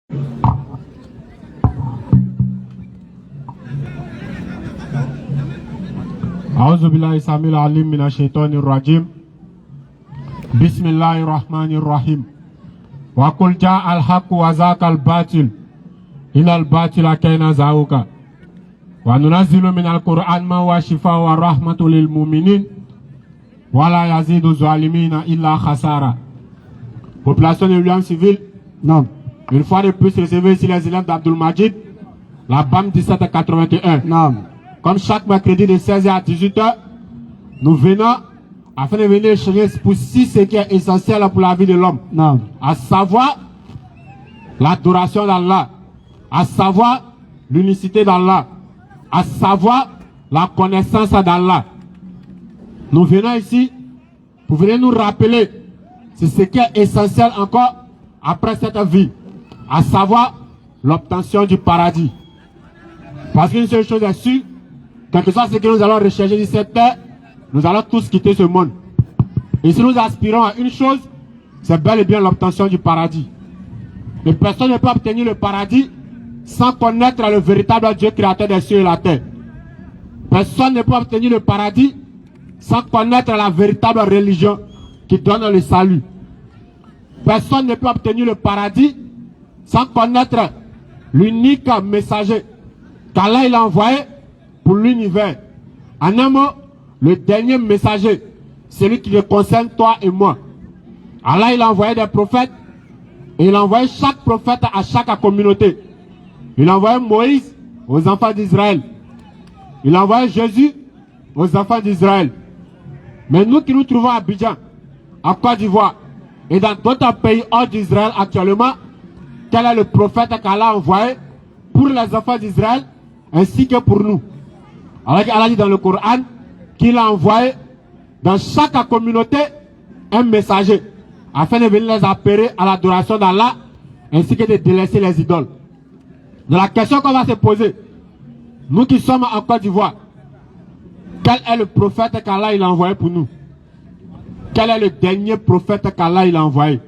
أعوذ بالله السميع العليم من الشيطان الرجيم بسم الله الرحمن الرحيم وقل جاء الحق وزاق الباطل إن الباطل كان زهوقا وننزل من القرآن ما هو شفاء ورحمة للمؤمنين ولا يزيد الظالمين إلا خسارا. Population de l'Union civile, Non. une fois de plus recevez ici les élèves d'Abdul Majid, la BAM 1781. Non. Comme chaque mercredi de 16h à 18h, nous venons afin de venir échanger pour ce qui est essentiel pour la vie de l'homme. Non. À savoir l'adoration d'Allah, à savoir l'unicité d'Allah, à savoir la connaissance d'Allah. Nous venons ici pour venir nous rappeler ce qui est essentiel encore après cette vie, à savoir l'obtention du paradis. Parce qu'une seule chose est sûre, quel que soit ce que nous allons rechercher sur cette terre, nous allons tous quitter ce monde. Et si nous aspirons à une chose, c'est bel et bien l'obtention du paradis. Et personne ne peut obtenir le paradis sans connaître le véritable Dieu créateur des cieux et la terre. Personne ne peut obtenir le paradis sans connaître la véritable religion qui donne le salut. Personne ne peut obtenir le paradis sans connaître l'unique messager qu'Allah il a envoyé pour l'univers. En un mot, le dernier messager, celui qui le concerne toi et moi. Allah il a envoyé des prophètes et il a envoyé chaque prophète à chaque communauté. Il a envoyé Moïse aux enfants d'Israël. Il a envoyé Jésus aux enfants d'Israël. Mais nous qui nous trouvons à Abidjan, en Côte d'Ivoire et dans d'autres pays hors d'Israël actuellement, quel est le prophète qu'Allah a envoyé pour les enfants d'Israël ainsi que pour nous? Alors qu'Allah dit dans le Coran qu'il a envoyé dans chaque communauté un messager afin de venir les appeler à l'adoration d'Allah ainsi que de délaisser les idoles. Donc la question qu'on va se poser, nous qui sommes en Côte d'Ivoire, quel est le prophète qu'Allah il a envoyé pour nous? Quel est le dernier prophète qu'Allah il a envoyé?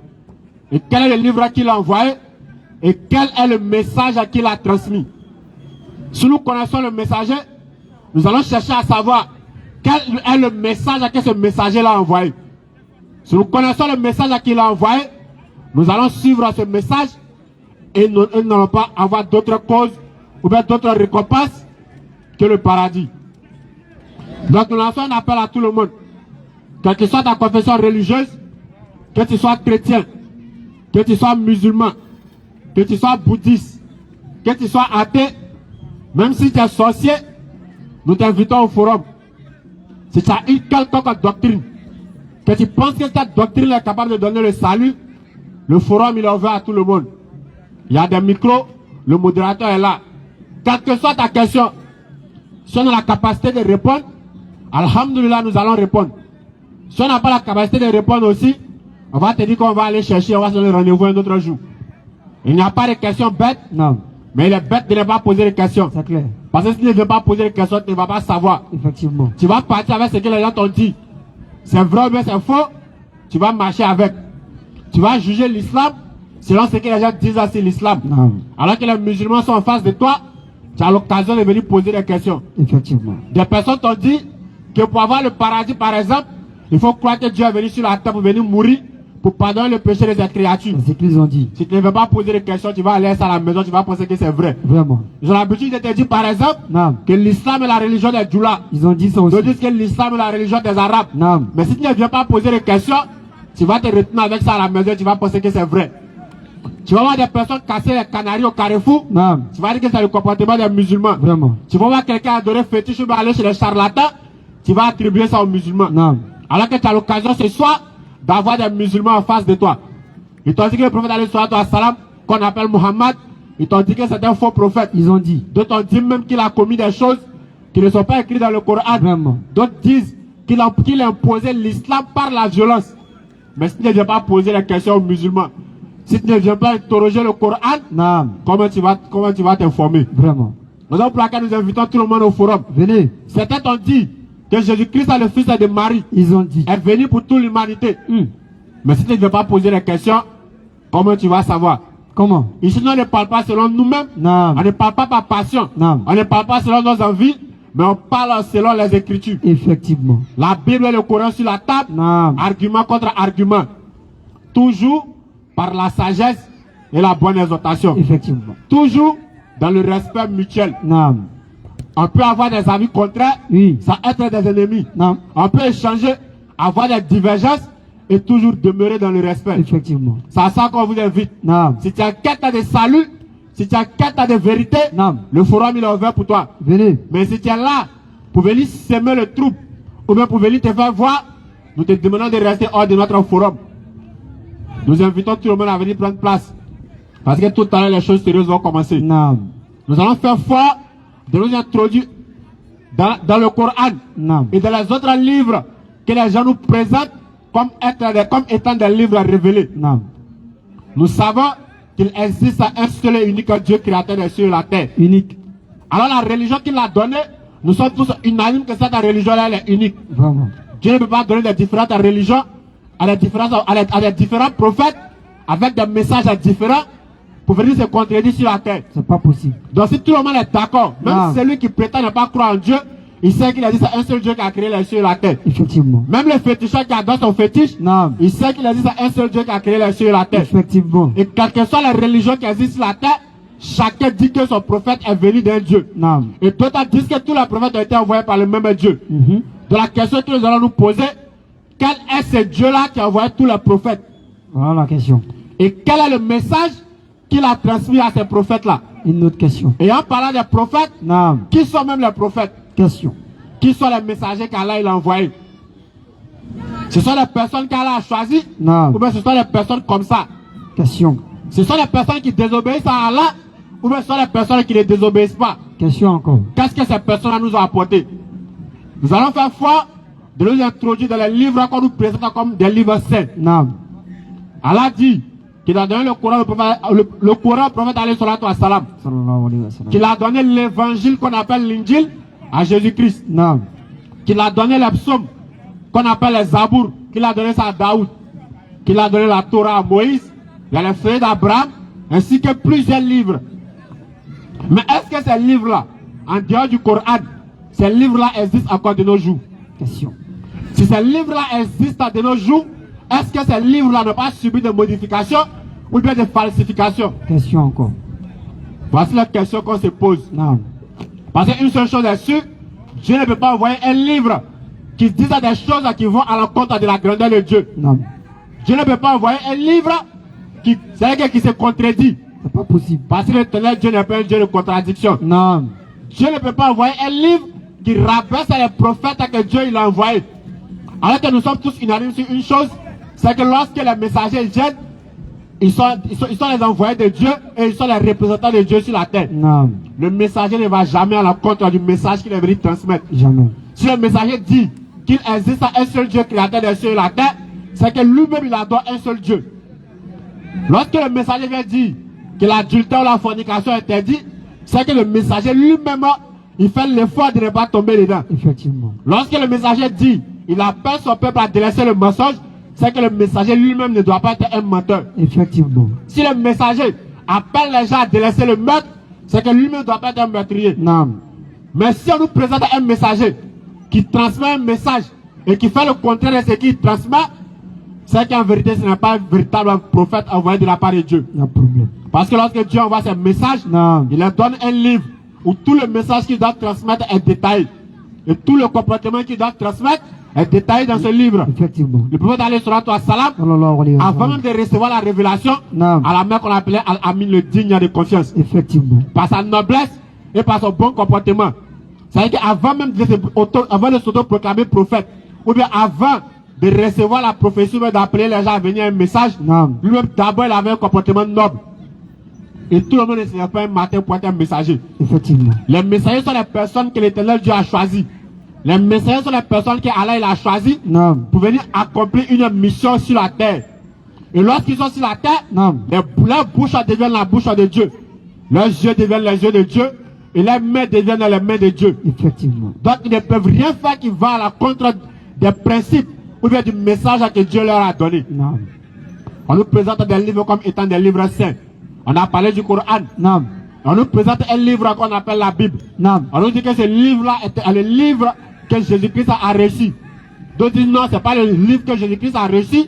Et quel est le livre qu'il a envoyé? Et quel est le message qu'il a transmis? Si nous connaissons le messager, nous allons chercher à savoir quel est le message que ce messager l'a envoyé. Si nous connaissons le message qu'il a envoyé, nous allons suivre ce message et nous n'allons pas avoir d'autres causes ou bien d'autres récompenses que le paradis. Donc nous lançons un appel à tout le monde. Quelle que soit ta confession religieuse, que tu sois chrétien, que tu sois musulman, que tu sois bouddhiste, que tu sois athée, même si tu es sorcier, nous t'invitons au forum. Si tu as une quelconque doctrine, que tu penses que cette doctrine est capable de donner le salut, le forum il est ouvert à tout le monde. Il y a des micros, le modérateur est là. Quelle que soit ta question, si on a la capacité de répondre, alhamdoulilah, nous allons répondre. Si on n'a pas la capacité de répondre aussi, on va te dire qu'on va aller chercher, on va se donner rendez-vous un autre jour. Il n'y a pas de questions bêtes. Non. Mais il est bête de ne pas poser des questions. C'est clair. Parce que si tu ne veux pas poser des questions, tu ne vas pas savoir. Effectivement. Tu vas partir avec ce que les gens t'ont dit. C'est vrai ou bien c'est faux, tu vas marcher avec. Tu vas juger l'islam selon ce que les gens disent sur l'islam. Non. Alors que les musulmans sont en face de toi, tu as l'occasion de venir poser des questions. Effectivement. Des personnes t'ont dit que pour avoir le paradis, par exemple, il faut croire que Dieu est venu sur la terre pour venir mourir, pour pardonner le péché de ses créatures. C'est ce qu'ils ont dit. Si tu ne veux pas poser des questions, tu vas aller à la maison, tu vas penser que c'est vrai. Vraiment. J'ai l'habitude de te dire, par exemple, Non. que l'islam est la religion des Djoula. Ils ont dit ça aussi. Ils disent que l'islam est la religion des Arabes. Non. Mais si tu ne viens pas poser des questions, tu vas te retenir avec ça à la maison, tu vas penser que c'est vrai. Tu vas voir des personnes casser les canaris au carrefour, Non. tu vas dire que c'est le comportement des musulmans. Vraiment. Tu vas voir quelqu'un adorer fétiche, tu vas aller chez les charlatans, tu vas attribuer ça aux musulmans. Non. Alors que tu as l'occasion ce soir d'avoir des musulmans en face de toi. Ils t'ont dit que le prophète alayhi salatu wa salam, qu'on appelle Muhammad, ils t'ont dit que c'est un faux prophète. Ils ont dit. D'autres ont dit même qu'il a commis des choses qui ne sont pas écrites dans le Coran. Vraiment. D'autres disent qu'il a imposé l'islam par la violence. Mais si tu ne viens pas poser les questions aux musulmans, si tu ne viens pas interroger le Coran, Non. comment tu vas t'informer? Vraiment. Nous avons pour laquelle nous invitons tout le monde au forum. Venez. Certains ont dit que Jésus-Christ est le fils de Marie. Ils ont dit. Est venu pour toute l'humanité. Mais si tu ne veux pas poser les questions, comment tu vas savoir? Comment? Ici, nous ne parlons pas selon nous-mêmes. Naam. On ne parle pas par passion. Naam. On ne parle pas selon nos envies, mais on parle selon les Écritures. Effectivement. La Bible et le Coran sur la table, Naam. argument contre argument. Toujours par la sagesse et la bonne exhortation. Effectivement. Toujours dans le respect mutuel. Naam. On peut avoir des avis contraires, Oui. sans être des ennemis. Naam. On peut échanger, avoir des divergences et toujours demeurer dans le respect. Effectivement. C'est à ça qu'on vous invite. Naam. Si tu as quête de salut, si tu as quête de vérité, Naam. le forum il est ouvert pour toi. Venez. Mais si tu es là pour venir semer le trouble, ou bien pour venir te faire voir, nous te demandons de rester hors de notre forum. Nous invitons tout le monde à venir prendre place. Parce que tout à l'heure, les choses sérieuses vont commencer. Naam. Nous allons faire fort de nous introduire dans le Coran Naam. et dans les autres livres que les gens nous présentent comme étant des livres révélés. Naam. Nous savons qu'il existe un seul et unique Dieu créateur des cieux et la terre. Unique. Alors la religion qu'il a donnée, nous sommes tous unanimes que cette religion-là elle est unique. Vraiment. Dieu ne peut pas donner des différentes religions à des différents prophètes avec des messages différents pour venir se contredire sur la terre. C'est pas possible. Donc si tout le monde est d'accord, même Ah. celui qui prétend ne pas croire en Dieu, il sait qu'il a dit c'est un seul Dieu qui a créé les cieux et la terre. Effectivement. Même le féticheur qui adore son fétiche, Naam. il sait qu'il a dit c'est un seul Dieu qui a créé les cieux et la terre. Effectivement. Et quelles que soient les religions qui existent sur la terre, chacun dit que son prophète est venu d'un Dieu. Naam. Et d'autres disent que tous les prophètes ont été envoyés par le même Dieu. Mhm. De la question que nous allons nous poser, quel est ce Dieu-là qui a envoyé tous les prophètes? Voilà la question. Et quel est le message qu'il a transmis à ces prophètes-là? Une autre question. Et en parlant des prophètes, Naam. qui sont même les prophètes? Question. Qui sont les messagers qu'Allah il a envoyés? Ce sont les personnes qu'Allah a choisies? Naam. Ou bien ce sont les personnes comme ça? Question. Ce sont les personnes qui désobéissent à Allah? Ou bien ce sont les personnes qui ne désobéissent pas? Question encore. Qu'est-ce que ces personnes nous ont apporté? Nous allons faire foi de nous introduire dans les livres qu'on nous présente comme des livres saints. Naam. Allah dit qu'il a donné le Coran au prophète alayhi salatu wa salam, Sallallahu alayhi wa sallam. qu'il a donné l'évangile qu'on appelle l'Injil à Jésus-Christ, Naam. qu'il a donné les psaumes qu'on appelle les Zabour, qu'il a donné ça à Daoud, qu'il a donné la Torah à Moïse, il y a les feuilles d'Abraham, ainsi que plusieurs livres. Mais est-ce que ces livres-là, en dehors du Coran, ces livres-là existent encore de nos jours? Question. Si ces livres-là existent de nos jours, est-ce que ces livres-là n'ont pas subi de modifications ou bien de falsifications? Question encore. Voici la question qu'on se pose. Naam. Parce qu'une seule chose est sûre, Dieu ne peut pas envoyer un livre qui dit des choses qui vont à l'encontre de la grandeur de Dieu. Naam. Dieu ne peut pas envoyer un livre qui se contredit. C'est pas possible. Parce que l'éternel Dieu n'est pas un Dieu de contradiction. Naam. Dieu ne peut pas envoyer un livre qui rabaisse les prophètes que Dieu il a envoyés. Alors que nous sommes tous unanimes sur une chose, c'est que lorsque les messagers viennent, ils sont les envoyés de Dieu et ils sont les représentants de Dieu sur la terre. Naam. Le messager ne va jamais à l'encontre du message qu'il est venu transmettre. Jamais. Si le messager dit qu'il existe un seul Dieu créateur des cieux et la terre, c'est que lui-même il adore un seul Dieu. Lorsque le messager vient dire que l'adultère ou la fornication est interdit, c'est que le messager lui-même il fait l'effort de ne pas tomber dedans. Effectivement. Lorsque le messager dit il appelle son peuple à délaisser le mensonge, c'est que le messager lui-même ne doit pas être un menteur. Effectivement. Si le messager appelle les gens à délaisser le meurtre, c'est que lui-même ne doit pas être un meurtrier. Naam. Mais si on nous présente un messager qui transmet un message et qui fait le contraire de ce qu'il transmet, c'est qu'en vérité ce n'est pas un véritable prophète envoyé de la part de Dieu. Il y a problème. Parce que lorsque Dieu envoie ses messages, Naam. il leur donne un livre où tout le message qu'il doit transmettre est détaillé. Et tout le comportement qu'il doit transmettre est détaillé dans ce livre. Effectivement. Le prophète alayhi salatu wa salam, Sallallahu alayhi wa avant sallam. même de recevoir la révélation, Naam. à la main qu'on appelait Al-Amin, le digne de confiance, Effectivement. par sa noblesse et par son bon comportement. C'est-à-dire qu'avant même avant de s'auto-proclamer prophète, ou bien avant de recevoir la prophétie, ou d'appeler les gens à venir à un message, Naam. lui-même d'abord il avait un comportement noble. Et tout le monde ne serait pas un matin pour être un messager. Effectivement. Les messagers sont les personnes que l'éternel Dieu a choisies. Les messagers sont les personnes que Allah il a choisies Naam. pour venir accomplir une mission sur la terre. Et lorsqu'ils sont sur la terre, Naam. leur bouche devient la bouche de Dieu. Leurs yeux deviennent les yeux de Dieu. Et leurs mains deviennent les mains de Dieu. Effectivement. Donc ils ne peuvent rien faire qui va à la contre des principes ou bien du message que Dieu leur a donné. Naam. On nous présente des livres comme étant des livres saints. On a parlé du Coran. Naam. On nous présente un livre qu'on appelle la Bible. Naam. On nous dit que ce livre-là est le livre que Jésus-Christ a reçu. D'autres disent non, ce n'est pas le livre que Jésus-Christ a reçu,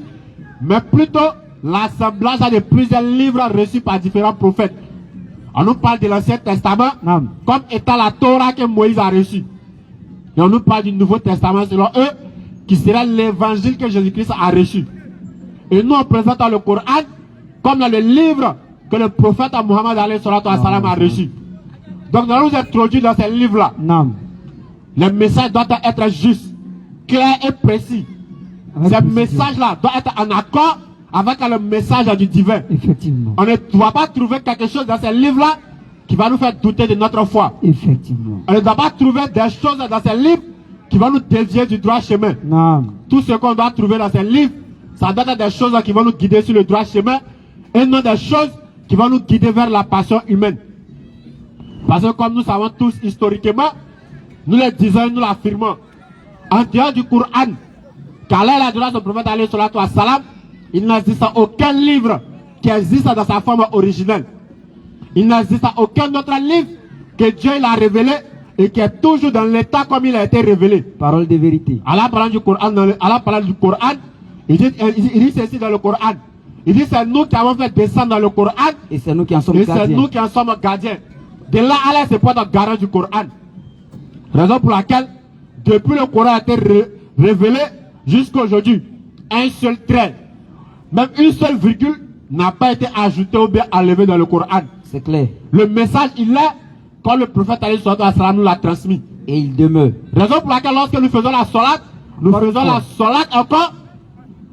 mais plutôt l'assemblage de plusieurs livres reçus par différents prophètes. On nous parle de l'Ancien Testament Naam. comme étant la Torah que Moïse a reçue. Et on nous parle du Nouveau Testament selon eux, qui sera l'évangile que Jésus-Christ a reçu. Et nous on présente le Coran comme le livre que le prophète Mohammed a reçu. Donc nous allons nous introduire dans ce livre-là. Naam. Le message doit être juste, clair et précis. Avec Ce précision. message-là doit être en accord avec le message du divin. Effectivement. On ne doit pas trouver quelque chose dans ce livre-là qui va nous faire douter de notre foi. Effectivement. On ne doit pas trouver des choses dans ce livre qui vont nous dévier du droit chemin. Naam. Tout ce qu'on doit trouver dans ce livre, ça doit être des choses qui vont nous guider sur le droit chemin et non des choses qui vont nous guider vers la passion humaine. Parce que comme nous savons tous historiquement, nous le disons et nous l'affirmons, en dehors du Coran, qu'Allah a donné à son prophète alayhi salatu wa salam, il n'existe aucun livre qui existe dans sa forme originelle. Il n'existe aucun autre livre que Dieu il a révélé et qui est toujours dans l'état comme il a été révélé. Parole de vérité. Allah parlant du Coran, il dit ceci dans le Coran. Il dit c'est nous qui avons fait descendre dans le Coran Et c'est nous qui en sommes et c'est gardiens. nous qui en sommes gardiens. De là, Allah se porte garant du Coran. Raison pour laquelle, depuis le Coran a été révélé jusqu'à aujourd'hui, un seul trait, même une seule virgule n'a pas été ajoutée ou bien enlevée dans le Coran. C'est clair. Le message, il est comme le prophète alayhi salatu wa salam nous l'a transmis. Et il demeure. Raison pour laquelle lorsque nous faisons la salat, nous Encore faisons une la fois. salat encore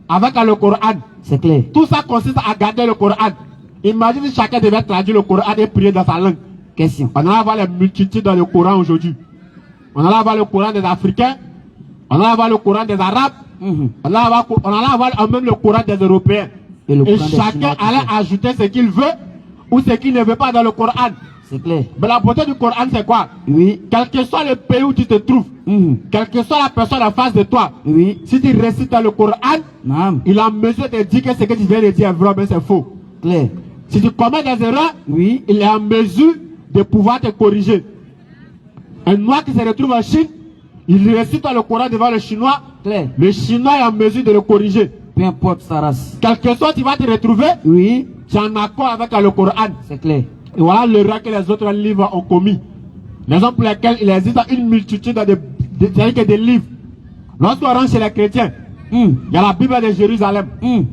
avec le Coran. C'est clair. Tout ça consiste à garder le Coran. Imagine si chacun devait traduire le Coran et prier dans sa langue. Question. On allait voir les multitudes dans le Coran aujourd'hui. On allait voir le Coran des Africains. On allait voir le Coran des Arabes. Mhm. On allait voir même le Coran des Européens. Et le Et Coran des chacun Chinois, tout allait ça. ajouter ce qu'il veut ou ce qu'il ne veut pas dans le Coran. C'est clair. Mais la beauté du Coran, c'est quoi? Oui. Quel que soit le pays où tu te trouves, Mhm. quelle que soit la personne en face de toi, Oui. si tu récites le Coran, Naam. il est en mesure de dire que ce que tu viens de dire est vrai, mais c'est faux. Clair. Si tu commets des erreurs, Oui. il est en mesure de pouvoir te corriger. Un noir qui se retrouve en Chine, il récite le Coran devant le Chinois, Clair. le Chinois est en mesure de le corriger. Peu importe sa race. Quel que soit tu vas te retrouver, Oui. tu es en accord avec le Coran. C'est clair. Et voilà l'erreur que les autres livres ont commis. Raison pour laquelle il existe une multitude de livres. Lorsqu'on rentre chez les chrétiens, Mhm. il y a la Bible de Jérusalem, Mhm.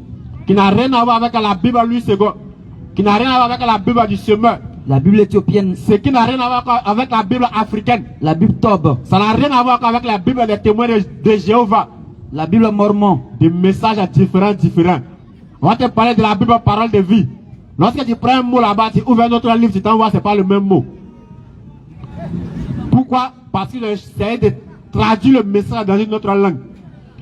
qui n'a rien à voir avec la Bible Louis II, qui n'a rien à voir avec la Bible du semeur, La Bible éthiopienne. ce qui n'a rien à voir avec la Bible africaine. La Bible Tob. Ça n'a rien à voir avec la Bible des témoins de Jéhovah. La Bible Mormon. Des messages différents. On va te parler de la Bible parole de vie. Lorsque tu prends un mot là-bas, tu ouvres un autre livre, tu t'envoies, c'est pas le même mot. Pourquoi? Parce qu'ils ont essayé de traduire le message dans une autre langue.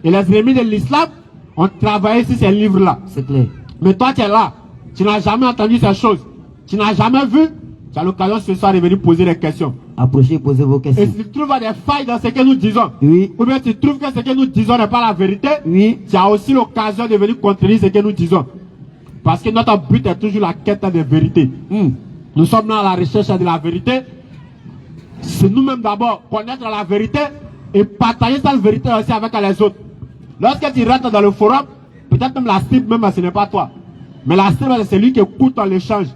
Et les ennemis de l'islam ont travaillé sur ces livres-là. C'est clair. Mais toi, tu es là. Tu n'as jamais entendu ces choses. Tu n'as jamais vu. Tu as l'occasion ce soir de venir poser des questions. Approchez, posez vos Et questions. si tu trouves des failles dans ce que nous disons, Oui. ou bien tu trouves que ce que nous disons n'est pas la vérité, Oui. tu as aussi l'occasion de venir contredire ce que nous disons. Parce que notre but est toujours la quête de vérité. Mhm. Nous sommes là à la recherche de la vérité. C'est nous-mêmes d'abord connaître la vérité et partager cette vérité aussi avec les autres. Lorsque tu rentres dans le forum, peut-être même la cible, même ce n'est pas toi. Mais la cible, c'est celui qui écoute l'échange.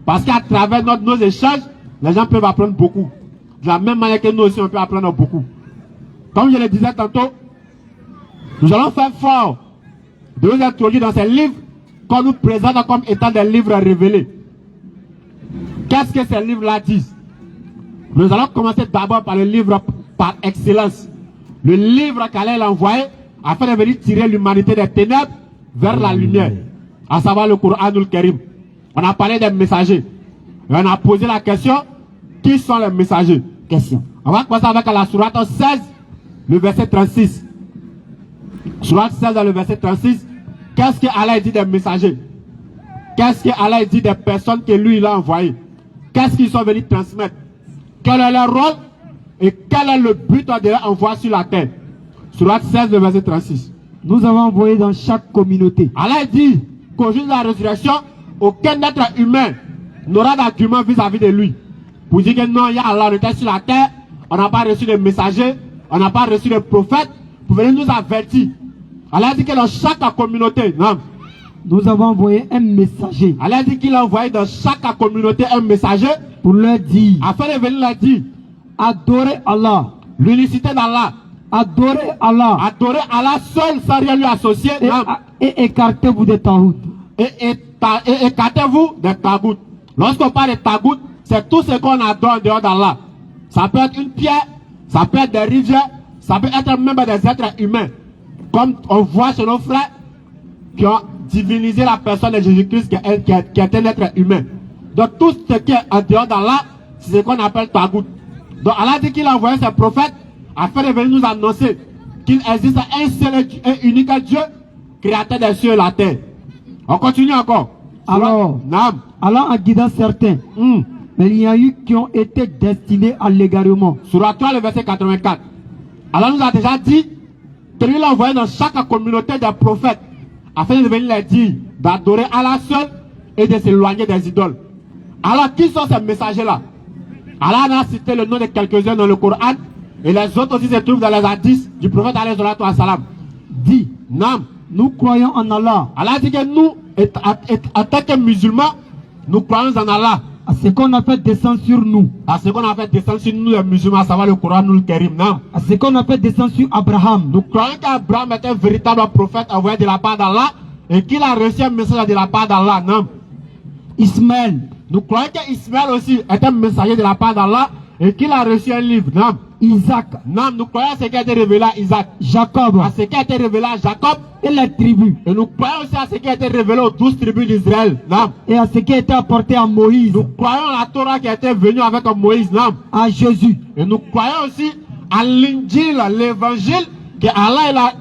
Parce qu'à travers nos échanges, les gens peuvent apprendre beaucoup. De la même manière que nous aussi, on peut apprendre beaucoup. Comme je le disais tantôt, nous allons faire fort de vous introduire dans ces livres qu'on nous présente comme étant des livres révélés. Qu'est-ce que ces livres-là disent? Nous allons commencer d'abord par le livre par excellence. Le livre qu'Allah a envoyé afin de venir tirer l'humanité des ténèbres vers la lumière. À savoir le Coran al-Karim. On a parlé des messagers. Et on a posé la question, qui sont les messagers? Question. On va commencer avec la sourate 16, le verset 36. Sourate 16, le verset 36. Qu'est-ce que Allah dit des messagers? Qu'est-ce que Allah dit des personnes que lui il a envoyées? Qu'est-ce qu'ils sont venus transmettre? Quel est leur rôle? Et quel est le but de leur envoi sur la terre? Sourate 16, le verset 36. Nous avons envoyé dans chaque communauté. Allah dit qu'au jour de la résurrection, aucun être humain n'aura d'argument vis-à-vis de lui. Pour dire que non, il y a Allah, on était sur la terre, on n'a pas reçu de messagers, on n'a pas reçu de prophètes, pour venir nous avertir. Allah dit que dans chaque communauté, non, nous avons envoyé un messager Allah dit qu'il a envoyé dans chaque communauté un messager pour leur dire, afin de venir leur dire adorez Allah, l'unicité d'Allah, adorez Allah, adorez Allah seul sans rien lui associer, et écartez-vous des taout. Et écartez-vous des tagout. Lorsqu'on parle de tagout, c'est tout ce qu'on adore en dehors d'Allah. Ça peut être une pierre, ça peut être des rivières, ça peut être même des êtres humains. Comme on voit chez nos frères qui ont divinisé la personne de Jésus-Christ qui est un être humain. Donc tout ce qui est en dehors d'Allah, c'est ce qu'on appelle tagout. Donc Allah dit qu'il a envoyé ses prophètes afin de venir nous annoncer qu'il existe un seul et unique Dieu, créateur des cieux et la terre. On continue encore. Alors, Naam. Allah en guidant certains, mais il y a eu qui ont été destinés à l'égarement. Surah 3, le verset 84. Allah nous a déjà dit que lui l'a envoyé dans chaque communauté des prophètes afin de venir leur dire d'adorer Allah seul et de s'éloigner des idoles. Alors, qui sont ces messagers-là? Allah a cité le nom de quelques-uns dans le Coran et les autres aussi se trouvent dans les hadiths du prophète alayhi salatu wa salam. Dit, Naam, nous croyons en Allah, Allah dit que nous, en tant que musulmans, nous croyons en Allah. à ce qu'on a fait descendre sur nous, À ce qu'on a fait descendre sur nous les musulmans, à savoir le Coran, nous le Karim. Naam. à ce qu'on a fait descendre sur Abraham, Nous croyons qu'Abraham est un véritable prophète envoyé de la part d'Allah et qu'il a reçu un message de la part d'Allah. Non. Ismaël, Nous croyons qu'Ismaël aussi est un messager de la part d'Allah et qu'il a reçu un livre. Non. Isaac, Non, nous croyons à ce qui a été révélé à Isaac, Jacob à ce qui a été révélé à Jacob et les tribus, et nous croyons aussi à ce qui a été révélé aux 12 tribus d'Israël. Non. et à ce qui a été apporté à Moïse, Nous croyons à la Torah qui a été venue avec Moïse. Non. à Jésus, Et nous croyons aussi à l'Injil, l'évangile que Allah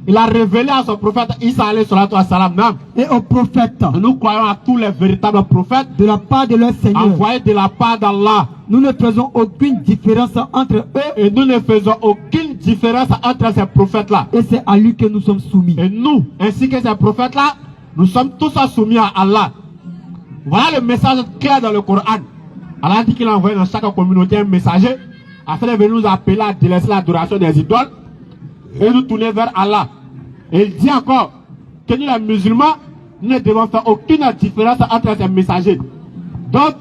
il a révélé à son prophète Isa alayhi salatu wa salam. Non. et aux prophètes, Et nous croyons à tous les véritables prophètes de la part de leur Seigneur. envoyés de la part d'Allah. Nous ne faisons aucune différence entre eux, Et nous ne faisons aucune différence entre ces prophètes-là. et c'est à lui que nous sommes soumis. Et nous, ainsi que ces prophètes-là, nous sommes tous soumis à Allah. Voilà le message clair dans le Coran. Allah dit qu'il a envoyé dans chaque communauté un messager afin de venir nous appeler à délaisser l'adoration des idoles et nous tourner vers Allah. Et il dit encore que nous les musulmans, nous ne devons faire aucune différence entre ces messagers. Donc,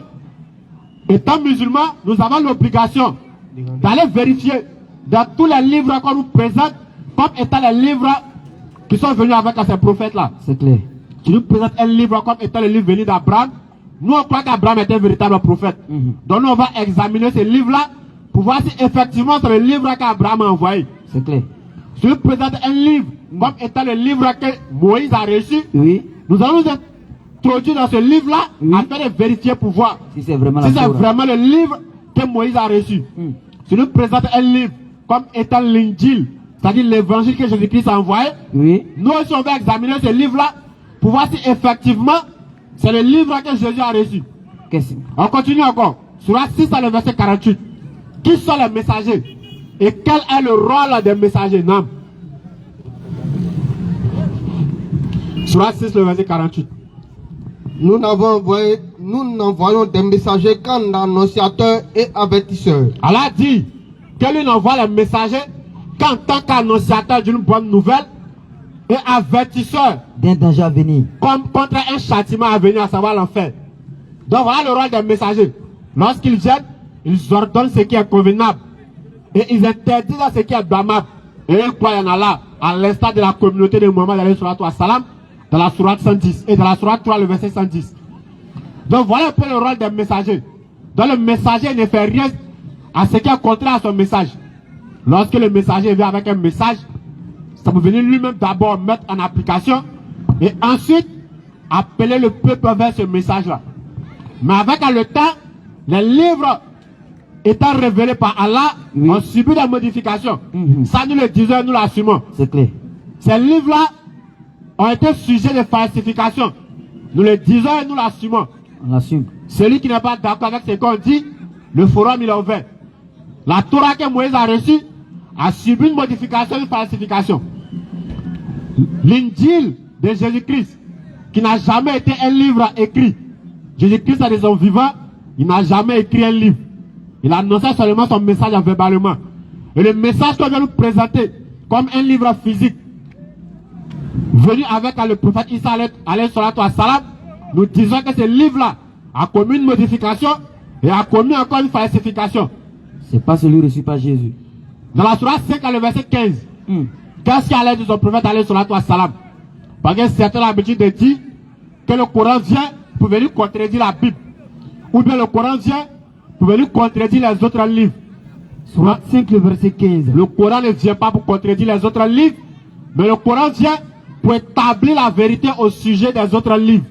étant musulmans, nous avons l'obligation d'aller vérifier dans tous les livres qu'on nous présente comme étant les livres qui sont venus avec ces prophètes-là. C'est clair. Tu nous présentes un livre comme étant le livre venu d'Abraham. Nous, on croit qu'Abraham est un véritable prophète. Donc, nous, on va examiner ce livre-là pour voir si effectivement c'est le livre qu'Abraham a envoyé. C'est clair. Si nous présente un livre comme étant le livre que Moïse a reçu, Oui, nous allons nous introduire dans ce livre-là Oui. afin de vérifier pour voir si c'est vraiment si la c'est Torah. vraiment le livre que Moïse a reçu. Si nous présente un livre comme étant l'Injil, c'est-à-dire l'évangile que Jésus-Christ a envoyé, Oui, nous aussi on va examiner ce livre-là pour voir si effectivement c'est le livre que Jésus a reçu. qu'est-ce On continue encore. Surah 6 à le verset 48. Qui sont les messagers? Et quel est le rôle des messagers? Non. Surah 6 le verset 48. Nous n'envoyons des messagers qu'en annonciateurs et avertisseurs. Allah dit que lui n'envoie les messagers qu'en tant qu'annonciateur d'une bonne nouvelle et avertisseur d'un danger à venir. comme contre un châtiment à venir, à savoir l'enfer. Donc voilà le rôle des messagers. Lorsqu'ils viennent, ils ordonnent ce qui est convenable et ils interdisent ce qui est blâmable. Et ils croient en Allah, à l'instar de la communauté de Mohammed alayhi salatu wa salam, dans la sourate 110 et dans la sourate 3, le verset 110. Donc voilà un peu le rôle des messagers. Donc le messager ne fait rien à ce qui est contraire à son message. Lorsque le messager vient avec un message, ça peut venir lui-même d'abord mettre en application et ensuite appeler le peuple vers ce message-là. Mais avec le temps, les livres étant révélés par Allah, Oui. ont subi des modifications. Ça, nous le disons, nous l'assumons. C'est clair. Ces livres-là ont été sujets de falsification. Nous le disons et nous l'assumons. On l'assume. Celui qui n'est pas d'accord avec ce qu'on dit, le forum il est ouvert. La Torah que Moïse a reçue a subi une modification, une falsification. L'Injil de Jésus-Christ, qui n'a jamais été un livre écrit, Jésus-Christ a de son vivant, il n'a jamais écrit un livre. Il annonçait seulement son message verbalement. Et le message qu'on vient nous présenter comme un livre physique, venu avec le prophète Isa alayhi salatu wa salam, nous disons que ce livre-là a commis une modification et a commis encore une falsification. C'est pas celui reçu par Jésus. Dans la Sourate 5, le verset 15, qu'est-ce qu'il allait de son prophète alayhi salatu wa salam? Parce que certains ont l'habitude de dire que le Coran vient pour venir contredire la Bible. Ou bien le Coran vient pour venir contredire les autres livres. Sourate 5, le verset 15. Le Coran ne vient pas pour contredire les autres livres, mais le Coran vient pour établir la vérité au sujet des autres livres.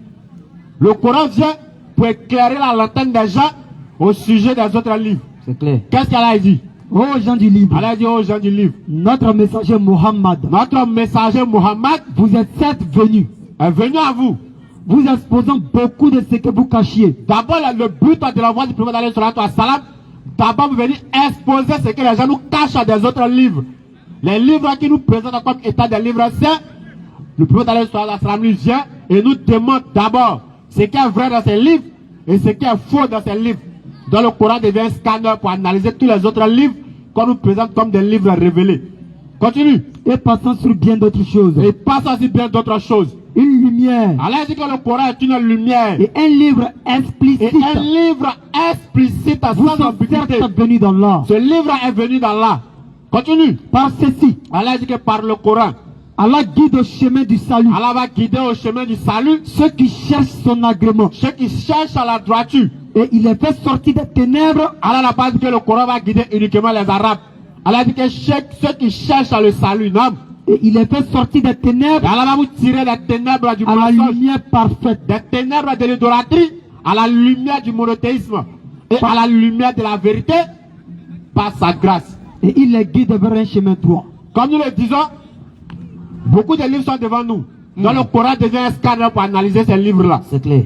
Le Coran vient pour éclairer la lanterne des gens au sujet des autres livres. C'est clair. Qu'est-ce qu'elle a dit? Aux gens du livre, Elle a dit aux gens du livre, notre messager Mohammed, notre messager Mohammed vous êtes certes venus, est venu à vous, vous exposant beaucoup de ce que vous cachiez. D'abord, le but de l'envoi du prophète alayhi salatu wa salam, d'abord vous venez exposer ce que les gens nous cachent des autres livres. Les livres qui nous présentent comme état des livres saints, le prophète alayhi salatu wa salam lui vient et nous demande d'abord ce qui est vrai dans ces livres et ce qui est faux dans ces livres. Dans le Coran devient un scanner pour analyser tous les autres livres qu'on nous présente comme des livres révélés. Continue. Et passant sur bien d'autres choses. Et passe aussi bien d'autres choses. Une lumière. Allah dit que le Coran est une lumière. Et un livre explicite. Et un livre explicite vous sans ambiguïté. êtes venus d'Allah. Ce livre est venu d'Allah. Continue. Par ceci, Allah dit que par le Coran, Allah guide au chemin du salut. Allah va guider au chemin du salut Ceux qui cherchent son agrément. ceux qui cherchent à la droiture. Et il est fait sortir des ténèbres. Allah n'a pas dit que le Coran va guider uniquement les Arabes. Allah dit que ceux qui cherchent à le salut, non. Et il est fait sortir des Et ténèbres Allah va vous tirer des ténèbres du à la mensonge, lumière parfaite. des ténèbres de l'idolâtrie, à la lumière du monothéisme et à la lumière de la vérité par sa grâce. Et il les guide vers un chemin droit. Comme nous le disons, beaucoup de livres sont devant nous. Dans le Coran devient un scanner pour analyser ces livres-là. C'est clair.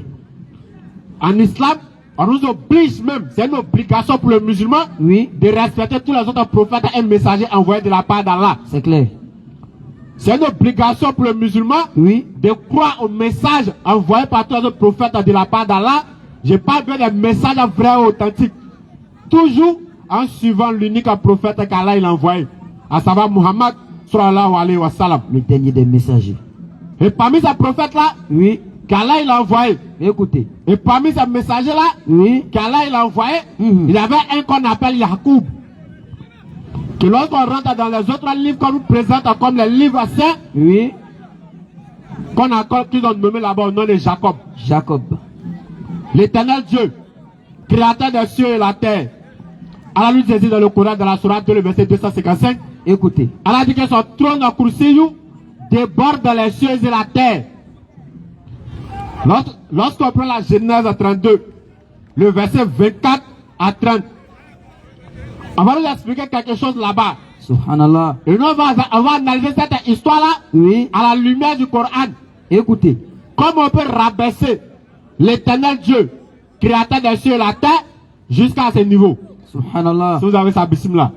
En islam, on nous oblige même, c'est une obligation pour le musulman, Oui, de respecter tous les autres prophètes et messagers envoyés de la part d'Allah. c'est clair. C'est une obligation pour le musulman Oui, de croire aux messages envoyés par tous les autres prophètes de la part d'Allah. Je parle bien des messages vrais et authentiques. Toujours en suivant l'unique prophète qu'Allah il a envoyé, à savoir Muhammad sallallahu alayhi wa sallam. le dernier des messagers. Et parmi ces prophètes-là, Oui, qu'Allah il a envoyé, écoutez. et parmi ces messagers-là, Oui, qu'Allah il a envoyé, Mhm. il y avait un qu'on appelle Yacoub. Que lorsqu'on rentre dans les autres livres qu'on nous présente comme les livres saints, oui, qu'ils ont nommé là-bas au nom de Jacob. Jacob. L'éternel Dieu, créateur des cieux et la terre. Allah nous dit dans le Coran, dans la Sourate 2, le verset 255, Écoutez. Allah dit que son trône en Kursiyu déborde les cieux et la terre. Lorsqu'on prend la Genèse 32, le verset 24 à 30, on va nous expliquer quelque chose là-bas. Subhanallah. Et nous, on va analyser cette histoire-là Oui, à la lumière du Coran. écoutez. Comment on peut rabaisser l'éternel Dieu, créateur des cieux et la terre, jusqu'à ce niveau. Subhanallah. Si vous avez sa bismillah.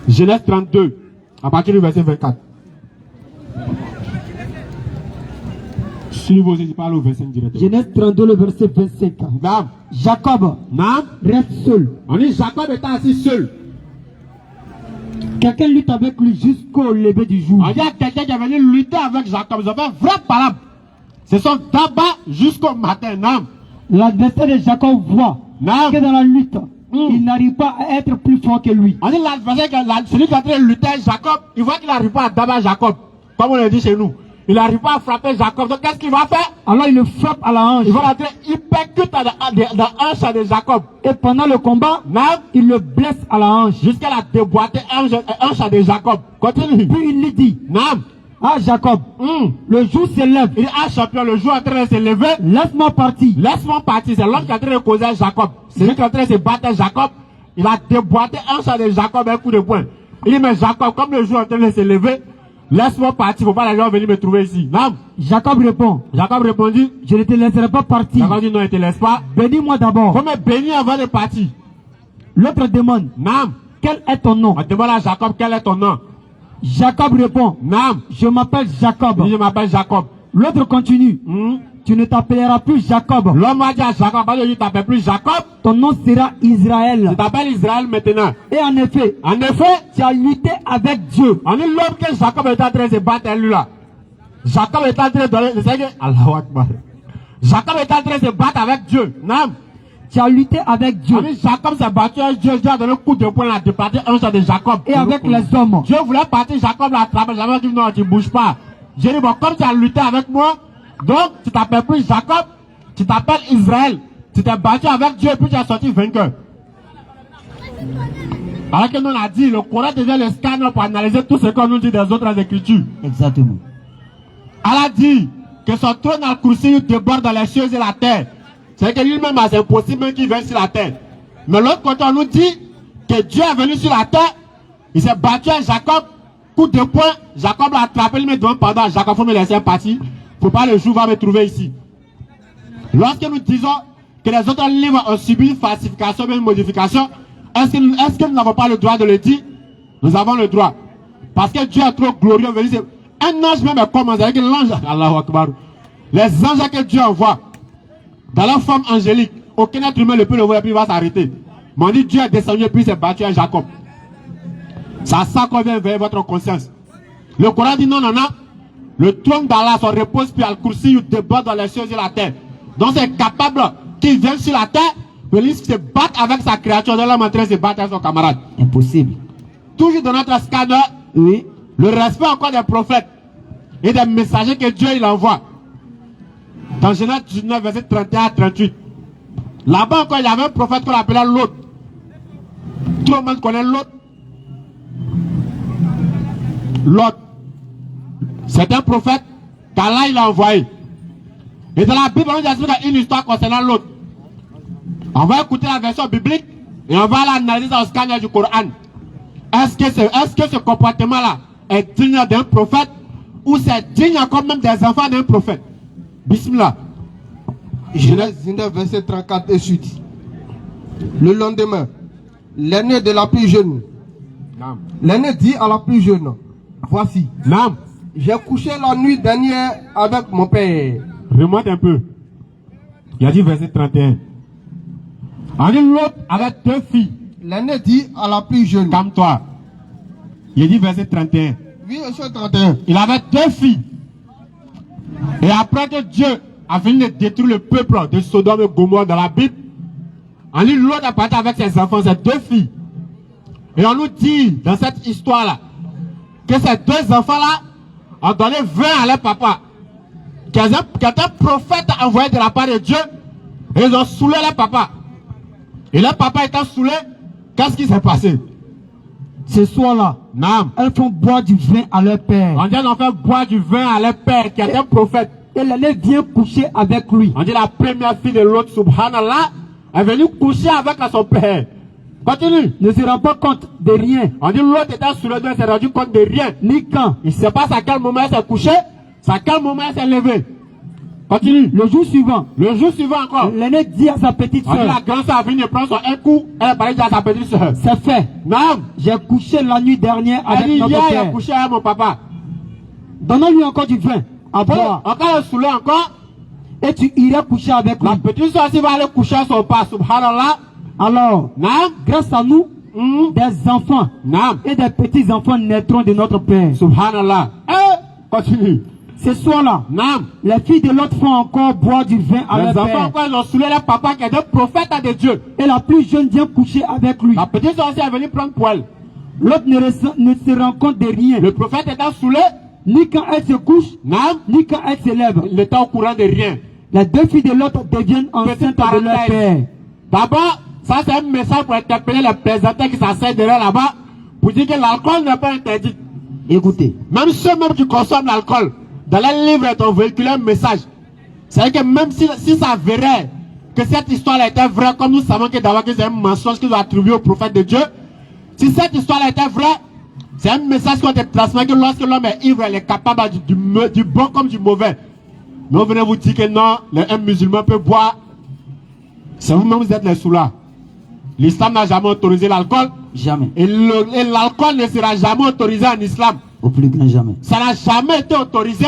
Genèse 32, à partir du verset 24. Si vous aussi parlez au verset directement. Genèse 32, le verset 25. Nam, Jacob Nam, reste seul. on dit Jacob était assis seul. Quelqu'un lutte avec lui jusqu'au lever du jour. On dit à quelqu'un qui est venu lutter avec Jacob. Ils ont fait un vrai parable. Ce sont d'abord jusqu'au matin. Nam, L'adversaire de Jacob voit Nam. que dans la lutte, il n'arrive pas à être plus fort que lui. On dit l'adversaire, celui qui est en train de lutter avec Jacob, il voit qu'il n'arrive pas à d'abattre Jacob. Comme on le dit chez nous. Il n'arrive pas à frapper Jacob. Donc qu'est-ce qu'il va faire? Alors il le frappe à la hanche. Il va rentrer, il percute dans la hanche de Jacob. Et pendant le combat, Nam, il le blesse à la hanche. jusqu'à la déboîter hanche de Jacob. Continue. Puis il lui dit, Nam, ah Jacob, le jour s'élève. il est un champion, le jour est en train de se lever. Laisse-moi partir. Laisse-moi partir. C'est l'homme qui est en train de causer Jacob. C'est lui qui est en train de se battre avec Jacob. Il a déboîté hanche de Jacob un coup de poing. Il dit, mais Jacob, comme le jour est en train de se lever, laisse-moi partir. Il ne faut pas les gens venir me trouver ici. Nam, Jacob répond, Jacob répondit. je ne te laisserai pas partir. Jacob dit, non, il ne te laisse pas. Bénis-moi d'abord. Faut me bénir avant de partir. L'autre demande, Nam, quel est ton nom? on demande à Jacob quel est ton nom. Jacob répond, Nam, je m'appelle il Jacob. dit, je m'appelle Jacob. L'autre continue, tu ne t'appelleras plus Jacob. L'homme a dit à Jacob, parce que tu ne t'appelles plus Jacob, Ton nom sera Israël. tu t'appelles Israël maintenant. Et en effet, tu as lutté avec Dieu. On dit l'homme que Jacob est en train de se battre, lui là. Jacob est en train de donner, c'est que, Allahu Akbar. Jacob est en train de se battre avec Dieu. Non. Tu as lutté avec Dieu. On dit Jacob s'est battu avec Dieu, Dieu a donné un coup de poing là, de partir un genre de Jacob. Et avec les hommes. Dieu voulait partir, Jacob l'a attrapé, Jacob dit non, tu ne bouges pas. J'ai dit bon, comme tu as lutté avec moi, donc tu t'appelles plus Jacob, tu t'appelles Israël. Tu t'es battu avec Dieu et puis tu as sorti vainqueur. Alors que nous on a dit, le Coran devient le scanner pour analyser tout ce qu'on nous dit des autres écritures. Exactement. Allah a dit que son trône al-Kursi déborde dans les cieux et la terre. C'est que lui-même, c'est impossible qu'il vienne sur la terre. Mais l'autre côté, on nous dit que Dieu est venu sur la terre, il s'est battu avec Jacob, coup de poing, Jacob l'a attrapé, il me demande pardon, Jacob, il faut me laisser partir, il ne faut pas le jour va me trouver ici. Lorsque nous disons que les autres livres ont subi une falsification, une modification, est-ce que nous n'avons pas le droit de le dire? Nous avons le droit. Parce que Dieu est trop glorieux. Un ange même est comme avec l'ange. Allahu Akbar. Les anges que Dieu envoie, dans leur forme angélique, aucun être humain ne peut le voir et puis il va s'arrêter. Mais on dit Dieu est descendu et puis il s'est battu à Jacob. C'est à ça qu'on vient veiller votre conscience. Le Coran dit non, non, non. Le trône d'Allah, son repose, puis Al-Kursi, il déborde dans les cieux et la terre. Donc c'est capable qu'il vienne sur la terre, mais il se battre avec sa créature, de l'homme en train de se battre avec son camarade. Impossible. Toujours dans notre scanner, Oui. le respect encore des prophètes et des messagers que Dieu il envoie. Dans Genèse 19, verset 31 à 38. Là-bas encore, il y avait un prophète qu'on appelait Lot. Tout le monde connaît Lot. Lot. C'est un prophète qu'Allah il a envoyé. Et dans la Bible, on nous explique une histoire concernant Lot. On va écouter la version biblique et on va l'analyser dans le scanner du Coran. Est-ce que ce comportement-là est digne d'un prophète ou c'est digne quand même des enfants d'un prophète? Bismillah. Genèse 19, verset 34 et suite. Le lendemain, l'aîné de la plus jeune, l'aîné dit à la plus jeune, voici, Non. j'ai couché la nuit dernière avec mon père. Remonte un peu. Il a dit verset 31. On dit l'autre avec deux filles. L'aîné dit à la plus jeune, Calme-toi. Il a dit verset 31. oui, verset 31. Il avait deux filles. Et après que Dieu a fini de détruire le peuple de Sodome et Gomorrhe dans la Bible, on dit l'autre est parti avec ses enfants, ses deux filles. Et on nous dit dans cette histoire-là que ces deux enfants-là ont donné 20 à leur papa. Qu'un prophète a envoyé de la part de Dieu et ils ont saoulé leur papa. Et leur papa étant saoulé, qu'est-ce qui s'est passé? Ce soir-là, Non. elles font boire du vin à leur père. On dit qu'ils ont fait boire du vin à leur père qui est un prophète. Et l'aîné vient coucher avec lui. On dit la première fille de l'autre, subhanallah, est venue coucher avec son père. Continue. Ne se rend pas compte de rien, On dit l'autre était sous le dos, il s'est rendu compte de rien. ni quand. Il ne sait pas à quel moment il s'est couché, c'est à quel moment il s'est levé. Continue. Le jour suivant, Le jour suivant encore, l'aîné dit à sa petite on dit soeur, la grande soeur a venu prendre son un coup, elle est partie à sa petite soeur. c'est fait. Non. J'ai couché la nuit dernière Elle avec dit notre hier, il a père. couché avec mon papa. Donnons-lui encore du vin à boire. Encore le saoulé encore, Et tu iras coucher avec lui. la petite soeur aussi va aller coucher à son père, subhanallah. Alors, Non. grâce à nous, des enfants Non. et des petits-enfants naîtront de notre père. Subhanallah. Continue. Ce soir-là, Non. les filles de l'autre font encore boire du vin à Les leur enfants père. encore, ils ont saoulé leur papa qui est un prophète de Dieu. Et la plus jeune vient coucher avec lui. La petite soeur aussi est venue prendre poil. L'autre ne se rend compte de rien. Le prophète étant saoulé, Ni quand elle se couche, non, ni quand elle se lève. il était au courant de rien. Les deux filles de l'autre deviennent enceintes de leur père. D'abord, ça c'est un message pour interpeller les plaisantins qui s'asseyent derrière là-bas pour dire que l'alcool n'est pas interdit. Écoutez, Même ceux même qui consomment l'alcool, dans les livres, ils ont véhiculé un message. C'est-à-dire que même si ça verrait que cette histoire était vraie, comme nous savons que d'abord que c'est un mensonge qu'ils ont attribué au prophète de Dieu, si cette histoire était vraie, c'est un message qu'on te transmet que lorsque l'homme est ivre, il est capable du bon comme du mauvais. Mais on venait vous dire que non, un musulman peut boire. C'est vous-même, vous êtes les soulas. L'islam n'a jamais autorisé l'alcool. jamais. Et l'alcool ne sera jamais autorisé en islam. Au plus grand jamais. Ça n'a jamais été autorisé.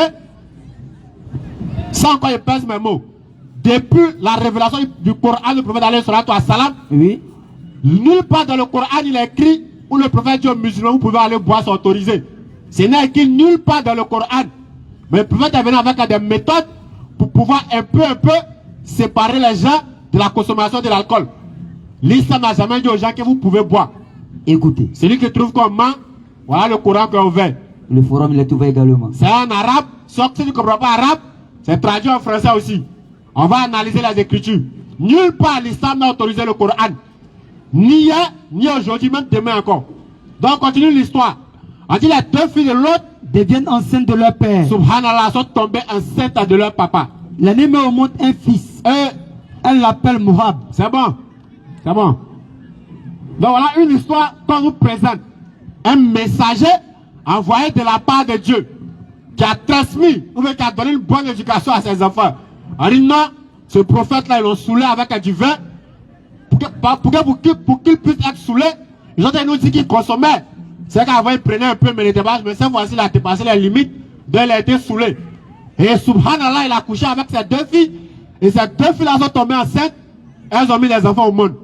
Sans encore je pèse mes mots. Depuis la révélation du Coran du prophète alayhi salatu wa salam, Oui. nulle part dans le Coran il est écrit où le prophète dit aux musulmans vous pouvez aller boire, c'est autorisé. Ce n'est écrit nulle part dans le Coran. Mais le prophète est venu avec des méthodes pour pouvoir un peu séparer les gens de la consommation de l'alcool. L'islam n'a jamais dit aux gens que vous pouvez boire. Écoutez, Celui qui trouve comment, voilà le Coran qui est ouvert. le forum il est ouvert également. C'est en arabe, sauf que si tu ne comprends pas arabe, c'est traduit en français aussi. On va analyser les écritures. Nulle part l'islam n'a autorisé le Coran. Ni hier, ni aujourd'hui, même demain encore. Donc on continue l'histoire. On dit les deux filles de l'autre Deviennent enceintes de leur père. subhanallah, sont tombées enceintes de leur papa. L'année met au monde un fils. Elle l'appelle Mohab. C'est bon. C'est bon. Donc voilà une histoire qu'on nous présente. Un messager envoyé de la part de Dieu qui a transmis, ou bien qui a donné une bonne éducation à ses enfants. On dit non, ce prophète-là, ils l'ont saoulé avec du vin. Pour qu'il puisse être saoulé, ils ont nous dit qu'il consommait. C'est qu'avant il prenait un peu, mais il était pas. Mais cette fois-ci, il a dépassé les limites. Donc il a été saoulé. Et subhanallah, il a couché avec ses deux filles. Et ces deux filles-là sont tombées enceintes. Elles ont mis les enfants au monde.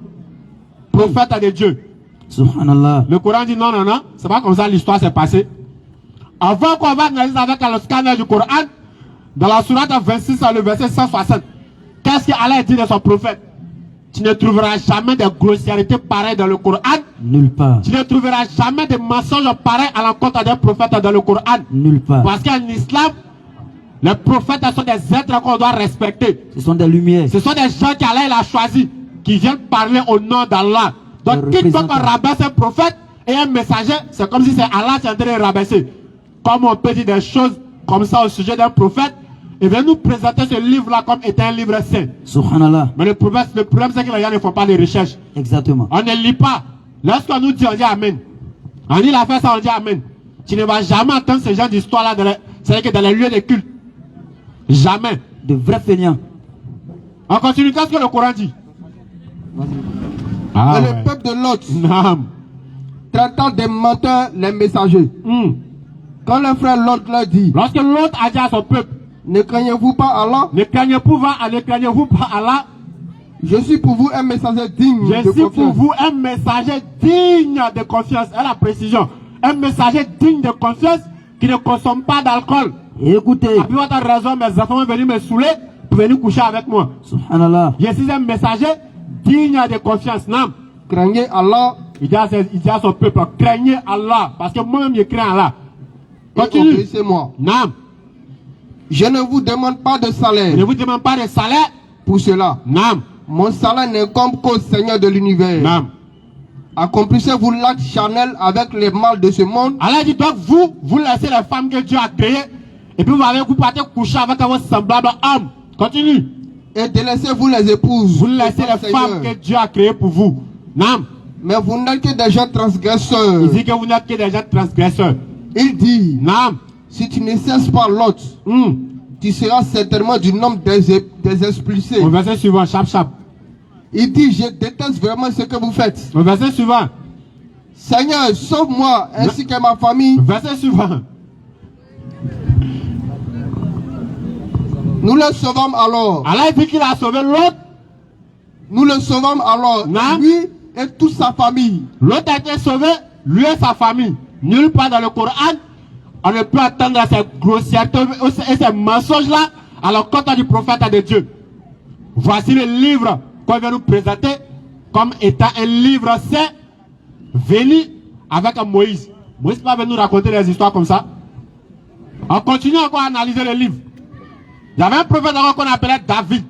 Prophète de Dieu. Subhanallah. Le Coran dit non, non, non. C'est pas comme ça l'histoire s'est passée. Avant qu'on va analyser avec le scanner du Coran, dans la sourate 26, le verset 160, qu'est-ce qu'Allah dit de son prophète? Tu ne trouveras jamais de grossièreté pareilles dans le Coran. Nulle part. Tu ne trouveras jamais de mensonges pareils à l'encontre d'un prophète dans le Coran. Nulle part. Parce qu'en islam, les prophètes sont des êtres qu'on doit respecter. Ce sont des lumières. Ce sont des gens qu'Allah a choisis, qui viennent parler au nom d'Allah. Donc, quiconque rabaisse un prophète et un messager, c'est comme si c'est Allah qui est en train de rabaisser. Comme on peut dire des choses comme ça au sujet d'un prophète, et vient nous présenter ce livre-là comme étant un livre saint. Subhanallah. Mais le problème c'est que les gens ne font pas les recherches. Exactement. On ne lit pas. Lorsqu'on nous dit, on dit Amen. On dit, il a fait ça, on dit Amen. Tu ne vas jamais entendre ce genre d'histoire-là, c'est-à-dire que dans les lieux de culte. Jamais. De vrais feignants. On continue, qu'est-ce que le Coran dit? Et le peuple de Lot, Naam. traitant des menteurs les messagers. Quand le frère Lot leur dit, Lorsque l'autre a dit à son peuple, ne craignez-vous pas Allah? ne craignez-vous pas Allah? Je suis pour vous un messager digne Je de suis pour confiance. vous un messager digne de confiance. Et la précision. Un messager digne de confiance qui ne consomme pas d'alcool. Écoutez. À plus votre raison, mes enfants vont venir me saouler pour venir coucher avec moi. Subhanallah. Je suis un messager digne de confiance. Non. Craignez Allah Il dit à son peuple, craignez Allah. Parce que moi-même, je crains Allah. et Continue. obéissez-moi. Non. Je ne vous demande pas de Je salaire ne vous demande pas de salaire. pour cela. Non. Mon salaire n'incombe qu'au Seigneur de l'univers. Non. Accomplissez-vous l'acte charnel avec les mâles de ce monde. Allah dit donc vous laissez les femmes que Dieu a créées et puis vous partez coucher avec vos semblables hommes. Continue. Et délaissez-vous les épouses. Vous laissez de votre les femmes Seigneur. que Dieu a créées pour vous. Non. Mais vous n'êtes que des gens transgresseurs. Il dit que vous n'êtes que des gens transgresseurs. Il dit, Non. si tu ne cesses pas Lot, tu seras certainement du nombre des expulsés. Au verset suivant, chap. Il dit, je déteste vraiment ce que vous faites. Au verset suivant. Seigneur, sauve-moi ainsi que ma famille. Verset suivant. Nous le sauvons alors. Allah dit qu'il a sauvé l'autre. Nous le sauvons alors. Non. Lui et toute sa famille. L'autre a été sauvé, lui et sa famille. Nulle part dans le Coran, on ne peut attendre ces grossièretés et ces mensonges-là à l'encontre du prophète de Dieu. Voici le livre qu'on vient nous présenter comme étant un livre saint venu avec Moïse. Moïse va venir nous raconter des histoires comme ça. On continue encore à analyser le livre. Il y avait un prophète qu'on appelait David.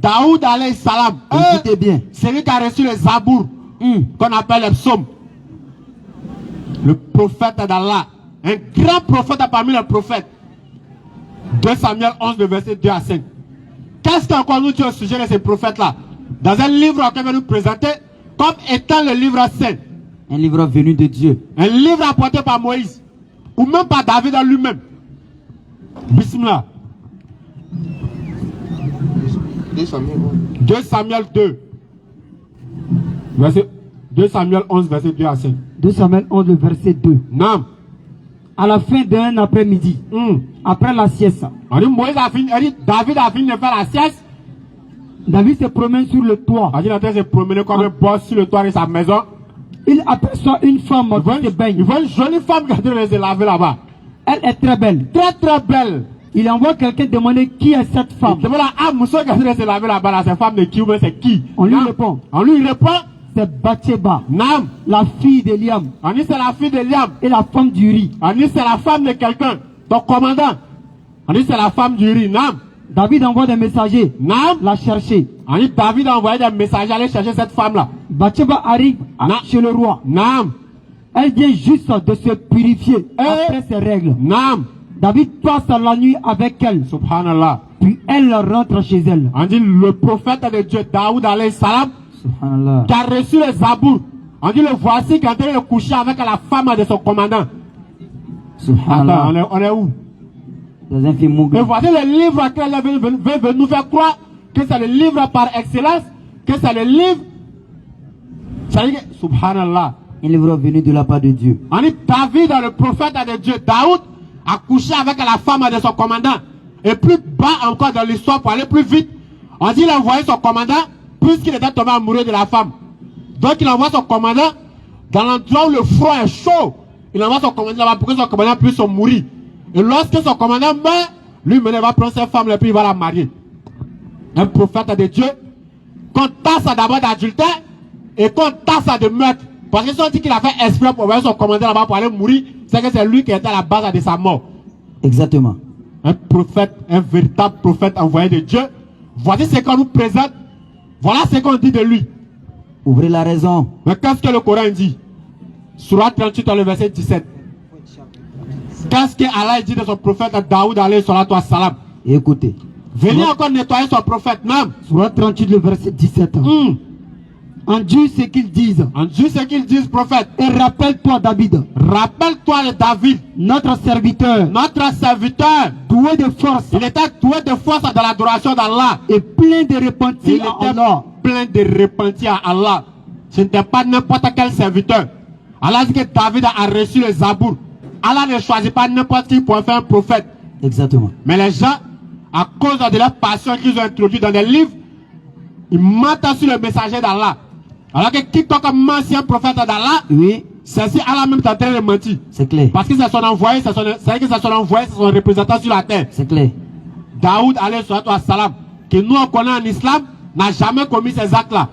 Daoud alayhi salam. Écoutez bien. C'est lui qui a reçu les Zabour, qu'on appelle les psaumes. Le prophète d'Allah. Un grand prophète parmi les prophètes. 2 Samuel 11, le verset 2 à 5. Qu'est-ce qu'encore nous dit au sujet de ces prophètes-là? Dans un livre qu'on va nous présenter comme étant le livre saint. Un livre venu de Dieu. Un livre apporté par Moïse. Ou même par David en lui-même. Bismillah. 2 Samuel 2. 2 Samuel 11, verset 2 à 5. 2 Samuel 11, le verset 2. Non. à la fin d'un après-midi, après la sieste, On dit Moïse a fini, on dit David a fini de faire la sieste. David se promène sur le toit. On dit il est en train de se promener comme un boss sur le toit de sa maison. Il aperçoit une femme qui se baigne. Il voit une jolie femme qui est en train de se laver là-bas. Elle est très belle. Très très belle. Il envoie quelqu'un demander qui est cette femme. Il demande à Moussa qui est en train de se laver là-bas, là, cette femme de qui ou bien c'est qui? On lui répond. On lui répond. C'est Bathsheba, Nam. la fille d'Eliam On dit c'est la fille de Liam. et la femme d'Uri. On dit c'est la femme de quelqu'un. Ton commandant. On dit c'est la femme du riz. Nam. David envoie des messagers Nam. la chercher. On dit David a envoyé des messagers aller chercher cette femme-là. Bathsheba arrive chez le roi. Nam. Elle vient juste de se purifier après ses règles. Nam. David passe la nuit avec elle. Subhanallah. Puis elle rentre chez elle. On dit le prophète de Dieu, Daoud alayhi salam, Subhanallah. qui a reçu les zabours. On dit le voici qui est en train de coucher avec la femme de son commandant. Subhanallah. Attends, on est où? Dans un film Et Mougli. voici le livre qu'elle veut nous faire croire que c'est le livre par excellence, que c'est le livre. Ça veut dire que, subhanallah. Un livre venu de la part de Dieu. On dit David, le prophète de Dieu, Daoud, a couché avec la femme de son commandant. Et plus bas encore dans l'histoire, pour aller plus vite, on dit il a envoyé son commandant, puisqu'il était tombé amoureux de la femme. Donc il envoie son commandant dans l'endroit où le front est chaud. Il envoie son commandant là-bas pour que son commandant puisse mourir. Et lorsque son commandant meurt, lui-même il va prendre sa femme et puis il va la marier. Un prophète de Dieu, qu'on tasse d'abord d'adultère et qu'on tasse de meurtre. Parce que si on dit qu'il a fait exprès pour envoyer son commandant là-bas pour aller mourir, c'est que c'est lui qui était à la base de sa mort. Exactement. Un prophète, un véritable prophète envoyé de Dieu. Voici ce qu'on nous présente. Voilà ce qu'on dit de lui. Ouvrez la raison. Mais qu'est-ce que le Coran dit? Surah 38, le verset 17. Qu'est-ce que Allah dit de son prophète Daoud alayhi salatu wassalam? Écoutez. Venez encore nettoyer son prophète même. Surah 38, le verset 17. En Dieu, ce qu'ils disent. En Dieu, ce qu'ils disent, prophète. Et rappelle-toi, David. Rappelle-toi de David, Notre serviteur. notre serviteur. Doué de force. Il était doué de force dans l'adoration d'Allah. Et plein de Il repentir à était Allah. plein de repentir à Allah. Ce n'était pas n'importe quel serviteur. Allah dit que David a reçu le Zabour. Allah ne choisit pas n'importe qui pour en faire un prophète. Exactement. Mais les gens, à cause de leur passion qu'ils ont introduite dans des livres, ils mentent sur le messager d'Allah. Alors que quiconque ment sur un prophète d'Allah, Oui, c'est si Allah même est en train de mentir. c'est clair. Parce que c'est son envoyé, c'est son envoyé, c'est son représentant sur la terre. C'est clair. Daoud alayhi salam, que nous on connaît en islam, n'a jamais commis ces actes-là.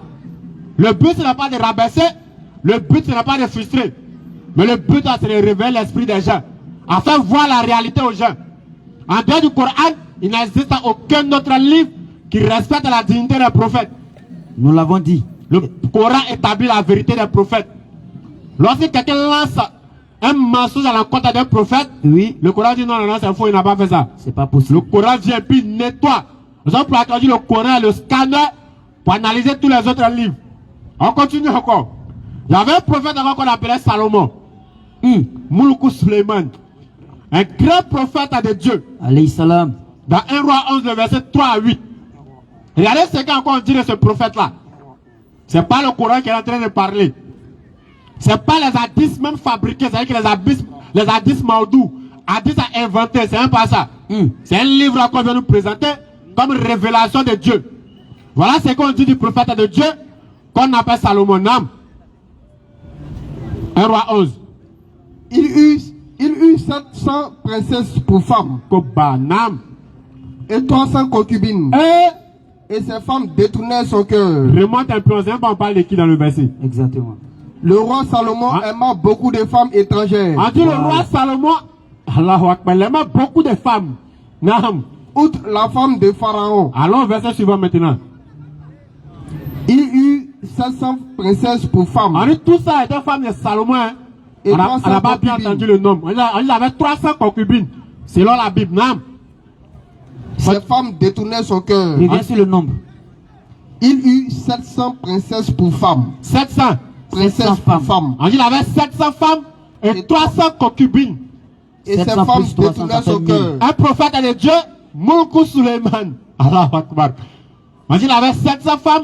Le but ce n'est pas de rabaisser, le but ce n'est pas de frustrer, mais le but c'est de révéler l'esprit des gens, afin de voir la réalité aux gens. En dehors du Coran, il n'existe aucun autre livre qui respecte la dignité des prophètes. Nous l'avons dit. Le Coran établit la vérité des prophètes. Lorsque quelqu'un lance un mensonge à l'encontre d'un prophète, Oui, le Coran dit non, non, non, c'est faux, il n'a pas fait ça. c'est pas possible. Le Coran vient puis nettoie. Nous avons introduit le Coran et le scanner pour analyser tous les autres livres. On continue encore. Il y avait un prophète avant qu'on appelait Salomon. Mouloukou Suleiman. Un grand prophète de Dieu. Alayhi salam. Dans 1 roi 11, le verset 3 à 8. Regardez ce qu'on dit de ce prophète-là. C'est pas le Coran qui est en train de parler. C'est pas les hadiths même fabriqués. C'est-à-dire que les hadiths maudous, hadiths à inventer, c'est même pas ça. C'est un livre qu'on vient nous présenter comme révélation de Dieu. Voilà ce qu'on dit du prophète de Dieu qu'on appelle Salomon. 1 roi 11. Il eut 700 princesses pour femmes Kobanam. et 300 concubines. Et ces femmes détournaient son cœur. Remonte un peu, on parle de qui dans le verset? Exactement. Le roi Salomon aima beaucoup de femmes étrangères. On dit le roi Salomon, Allahu Akbar, il aimait beaucoup de femmes. Naam. Outre la femme de Pharaon, Allons au verset suivant maintenant. il eut 700 princesses pour femmes. On dit tout ça était femme de Salomon. Hein. Et On n'a 300 pas bien concubines. entendu le nom. Il avait 300 concubines. Selon la Bible. Naam. Ces femmes détournaient son cœur. Reviens sur le nombre. Il eut 700 princesses pour femmes. 700. Princesses pour femmes. On dit il avait 700 femmes et 300 concubines. Et ces 700 femmes plus 300, détournaient ça fait son 1000. cœur. Un prophète de Dieu, Mouloukou Suleiman. Allahu Akbar. On dit il avait 700 femmes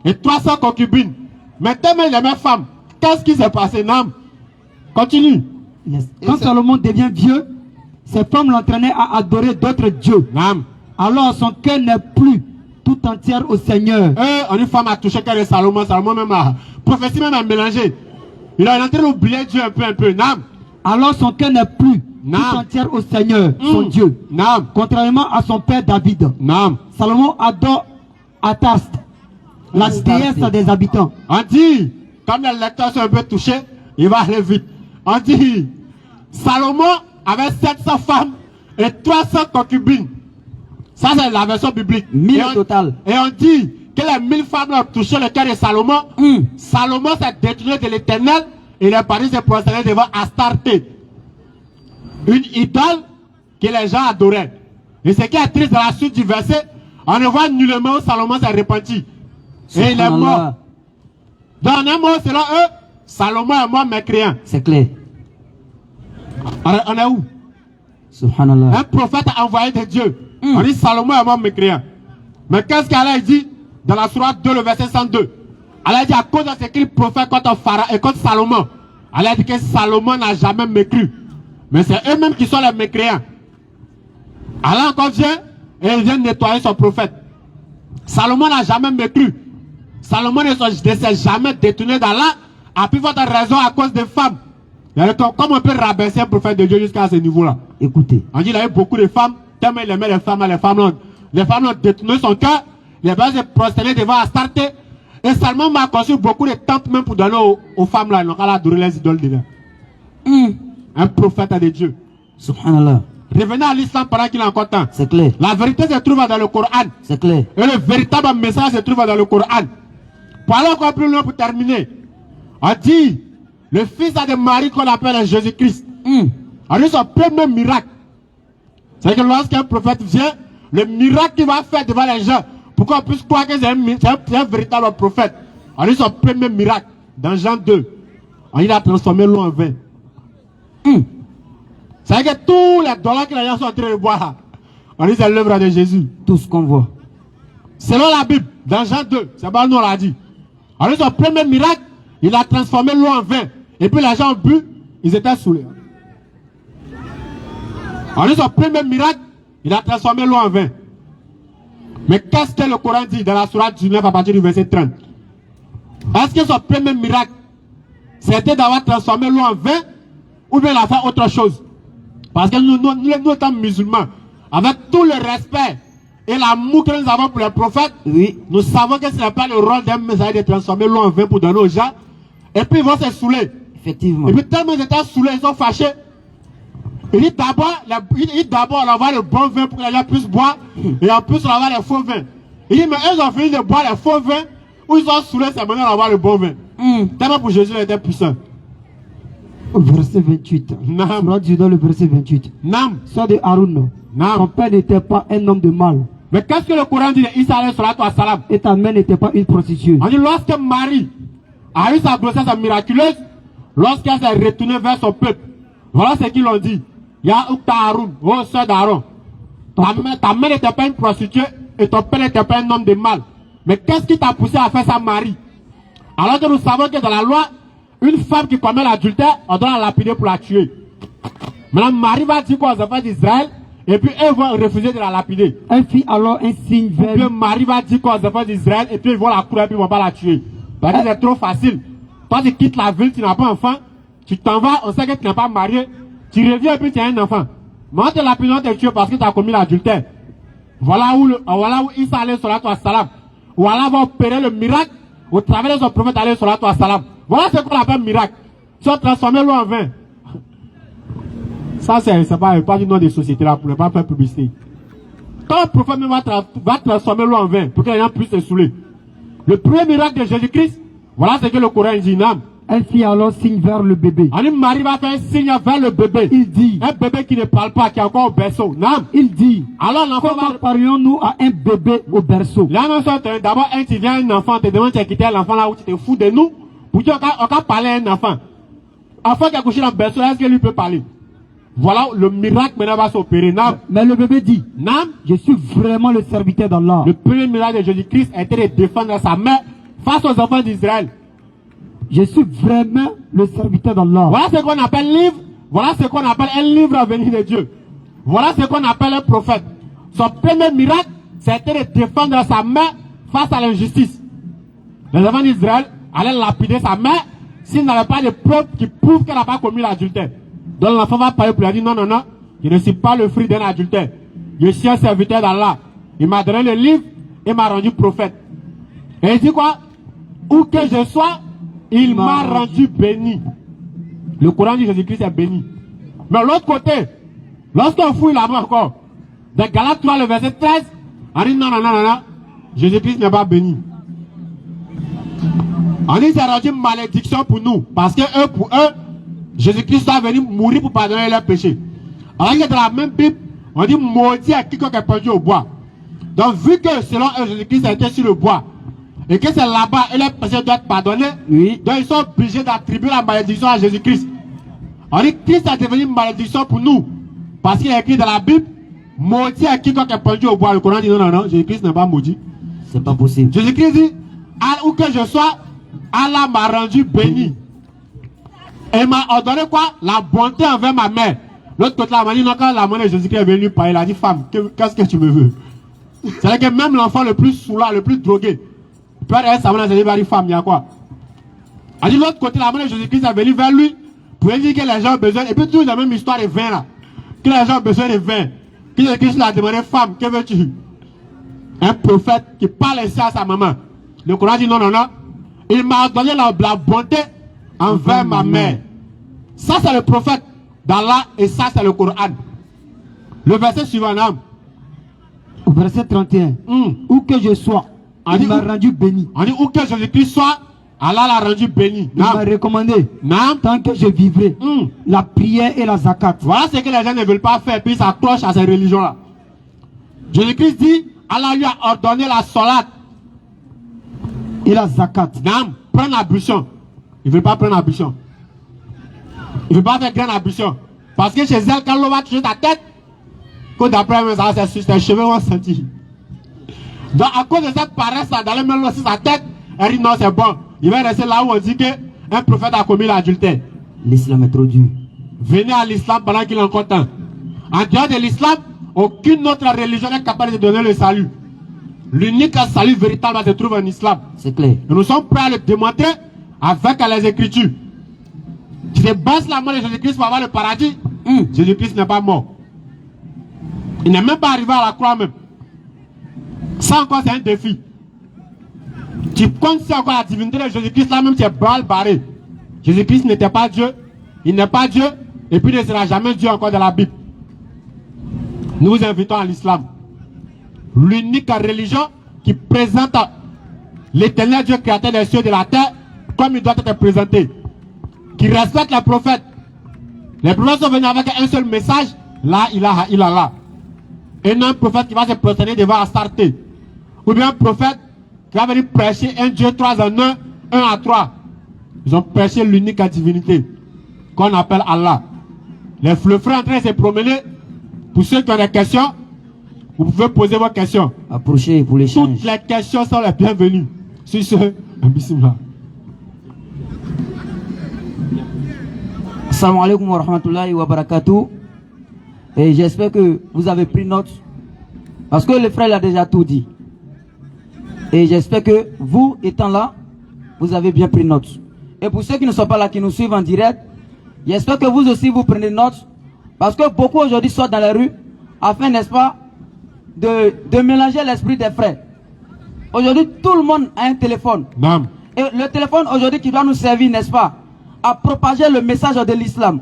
et 300 concubines. Mais tellement il aimait femmes. Qu'est-ce qui s'est passé, Nam? Continue. Yes. Et Quand c'est- Salomon devient vieux, ses femmes l'entraînaient à adorer d'autres dieux. Naam. Alors son cœur n'est plus tout entier au Seigneur. Une femme a touché le cœur de Salomon. Salomon même a prophétie même a mélangé. Il est en train d'oublier Dieu un peu. Naam. Alors son cœur n'est plus Non. tout entier au Seigneur, son Dieu. Naam. Contrairement à son père David. Naam. Salomon adore Atast, la déesse des habitants. On dit, comme les lecteurs sont un peu touchés, il va aller vite. On dit, Salomon avait 700 femmes et 300 concubines. Ça, c'est la version biblique. 1000 Et au total. Et on dit que les 1000 femmes ont touché le cœur de Salomon. Salomon s'est détourné de l'Éternel et il est parti se prosterner devant Astarté, une idole que les gens adoraient. Et ce qui est triste dans la suite du verset, on ne voit nullement où Salomon s'est repenti. Et il est mort. Dans un mot, selon eux, Salomon est mort mécréant. C'est clair. On est où? Subhanallah. Un prophète envoyé de Dieu. On dit Salomon est mort mécréant. Mais qu'est-ce qu'Allah dit dans la sourate 2, le verset 102? Allah dit à cause de ce qu'il prophète contre Pharaon et contre Salomon. Allah dit que Salomon n'a jamais mécru. Mais c'est eux-mêmes qui sont les mécréants. Allah encore vient et il vient nettoyer son prophète. Salomon n'a jamais mécru. Salomon ne s'est jamais détourné d'Allah. À plus forte raison à cause des femmes. Comment on peut rabaisser un prophète de Dieu jusqu'à ce niveau-là? Écoutez. On dit qu'il a eu beaucoup de femmes. Tellement il aimait les femmes ont détourné son cœur. Les femmes se prosternaient devant Astarté. Et Salomon m'a construit beaucoup de temples même pour donner aux femmes là. Donc elle a adoré les idoles de là. Un prophète de Dieu. Subhanallah. Revenez à l'islam pendant qu'il a encore temps. C'est clair. La vérité se trouve dans le Coran. C'est clair. Et le véritable message se trouve dans le Coran. Pour aller encore plus loin, pour terminer, on dit le fils de Marie qu'on appelle Jésus-Christ. On dit son premier miracle. C'est que lorsqu'un prophète vient, le miracle qu'il va faire devant les gens, pour qu'on puisse croire que c'est un véritable prophète. On dit son premier miracle, dans Jean 2, on a transformé l'eau en vin. C'est que tous les dollars que les gens sont en train de boire, on dit c'est l'œuvre de Jésus. Tout ce qu'on voit. Selon la Bible, dans Jean 2, c'est pas nous on l'a dit. On dit son premier miracle, il a transformé l'eau en vin. Et puis les gens ont bu, ils étaient saoulés. On dit son premier miracle, il a transformé l'eau en vin. Mais qu'est-ce que le Coran dit dans la sourate 19 à partir du verset 30? Est-ce que son premier miracle, c'était d'avoir transformé l'eau en vin ou bien il a fait autre chose? Parce que nous étant musulmans, avec tout le respect et l'amour que nous avons pour les prophètes, Oui. nous savons que ce n'est pas le rôle d'un messager de transformer l'eau en vin pour donner aux gens. Et puis ils vont se saouler. Effectivement. Et puis tellement ils étaient saoulés, ils sont fâchés. Il dit d'abord, on va avoir le bon vin pour que les gens puissent boire. Et en plus, on va avoir les faux vins. Il dit, mais eux ils ont fini de boire les faux vins. Ou ils sont saoulés, c'est maintenant on va avoir le bon vin. Tellement pour Jésus, il était puissant. Verset 28. Nam. Surat Juda, le verset 28. Nam. Soit de Haroun. Nam. Ton père n'était pas un homme de mal. Mais qu'est-ce que le Coran dit d'Isa alayhi salatu wa salam? Et ta mère n'était pas une prostituée. On dit, lorsque Marie a eu sa grossesse miraculeuse, lorsqu'elle s'est retournée vers son peuple, voilà ce qu'ils ont dit. Ya Ukta Haroun, oh sœur d'Aaron, ta mère n'était pas une prostituée et ton père n'était pas un homme de mal. Mais qu'est-ce qui t'a poussé à faire ça, Marie? Alors que nous savons que dans la loi, une femme qui commet l'adultère, on doit la lapider pour la tuer. Maintenant, Marie va dire quoi aux enfants d'Israël, et puis eux vont refuser de la lapider. Elle fit alors un signe Et puis vers Marie va dire quoi aux enfants d'Israël, et puis ils vont la courir, et puis ils vont pas la tuer. Parce que c'est trop facile. Toi, tu quittes la ville, tu n'as pas d'enfant, tu t'en vas, on sait que tu n'es pas marié, tu reviens et puis tu as un enfant. Mais on te lapide, on te tue parce que tu as commis l'adultère. Voilà où Isa alayhi salatu wa salam, où Allah va opérer le miracle au travers de son prophète alayhi salatu wa salam. Voilà ce qu'on appelle miracle. Tu as transformé l'eau en vin. Ça, c'est pas du nom des sociétés là, pour ne pas faire publicité. Quand le prophète même va transformer l'eau en vin, pour que les gens puissent se saouler. Le premier miracle de Jésus-Christ, voilà ce que le Coran dit. Nam. Elle fit alors signe vers le bébé. Marie va faire un signe vers le bébé. Il dit. Un bébé qui ne parle pas, qui est encore au berceau. Nam. Il dit. Alors l'enfant Comment va... parlions-nous à un bébé au berceau? La même chose, d'abord, tu viens un enfant, te demande de quitter l'enfant là où tu te fous de nous, pour dire on va parler à un enfant. Enfant qui a couché dans le berceau, est-ce qu'il lui peut parler? Voilà, le miracle maintenant va s'opérer. Nam. Mais le bébé dit. Nam. Je suis vraiment le serviteur d'Allah. Le premier miracle de Jésus-Christ a été de défendre sa mère face aux enfants d'Israël. Je suis vraiment le serviteur d'Allah. Voilà ce qu'on appelle livre Voilà ce qu'on appelle un livre à venir de Dieu. Voilà ce qu'on appelle un prophète. Son premier miracle, c'était de défendre sa mère face à l'injustice. Les enfants d'Israël allaient lapider sa mère s'il n'avait pas de preuves qui prouvent qu'elle n'a pas commis l'adultère. Donc l'enfant va parler pour lui dire non, non, non, je ne suis pas le fruit d'un adultère. Je suis un serviteur d'Allah. Il m'a donné le livre et m'a rendu prophète. Et il dit quoi? Où que je sois, il m'a rendu béni. Le Coran dit Jésus-Christ est béni. Mais l'autre côté, lorsqu'on fouille là-bas encore, dans Galates 3, le verset 13, on dit non, non, non, non, non, Jésus-Christ n'est pas béni. On dit c'est rendu une malédiction pour nous. Parce que eux, pour eux, Jésus-Christ est venu mourir pour pardonner leurs péchés. Alors que dans la même Bible, on dit maudit à quiconque est pendu au bois. Donc vu que selon eux, Jésus-Christ a été sur le bois, et que c'est là-bas et leurs péchés doivent être pardonnés, oui. Donc ils sont obligés d'attribuer la malédiction à Jésus-Christ. On dit Christ a devenu une malédiction pour nous. Parce qu'il est écrit dans la Bible, maudit à quiconque est pendu au bois. Le Coran dit non, non, non, Jésus-Christ n'est pas maudit. C'est pas possible. Jésus-Christ dit, où que je sois, Allah m'a rendu béni. Et m'a ordonné quoi? La bonté envers ma mère. L'autre côté, la m'a dit, non, quand la mère de Jésus-Christ est venue parler, il a dit, femme, qu'est-ce que tu me veux? C'est-à-dire que même l'enfant le plus saoulant, le plus drogué, peut être sa mère de Jésus-Christ, femme, il y a quoi? Elle dit, l'autre côté, la mère de Jésus-Christ est venue vers lui pour lui dire que les gens ont besoin, et puis toujours la même histoire de vin là. Que les gens ont besoin de vin. Que Jésus-Christ lui a demandé, femme, que veux-tu? Un prophète qui parle ainsi à sa maman. Le Coran dit non, non, non. Il m'a donné la bonté envers ma mère. Ça, c'est le prophète d'Allah et ça, c'est le Coran. Le verset suivant, non? Au verset 31. Où que je sois, il m'a rendu béni. On dit où que Jésus-Christ soit, Allah l'a rendu béni. Il m'a recommandé, tant que je vivrai, la prière et la zakat. Voilà ce que les gens ne veulent pas faire, puis ils s'accrochent à ces religions-là. Jésus-Christ dit, Allah lui a ordonné la salat et la zakat. Non, prendre l'ablution. Il ne veut pas prendre l'ablution. Il ne veut pas faire grande ablution. Parce que chez elle, quand l'eau va toucher ta tête, que d'après moi, ses cheveux vont sentir. Donc, à cause de cette paresse-là, d'aller même aussi sa tête, elle dit non, c'est bon. Il va rester là où on dit qu'un prophète a commis l'adultère. L'islam est trop dur. Venez à l'islam pendant qu'il est encore temps. En dehors de l'islam, aucune autre religion n'est capable de donner le salut. L'unique salut véritable se trouve en islam. C'est clair. Et nous sommes prêts à le démontrer avec les Écritures. Tu te bases la mort de Jésus-Christ pour avoir le paradis. Jésus-Christ n'est pas mort. Il n'est même pas arrivé à la croix même. Ça encore, c'est un défi. Tu comptes si encore la divinité de Jésus-Christ, là même tu es balle barré. Jésus-Christ n'était pas Dieu. Il n'est pas Dieu. Et puis il ne sera jamais Dieu encore dans la Bible. Nous vous invitons à l'islam. L'unique religion qui présente l'éternel Dieu créateur des cieux et de la terre comme il doit être présenté. Qui respecte les prophètes. Les prophètes sont venus avec un seul message. La ilaha illallah. Et non un prophète qui va se prosterner devant Astarté. Ou bien un prophète qui va venir prêcher un Dieu 3 en 1, 1 à 3. Ils ont prêché l'unique divinité qu'on appelle Allah. Les frères en train de se promener. Pour ceux qui ont des questions, vous pouvez poser vos questions. Approchez pour l'échange. Toutes les questions sont les bienvenues. Sur ce, bismillah. Assalamu alaikum wa rahmatullahi wa barakatuh. Et j'espère que vous avez pris note. Parce que le frère a déjà tout dit. Et j'espère que vous, étant là, vous avez bien pris note. Et pour ceux qui ne sont pas là, qui nous suivent en direct, j'espère que vous aussi vous prenez note. Parce que beaucoup aujourd'hui sortent dans la rue afin, n'est-ce pas, de mélanger l'esprit des frères. Aujourd'hui, tout le monde a un téléphone. Non. Et le téléphone aujourd'hui qui doit nous servir, n'est-ce pas, à propager le message de l'islam.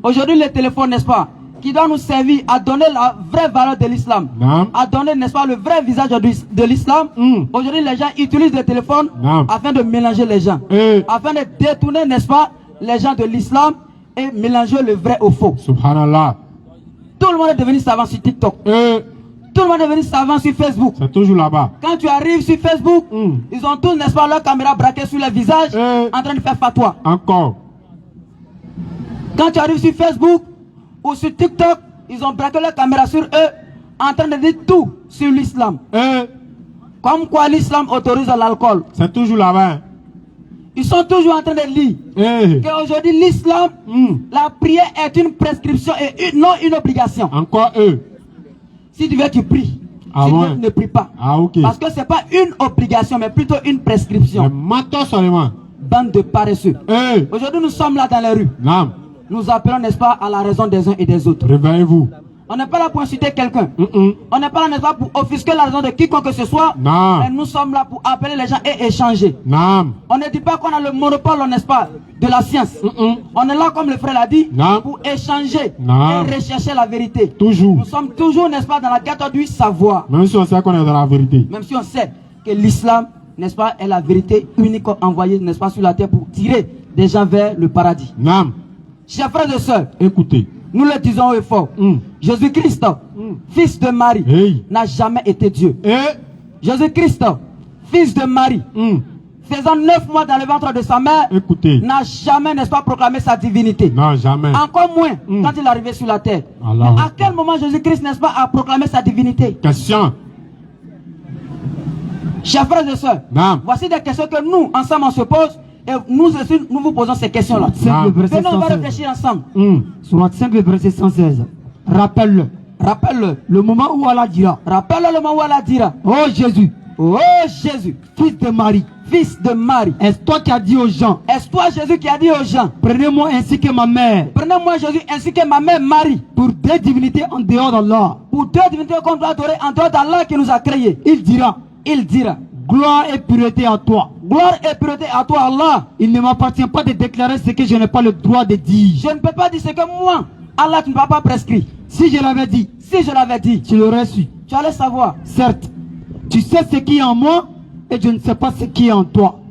Aujourd'hui, le téléphone, n'est-ce pas, qui doit nous servir à donner la vraie valeur de l'islam. À donner, n'est-ce pas, le vrai visage de l'islam. Aujourd'hui, les gens utilisent le téléphone afin de mélanger les gens. Afin de détourner, n'est-ce pas, les gens de l'islam et mélanger le vrai au faux. Subhanallah. Tout le monde est devenu savant sur TikTok. Tout le monde est devenu savant sur Facebook. C'est toujours là-bas. Quand tu arrives sur Facebook, ils ont tous, n'est-ce pas, leur caméra braquée sur le visage en train de faire fatwa. Encore. Quand tu arrives sur Facebook ou sur TikTok, ils ont braqué leur caméra sur eux en train de dire tout sur l'islam. Comme quoi l'islam autorise l'alcool. C'est toujours là-bas. Ils sont toujours en train de lire qu'aujourd'hui l'islam, la prière est une prescription et non une obligation. Encore eux. Si tu veux, tu pries. Ah si tu ouais. veux, ne prie pas. Ah ok. Parce que ce n'est pas une obligation, mais plutôt une prescription. Menton seulement. Bande de paresseux. Aujourd'hui, nous sommes là dans les rues. Non. Nous appelons, n'est-ce pas, à la raison des uns et des autres. Réveillez-vous. On n'est pas là pour insulter quelqu'un. On n'est pas là, n'est-ce pas, pour offusquer la raison de quiconque que ce soit. Non. Mais nous sommes là pour appeler les gens et échanger. Non. On ne dit pas qu'on a le monopole, n'est-ce pas, de la science. On est là, comme le frère l'a dit, pour échanger et rechercher la vérité. Toujours. Nous sommes toujours, n'est-ce pas, dans la quête du savoir. Même si on sait qu'on est dans la vérité. Même si on sait que l'islam, n'est-ce pas, est la vérité unique envoyée, n'est-ce pas, sur la terre pour tirer des gens vers le paradis. Non. Chers frères et sœurs, écoutez. Nous le disons haut et fort. Jésus-Christ, fils de Marie, n'a jamais été Dieu. Jésus-Christ, fils de Marie, faisant 9 mois dans le ventre de sa mère, n'a jamais, n'est-ce pas, proclamé sa divinité. Non, jamais. Encore moins quand il est arrivé sur la terre. Mais à quel moment Jésus-Christ, n'est-ce pas, a proclamé sa divinité? Question. Chers frères et sœurs, voici des questions que nous, ensemble, on se pose. Et nous aussi, nous vous posons ces questions-là. Venons, on va réfléchir ensemble. Surat 5, le verset 116. Rappelle-le. Rappelle-le. Le moment où Allah dira. Rappelle-le le moment où Allah dira. Oh Jésus. Oh Jésus. Fils de Marie. Fils de Marie. Est-ce toi qui as dit aux gens? Est-ce toi Jésus qui a dit aux gens? Prenez-moi ainsi que ma mère. Prenez-moi Jésus ainsi que ma mère Marie. Pour deux divinités en dehors d'Allah. Pour deux divinités qu'on doit adorer en dehors d'Allah qui nous a créés. Il dira. Il dira. Gloire et pureté à toi. Gloire et pureté à toi, Allah. Il ne m'appartient pas de déclarer ce que je n'ai pas le droit de dire. Je ne peux pas dire ce que moi, Allah, tu ne m'as pas prescrit. Si je l'avais dit, tu l'aurais su. Tu allais savoir. Certes, tu sais ce qui est en moi et je ne sais pas ce qui est en toi.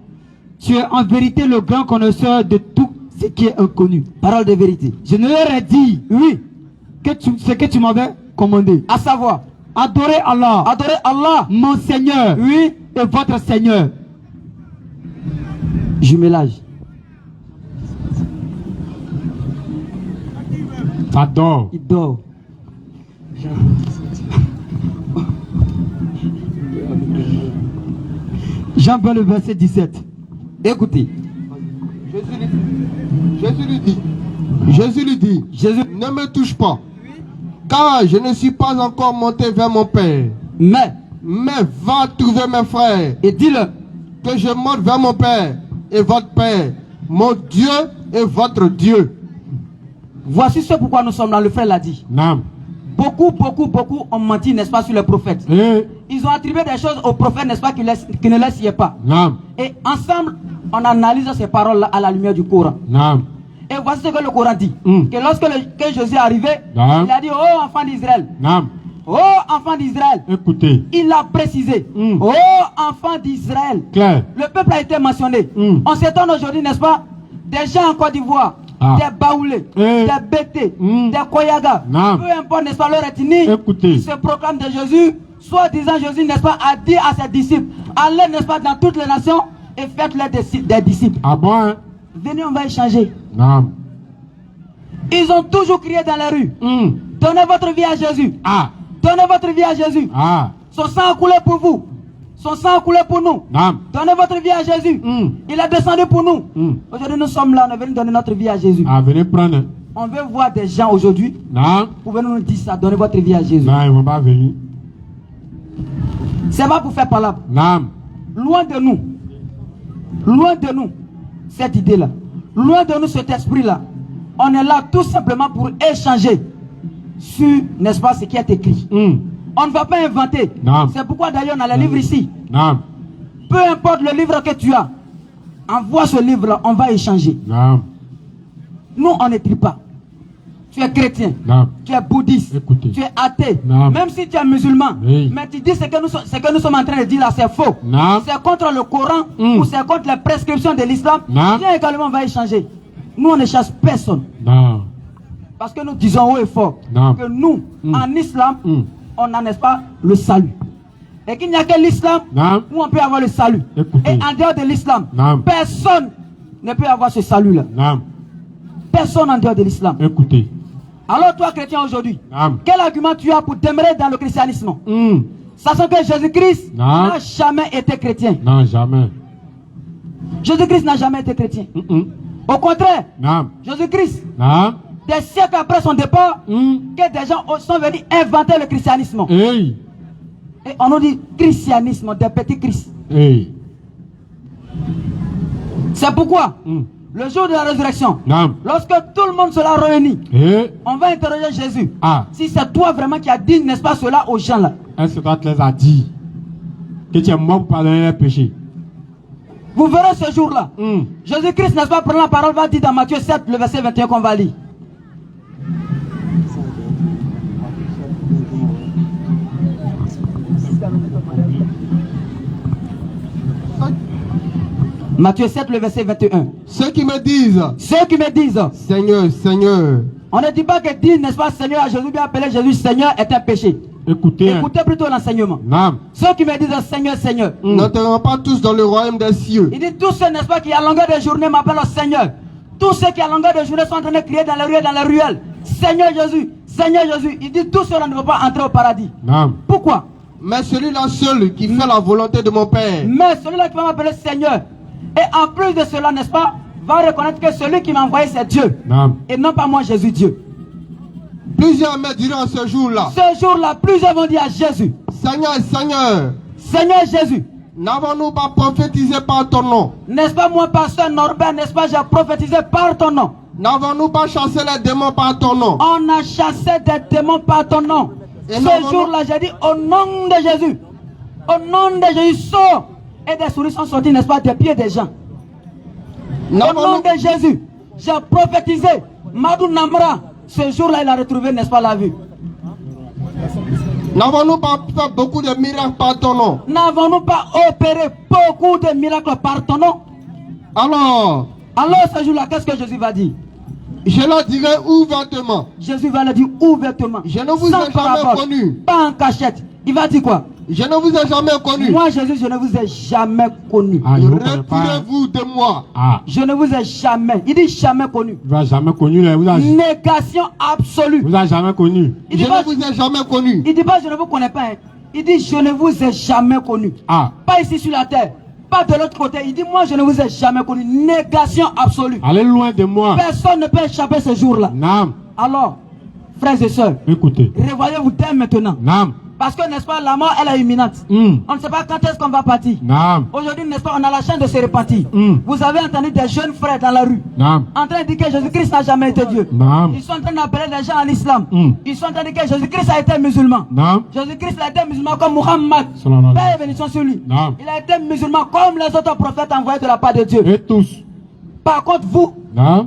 Tu es en vérité le grand connaisseur de tout ce qui est inconnu. Parole de vérité. Je ne leur ai dit, oui, ce que tu m'avais commandé. À savoir, adorez Allah. Adorez Allah. Mon Seigneur. Oui. Et votre Seigneur. Jumelage. Ça dort. Il dort. Jean 20, le verset 17. Écoutez. Jésus lui dit, ne me touche pas, car je ne suis pas encore monté vers mon Père. Mais va trouver mes frères et dis-le que je monte vers mon Père et votre Père, mon Dieu et votre Dieu. Voici ce pourquoi nous sommes là, le frère l'a dit. Non. Beaucoup ont menti, n'est-ce pas, sur les prophètes. Ils ont attribué des choses aux prophètes, n'est-ce pas, qui ne les sied pas. Non. Et ensemble, on analyse ces paroles-là à la lumière du Coran. Non. Et voici ce que le Coran dit. Que lorsque que Jésus est arrivé, il a dit, oh enfant d'Israël. Non. Oh enfant d'Israël. Écoutez. Il a précisé. Oh enfant d'Israël. Clair. Le peuple a été mentionné. On s'étonne aujourd'hui, n'est-ce pas, des gens en Côte d'Ivoire, des Baoulés, des Bété, des Koyaga, peu importe, n'est-ce pas, leur ethnie, qui se proclament de Jésus, soit disant Jésus, n'est-ce pas, a dit à ses disciples, allez, n'est-ce pas, dans toutes les nations et faites-les des disciples. Ah bon, hein? Venez, on va échanger. Non. Ils ont toujours crié dans les rues. Donnez votre vie à Jésus. Donnez votre vie à Jésus. Son sang a coulé pour vous. Son sang a coulé pour nous. Donnez votre vie à Jésus. Il a descendu pour nous. Aujourd'hui, nous sommes là, on est venus donner notre vie à Jésus. Venez prendre. On veut voir des gens aujourd'hui. Pour venir nous dire ça, donnez votre vie à Jésus. Non, ils ne vont pas venir. C'est pas pour faire palabre. Loin de nous. Loin de nous, cette idée-là. Loin de nous, cet esprit-là. On est là tout simplement pour échanger sur, n'est-ce pas, ce qui est écrit. On ne va pas inventer. C'est pourquoi d'ailleurs on a les livres ici. Peu importe le livre que tu as, envoie ce livre-là, on va échanger. Nous, on n'écrit pas. Tu es chrétien, tu es bouddhiste, tu es athée, même si tu es musulman, mais tu dis ce que nous sommes en train de dire là, c'est faux. C'est contre le Coran ou c'est contre les prescriptions de l'islam. Viens également, on va échanger. Nous, on ne chasse personne. Parce que nous disons haut et fort que nous, en islam, on a, n'est-ce pas, le salut. Et qu'il n'y a que l'islam où on peut avoir le salut. Et en dehors de l'islam, personne ne peut avoir ce salut-là. Personne en dehors de l'islam. Écoutez. Alors toi, chrétien, aujourd'hui, quel argument tu as pour demeurer dans le christianisme? Sachant que Jésus-Christ n'a jamais été chrétien. Non, jamais. Jésus-Christ n'a jamais été chrétien. Au contraire, Naam. Jésus-Christ, Naam. des siècles après son départ, que des gens sont venus inventer le christianisme. Hey. Et on nous dit christianisme, des petits Christ. Hey. C'est pourquoi, le jour de la résurrection, Naam. lorsque tout le monde sera réuni, Eh. on va interroger Jésus. Ah. Si c'est toi vraiment qui as dit, n'est-ce pas, cela aux gens là. Est-ce que toi tu les as dit que tu es mort pour pardonner les péchés? Vous verrez ce jour-là. Jésus-Christ, n'est-ce pas, prenant la parole, va dire dans Matthieu 7, le verset 21 qu'on va lire. Matthieu 7, le verset 21. Ceux qui me disent, Ceux qui me disent, Seigneur, Seigneur, on ne dit pas que dire, n'est-ce pas, Seigneur à Jésus, bien appeler Jésus Seigneur est un péché. Écoutez. Écoutez plutôt l'enseignement. Naam. Ceux qui me disent Seigneur, Seigneur, n'entreront pas tous dans le royaume des cieux. il dit tous ceux, n'est-ce pas, qui à longueur de journée m'appellent au Seigneur. Tous ceux qui à longueur de journée sont en train de crier dans les ruelles, Seigneur Jésus, Seigneur Jésus. Il dit tous ceux-là ne vont pas entrer au paradis. Naam. Pourquoi? Mais celui-là seul qui fait la volonté de mon Père, Mais celui-là qui va m'appeler Seigneur, et en plus de cela, n'est-ce pas, va reconnaître que celui qui m'a envoyé c'est Dieu. Naam. Et non pas moi Jésus Dieu. plusieurs me diront ce jour-là, Ce jour-là, plusieurs vont dire à Jésus, Seigneur, Seigneur, Seigneur Jésus, n'avons-nous pas prophétisé par ton nom? n'est-ce pas moi, pasteur Norbert, n'est-ce pas, j'ai prophétisé par ton nom. N'avons-nous pas chassé les démons par ton nom? On a chassé des démons par ton nom. Et Ce jour-là, j'ai dit au nom de Jésus. Au nom de Jésus, sors. Et des souris sont sorties, n'est-ce pas, des pieds des gens. Au nom N'avons-nous de Jésus, j'ai prophétisé. Madou Namra, ce jour-là, il a retrouvé, n'est-ce pas, la vue. n'avons-nous pas fait beaucoup de miracles par ton nom? N'avons-nous pas opéré beaucoup de miracles par ton nom? Alors, Alors, ce jour-là, qu'est-ce que Jésus va dire? je leur dirai ouvertement, Jésus va le dire ouvertement. je ne vous ai sans jamais parabole, connu. pas en cachette. Il va dire quoi? Je ne vous ai jamais connu. Moi, Jésus, je ne vous ai jamais connu. Ah, je ne connais pas. Retirez-vous de moi. Ah. Je ne vous ai jamais. Il dit jamais connu. Vous n'avez jamais connu les. Vous avez Négation absolue. jamais connu. Il Je dit pas, ne vous ai jamais connu. il dit pas je ne vous connais pas. Hein. Il dit je ne vous ai jamais connu. Ah. Pas ici sur la terre. Pas de l'autre côté. Il dit moi je ne vous ai jamais connu. Négation absolue. Allez loin de moi. Personne ne peut échapper ce jour-là. Naam. Alors, frères et sœurs, Écoutez. revoyez-vous dès maintenant. Naam. Parce que, n'est-ce pas, la mort, elle est imminente. On ne sait pas quand est-ce qu'on va partir. Naam. Aujourd'hui, n'est-ce pas, on a la chance de se repentir. Vous avez entendu des jeunes frères dans la rue Naam. en train de dire que Jésus-Christ n'a jamais été Dieu. Naam. Ils sont en train d'appeler les gens à l'islam. Ils sont en train de dire que Jésus-Christ a été musulman. Naam. Jésus-Christ a été musulman comme Muhammad. Sallallahu Paix et bénédiction sur lui. Naam. Il a été musulman comme les autres prophètes envoyés de la part de Dieu. Et tous. Par contre, vous, Naam.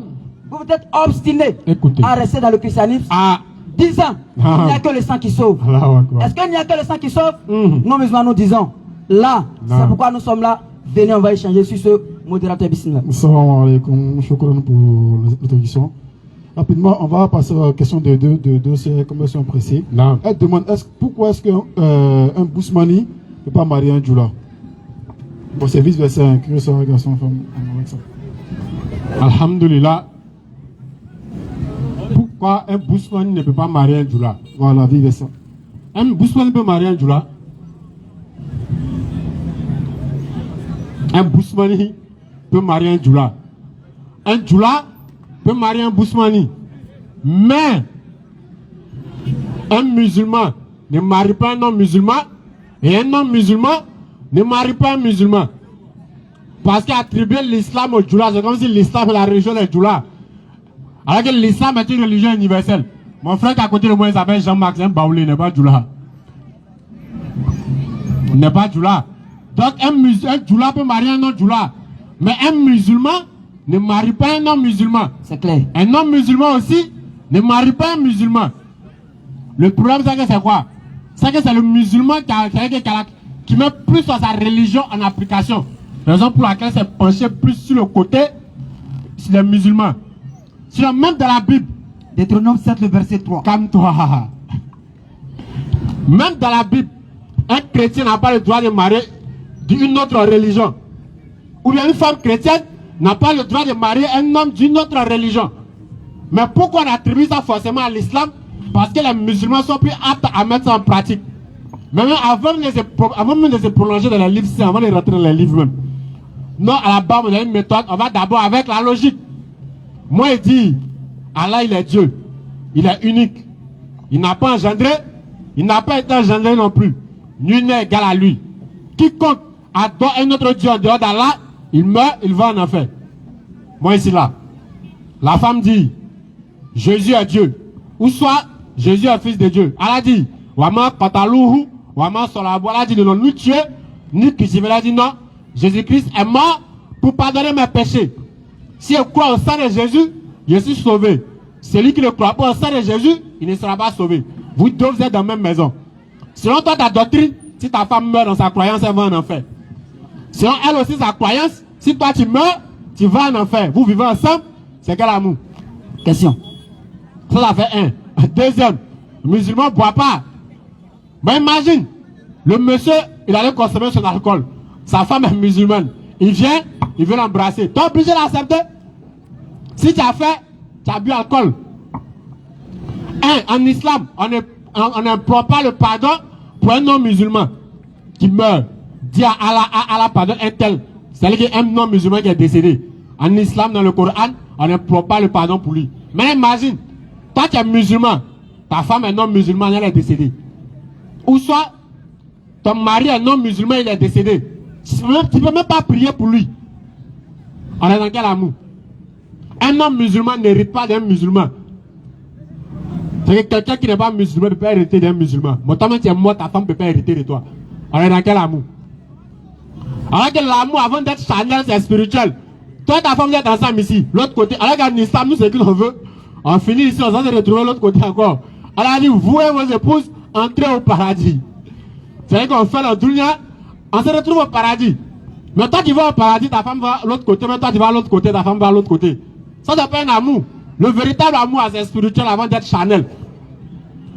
vous êtes obstinés Écoutez. à rester dans le christianisme. Ah. 10 ans, il n'y a que le sang qui sauve. Allahu Akbar. Est-ce qu'il n'y a que le sang qui sauve? Nous musulmans, nous disons, là, c'est pourquoi nous sommes là. Venez, on va échanger sur ce modérateur bismillah. Assalamu alaikum, shukran pour l'introduction. Rapidement, on va passer à la question de deux commissions pressées. Naam. Elle demande pourquoi est-ce qu'un Bousmani ne peut pas marier un Djoula? Bon, c'est vice-versa, hein, que ce soit garçon, femme, avec ça. Alhamdulillah. Pourquoi un Bousmani ne peut pas marier un Djoula? Voilà, vice-versa. Un Bousmani peut marier un Djoula? Un Bousmani peut marier un Djoula. Un Djoula peut marier un Bousmani. Mais un musulman ne marie pas un non-musulman et un non-musulman ne marie pas un musulman. Parce qu'attribuer l'islam au Djoula, c'est comme si l'islam est la religion des Djoula. Alors que l'islam est une religion universelle. Mon frère qui est à côté de moi, il s'appelle Jean-Marc, c'est un baoulé, il n'est pas Djoula. Il n'est pas Djoula. Donc un Djoula peut marier un non-Djoula. Mais un musulman ne marie pas un non-musulman. C'est clair. Un non-musulman aussi ne marie pas un musulman. Le problème c'est que c'est quoi? C'est que c'est le musulman qui met plus sur sa religion en application. Raison pour laquelle c'est penché plus sur le côté sur les musulmans. Sinon même dans la Bible. Deutéronome 7, le verset 3. Calme-toi. Même dans la Bible, un chrétien n'a pas le droit de marier d'une autre religion. Ou bien une femme chrétienne n'a pas le droit de marier un homme d'une autre religion. Mais pourquoi on attribue ça forcément à l'islam? Parce que les musulmans sont plus aptes à mettre ça en pratique. Mais même avant même de se prolonger dans les livres, avant de rentrer dans les livres même. Non, à la base, on a une méthode. On va d'abord avec la logique. Moi, il dit, Allah, il est Dieu. Il est unique. Il n'a pas engendré. Il n'a pas été engendré non plus. Nul n'est égal à lui. Quiconque adore un autre Dieu en dehors d'Allah, il meurt, il va en enfer. Moi, ici, là. La femme dit, Jésus est Dieu. Ou soit, Jésus est fils de Dieu. Allah dit, Wama Kataluhu, Wama Solabo. Allah dit, non, ni tuer, ni crucifier. Allah dit, non, Jésus-Christ est mort pour pardonner mes péchés. Si je crois au sang de Jésus, je suis sauvé. Celui qui ne croit pas au sang de Jésus, il ne sera pas sauvé. Vous deux, vous êtes dans la même maison. Selon toi, ta doctrine, si ta femme meurt dans sa croyance, elle va en enfer. Selon elle aussi, sa croyance, si toi tu meurs, tu vas en enfer. Vous vivez ensemble, c'est quel amour? Question. Ça fait un. Deuxième, le musulman ne boit pas. Mais imagine, le monsieur, il allait consommer son alcool. Sa femme est musulmane. Il vient l'embrasser. Tu es obligé d'accepter. Si tu as fait, tu as bu alcool. En islam, on n'implore pas le pardon pour un non-musulman qui meurt. Dis à Allah pardon un tel. C'est-à-dire qu'un non-musulman qui est décédé. En islam, dans le Coran, on n'implore pas le pardon pour lui. Mais imagine, toi tu es musulman, ta femme est non-musulmane, elle est décédée. Ou soit, ton mari est non-musulman, il est décédé. Tu ne peux même pas prier pour lui. On est dans quel amour? Un non-musulman n'hérite pas d'un musulman. C'est que quelqu'un qui n'est pas musulman ne peut pas hériter d'un musulman. Mais toi, tu es mort, ta femme ne peut pas hériter de toi. On est dans quel amour? Alors que l'amour, avant d'être charnel, c'est spirituel. Toi et ta femme, vous êtes ensemble ici. L'autre côté, alors qu'en islam, nous, c'est ce qu'on veut. On finit ici, on va se retrouver l'autre côté encore. Alors, elle dit, vous et vos épouses, entrez au paradis. C'est-à-dire qu'on fait le dunya, on se retrouve au paradis. Mais toi qui vas au paradis, ta femme va à l'autre côté, mais toi tu vas à l'autre côté, ta femme va à l'autre côté. Ça, c'est pas un amour. Le véritable amour, c'est spirituel avant d'être charnel.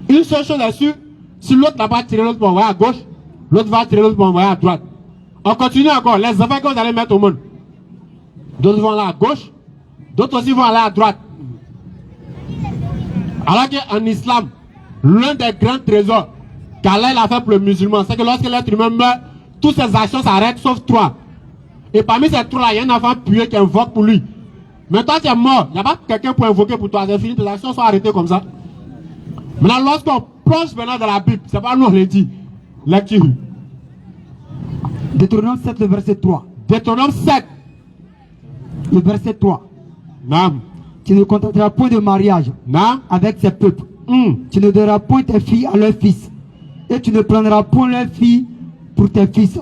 Une seule chose est sûre, si l'autre n'a pas tiré l'autre pour envoyer à gauche, l'autre va tirer l'autre pour envoyer à droite. On continue encore. Les enfants que vous allez mettre au monde. D'autres vont aller à gauche, d'autres aussi vont aller à droite. Alors qu'en islam, l'un des grands trésors qu'Allah a fait pour le musulman, c'est que lorsque l'être humain meurt, toutes ses actions s'arrêtent sauf trois. Et parmi ces trois-là, il y a un enfant pieux qui invoque pour lui. Mais toi, tu es mort. Il n'y a pas quelqu'un pour invoquer pour toi. C'est fini, tes actions sont arrêtées comme ça. Maintenant, lorsqu'on plonge maintenant dans la Bible, c'est pas nous on le dit. Lecture. Deutéronome 7, le verset 3. Deutéronome 7. Le verset 3. Non. Tu ne contracteras point de mariage Non. avec ces peuples. Tu ne donneras point tes filles à leurs fils. Et tu ne prendras point leurs filles pour tes fils.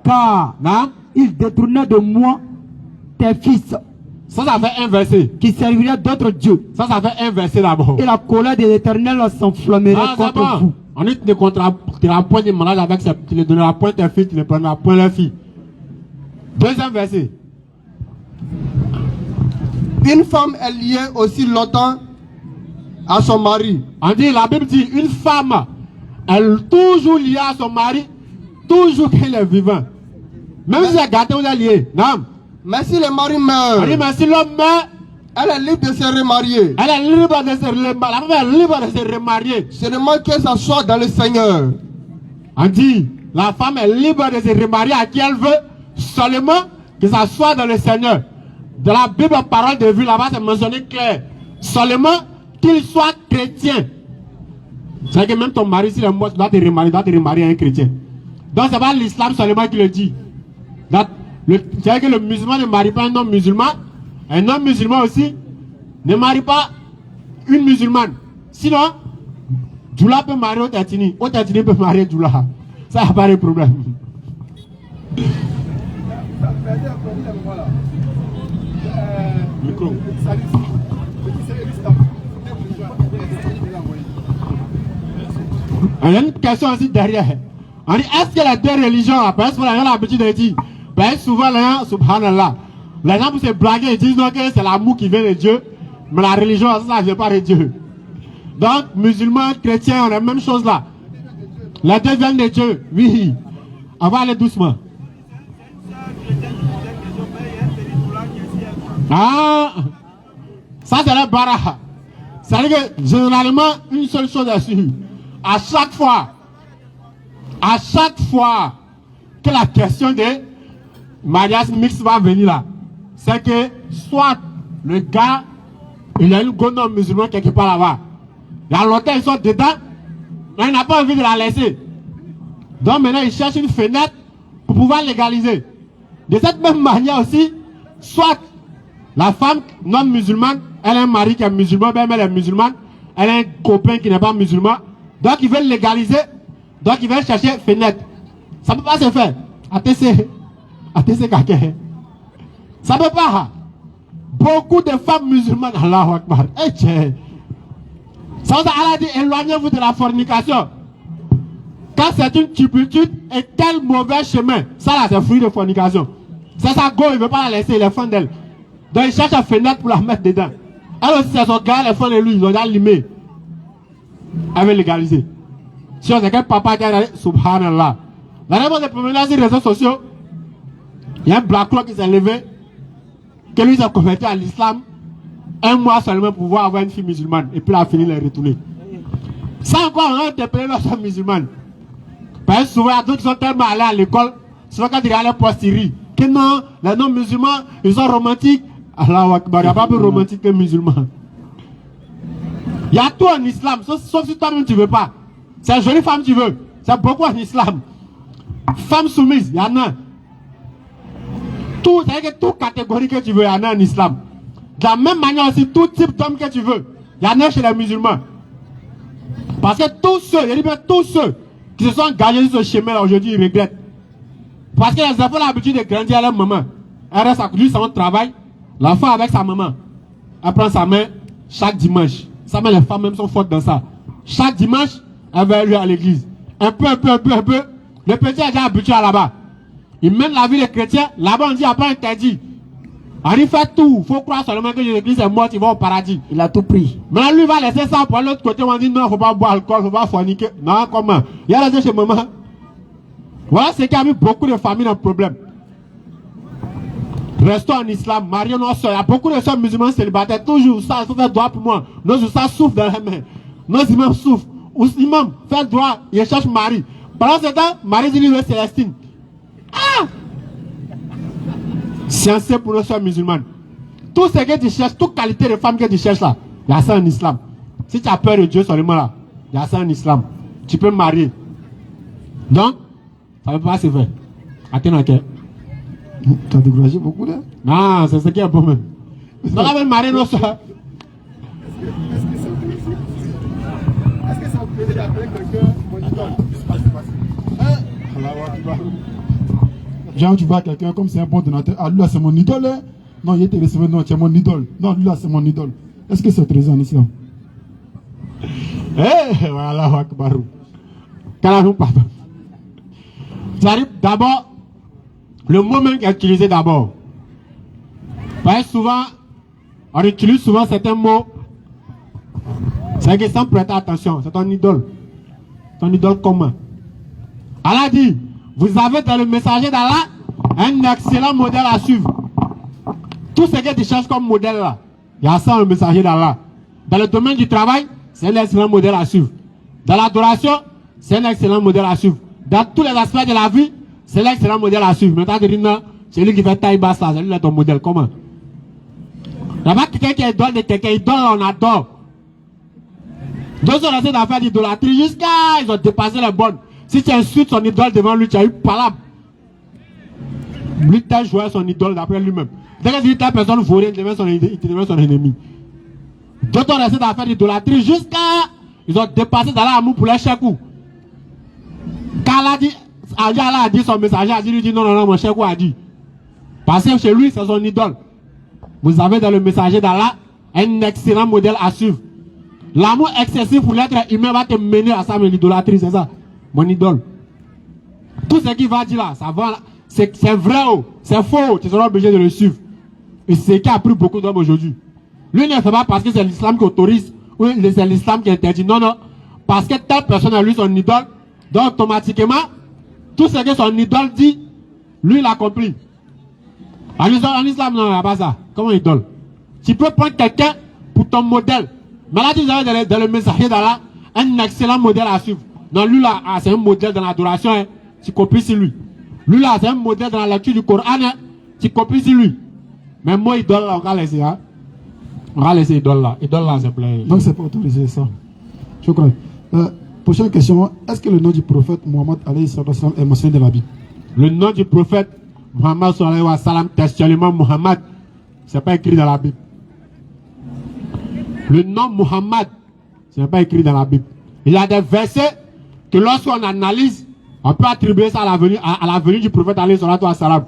Car Non. ils détournaient de moi tes fils. Ça fait un verset. Qui serviraient d'autres dieux. Ça fait un verset d'abord. Et la colère de l'Éternel s'enflammerait contre bon. vous. On dit que tu ne contracteras point de mariage avec ces, tu ne donneras point tes filles, tu ne prendras point leurs filles. Deuxième verset. Une femme est liée aussi longtemps à son mari. On dit, la Bible dit, une femme, elle est toujours liée à son mari, toujours qu'elle est vivant. Même si elle est gâtée ou elle est liée. Non. Mais si le mari On meurt, dit, mais si l'homme meurt, elle est libre de se remarier. elle est libre de se remarier. La femme est libre de se remarier. Seulement que ça soit dans le Seigneur. On dit, la femme est libre de se remarier à qui elle veut, seulement que ça soit dans le Seigneur. Dans la Bible, parole de vie, là-bas, c'est mentionné clair. Seulement qu'il soit chrétien. C'est que même ton mari, s'il est mort, tu dois te remarier à un chrétien. Donc, c'est pas l'islam seulement qui le dit. C'est que le musulman ne marie pas un homme musulman. Un homme musulman aussi ne marie pas une musulmane. Sinon, Djoula peut marier Otatini. Otatini peut marier Djoula. Ça n'a pas de problème. Micro. Il y a une question aussi derrière. On dit, est-ce que les deux religions, parce qu'on a l'habitude de dire, ben souvent, là, subhanallah, les gens pour se blaguer, ils disent non, que c'est l'amour qui vient de Dieu, mais la religion, ça ne vient pas de Dieu. Donc, musulmans, chrétiens, on a la même chose là. Les deux viennent de Dieu, oui. On va aller doucement. Ah, ça c'est le bara. C'est-à-dire que généralement, une seule chose est sûre. À chaque fois que la question de mariage mixte va venir là, c'est que soit le gars, il a une gonne musulmane quelque part là-bas. Il y a longtemps, ils sont dedans, mais il n'a pas envie de la laisser. Donc maintenant, il cherche une fenêtre pour pouvoir légaliser. De cette même manière aussi, soit la femme non musulmane, elle a un mari qui est musulman, même elle est musulmane, elle a un copain qui n'est pas musulman, donc ils veulent légaliser, donc ils veulent chercher fenêtre. Ça ne peut pas se faire. ATC Kake. Ça ne peut pas. Beaucoup de femmes musulmanes, Allahu Akbar. Ça, Allah dit, éloignez-vous de la fornication. Quand c'est une turpitude et quel mauvais chemin. Ça là, c'est fruit de fornication. C'est sa go, il ne veut pas la laisser, il est fan d'elle. Donc il cherche une fenêtre pour la mettre dedans. Elle aussi, c'est son gars, les fans de lui, ils ont déjà limé. Elle veut légaliser. Si on sait quel papa qui a dit, subhanallah. La réponse des premiers sur les réseaux sociaux, il y a un black clock qui s'est levé, que lui s'est converti à l'islam, un mois seulement pour pouvoir avoir une fille musulmane, et puis il a fini de les retourner. Ça encore, on a interpellé leur femme musulmane. Parce que souvent, il y a d'autres qui sont tellement allés à l'école, souvent quand ils allaient pour Syrie, que non, les non-musulmans, ils sont romantiques. Allahu Akbar, il n'y a pas plus romantique que musulman. Il y a tout en islam, sauf si toi-même tu ne veux pas. C'est une jolie femme tu veux, c'est beaucoup en islam. Femme soumise, il y en a. Tout, c'est-à-dire que toute catégorie que tu veux, il y en a en islam. De la même manière aussi, tout type d'homme que tu veux, il y en a chez les musulmans. Parce que tous ceux, je dis bien tous ceux qui se sont engagés sur ce chemin-là aujourd'hui, ils regrettent. Parce que les enfants ont l'habitude de grandir à leur maman. Elle reste à côté de son travail, l'enfant avec sa maman. Elle prend sa main chaque dimanche. Ça met les femmes même sont fortes dans ça. Chaque dimanche, elle va lui à l'église. Un peu. Le petit est déjà habitué à là-bas. Il mène la vie des chrétiens. Là-bas, on dit après interdit. On dit fait tout. Il faut croire seulement que l'église est morte, il va au paradis. Il a tout pris. Maintenant, lui va laisser ça pour l'autre côté. On dit non, il ne faut pas boire alcool, il ne faut pas forniquer. Non, comment? Il a laissé chez maman. Voilà ce qui a mis beaucoup de familles dans le problème. Restons en islam, marions nos soeurs. Il y a beaucoup de soeurs musulmanes célibataires. Toujours ça, il faut faire droit pour moi. Nos ça souffrent dans les mains. Nos imams souffrent. Ou imam, faire droit, il cherche mari. Pendant ce temps, Marie dit lui, Célestine. Ah! Science pour nos soeurs musulmanes. Tout ce que tu cherches, toute qualité de femme que tu cherches là, il y a ça en islam. Si tu as peur de Dieu seulement là, il y a ça en islam. Tu peux marier. Donc, ça ne peut pas se faire. Attends, tu as découragé beaucoup là? Non, c'est ce qui est bon même. Donc, on va marier nos soeurs. Est-ce que ça vous plaît d'appeler quelqu'un mon idole? Genre, tu vois quelqu'un comme c'est un bon donateur. Ah, lui là, c'est mon idole. Hein? Non, il était recevé. Non, tu es mon idole. Non, lui là, c'est mon idole. Est-ce que c'est autorisé en islam? Eh, voilà, Akbarou. Kalarou, papa. C'est-à-dire, d'abord, le mot même qui est utilisé d'abord. Parce que souvent, on utilise souvent certains mots. C'est que sans prêter attention, c'est ton idole. Ton idole commun. Allah dit, vous avez dans le messager d'Allah un excellent modèle à suivre. Tout ce que tu cherches comme modèle là, il y a ça dans le messager d'Allah. Dans le domaine du travail, c'est un excellent modèle à suivre. Dans l'adoration, c'est un excellent modèle à suivre. Dans tous les aspects de la vie, c'est l'excellent modèle à suivre. Maintenant, tu dis non, c'est lui qui fait taille basse là, c'est lui là ton modèle. Comment? Il n'y a pas quelqu'un qui est idole de quelqu'un, idole on adore. Deux ont laissé d'affaires d'idolâtrie jusqu'à ils ont dépassé les bonnes. Si tu insultes son idole devant lui, tu as eu palabre. Lui, tu as joué son idole d'après lui-même. Dès que tu dis ta personne vaurée, il devient son ennemi. D'autres ont laissé d'affaires d'idolâtrie jusqu'à ils ont dépassé dans l'amour pour les chèques. Quand Allah a dit son messager, il lui dit non, mon chèque a dit. Parce que chez lui, c'est son idole. Vous avez dans le messager d'Allah un excellent modèle à suivre. L'amour excessif pour l'être humain va te mener à ça, mais l'idolâtrie, c'est ça. Mon idole. Tout ce qu'il va dire là, ça va, c'est vrai, c'est faux, tu seras obligé de le suivre. Et c'est ce qui a pris beaucoup d'hommes aujourd'hui. Lui ne fait pas parce que c'est l'islam qui autorise, ou c'est l'islam qui interdit. Non, non. Parce que telle personne a lui son idole, donc automatiquement, tout ce que son idole dit, lui il accomplit. En islam, non, il n'y a pas ça. Comment idole? Tu peux prendre quelqu'un pour ton modèle. Mais là, tu avez dans le messager d'Allah un excellent modèle à suivre. Non, lui là, c'est un modèle dans l'adoration. Hein. Tu copies sur lui. Lui là, c'est un modèle dans la lecture du Coran. Hein. Tu copies sur lui. Mais moi, idole là, on va laisser. Hein. On va laisser idole là. Idole là, s'il te plaît. Donc, c'est pas autorisé ça. Je crois. Prochaine question. Est-ce que le nom du prophète Mohammed est mentionné dans la Bible? Le nom du prophète Muhammad sallallahu alayhi wa sallam, textuellement Muhammad, c'est pas écrit dans la Bible. Le nom Muhammad, c'est pas écrit dans la Bible. Il y a des versets que lorsqu'on analyse, on peut attribuer ça à la venue du prophète alayhi wa sallam.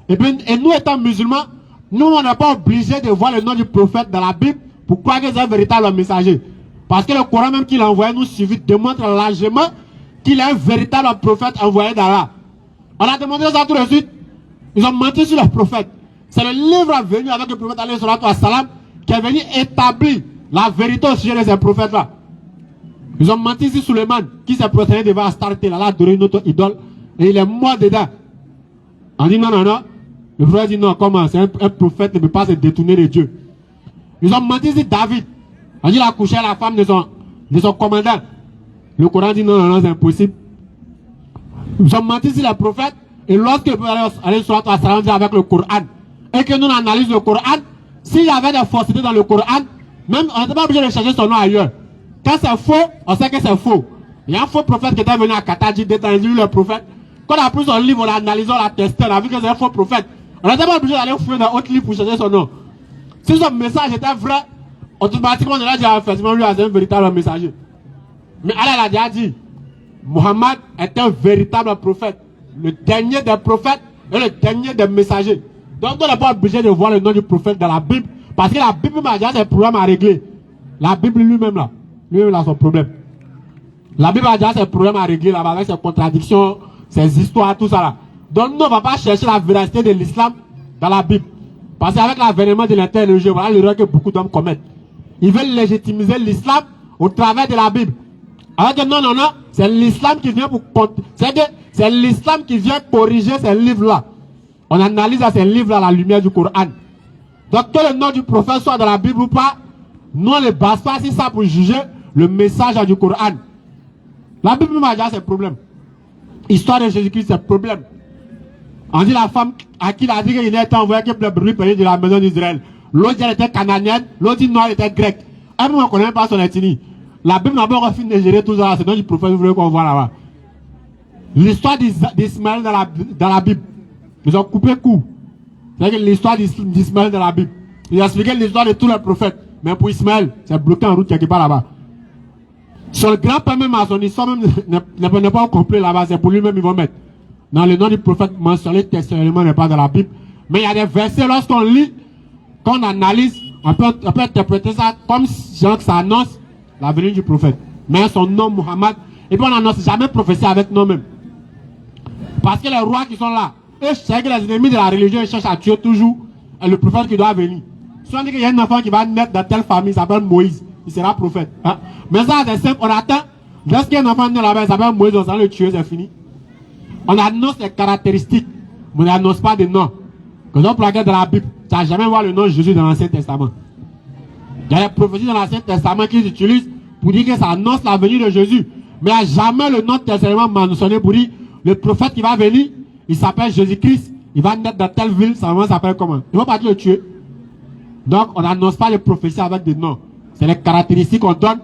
Et nous étant musulmans, nous on n'est pas obligés de voir le nom du prophète dans la Bible pour croire que c'est un véritable messager. Parce que le Coran même qu'il a envoyé nous suivi démontre largement qu'il est un véritable prophète envoyé d'Allah. On a demandé ça tout de suite. Ils ont menti sur le prophète. C'est le livre venu avec le prophète alayhi wa sallam qui est venu établir la vérité au sujet de ces prophètes-là. Ils ont menti sur Suleiman qui s'est prosterné devant Astarté, là, adoré une autre idole, et il est mort dedans. On dit non. Le prophète dit non, comment? C'est un prophète ne peut pas se détourner de Dieu. Ils ont menti sur David. On dit il a couché la femme de son commandant. Le Coran dit non, c'est impossible. Ils ont menti sur les prophètes. Et lorsque le prophète allait sur la salam avec le Coran, et que nous analysons le Coran, s'il y avait des faussetés dans le Coran, même on n'était pas obligé de chercher son nom ailleurs. Quand c'est faux, on sait que c'est faux. Il y a un faux prophète qui était venu à Qatar, dit le prophète. Quand on a pris son livre, on l'a analysé, on l'a testé, on a vu que c'est un faux prophète. On n'était pas obligé d'aller fouiller dans autre livre pour chercher son nom. Si son message était vrai, automatiquement on a dit effectivement lui c'est un véritable messager. Mais Allah a déjà dit, Muhammad est un véritable prophète, le dernier des prophètes et le dernier des messagers. Donc on n'est pas obligé de voir le nom du prophète dans la Bible, parce que la Bible a déjà ses problèmes à régler. La Bible lui-même a son problème. La Bible a déjà ses problèmes à régler là-bas avec ses contradictions, ses histoires, tout ça là. Donc nous on ne va pas chercher la véracité de l'islam dans la Bible. Parce qu'avec l'avènement de l'interreligion, voilà l'erreur que beaucoup d'hommes commettent. Ils veulent légitimiser l'islam au travers de la Bible. Alors que non, c'est l'islam qui vient c'est l'islam qui vient corriger ces livres-là. On analyse ces livres-là à la lumière du Coran. Donc que le nom du prophète soit dans la Bible ou pas, nous on ne base pas sur ça pour juger le message du Coran. La Bible m'a déjà ses problèmes. L'histoire de Jésus-Christ, c'est problème. On dit la femme à qui il a dit qu'il était envoyé que le bruit de la maison d'Israël. L'autre elle était canadienne, l'autre dit non, elle était grecque. Elle ne connaît pas son ethnie. La Bible n'a pas encore fini de gérer tout ça, c'est dans le prophète qu'on voit là-bas. L'histoire d'Ismaël dans la Bible, ils ont coupé court. C'est l'histoire d'Ismaël dans la Bible. Ils ont expliqué l'histoire de tous les prophètes. Mais pour Ismaël, c'est bloqué en route quelque part là-bas. Sur le grand-père même à son histoire même n'est pas au complet là-bas, c'est pour lui-même ils vont mettre. Dans le nom du prophète mentionné textuellement n'est pas dans la Bible. Mais il y a des versets lorsqu'on lit, qu'on analyse, on peut interpréter ça comme si ça annonce la venue du prophète. Mais son nom Muhammad, et puis on n'annonce jamais prophétie avec nom même. Parce que les rois qui sont là, eux savent que les ennemis de la religion ils cherchent à tuer toujours le prophète qui doit venir. Si on dit qu'il y a un enfant qui va naître dans telle famille, il s'appelle Moïse, il sera prophète. Hein? Mais ça c'est simple, on attend. Lorsqu'il y a un enfant naît là-bas, il s'appelle Moïse, on s'en le tuer, c'est fini. On annonce les caractéristiques, mais on n'annonce pas de nom. Quand on regarde dans la Bible, tu n'as jamais voir le nom de Jésus dans l'Ancien Testament. Il y a des prophéties dans l'Ancien Testament qu'ils utilisent pour dire que ça annonce la venue de Jésus. Mais il n'y a jamais le nom testament mentionné pour dire le prophète qui va venir, il s'appelle Jésus-Christ, il va naître dans telle ville, sa maman s'appelle comment? Ils ne vont pas le tuer. Donc on n'annonce pas les prophéties avec des noms. C'est les caractéristiques qu'on donne.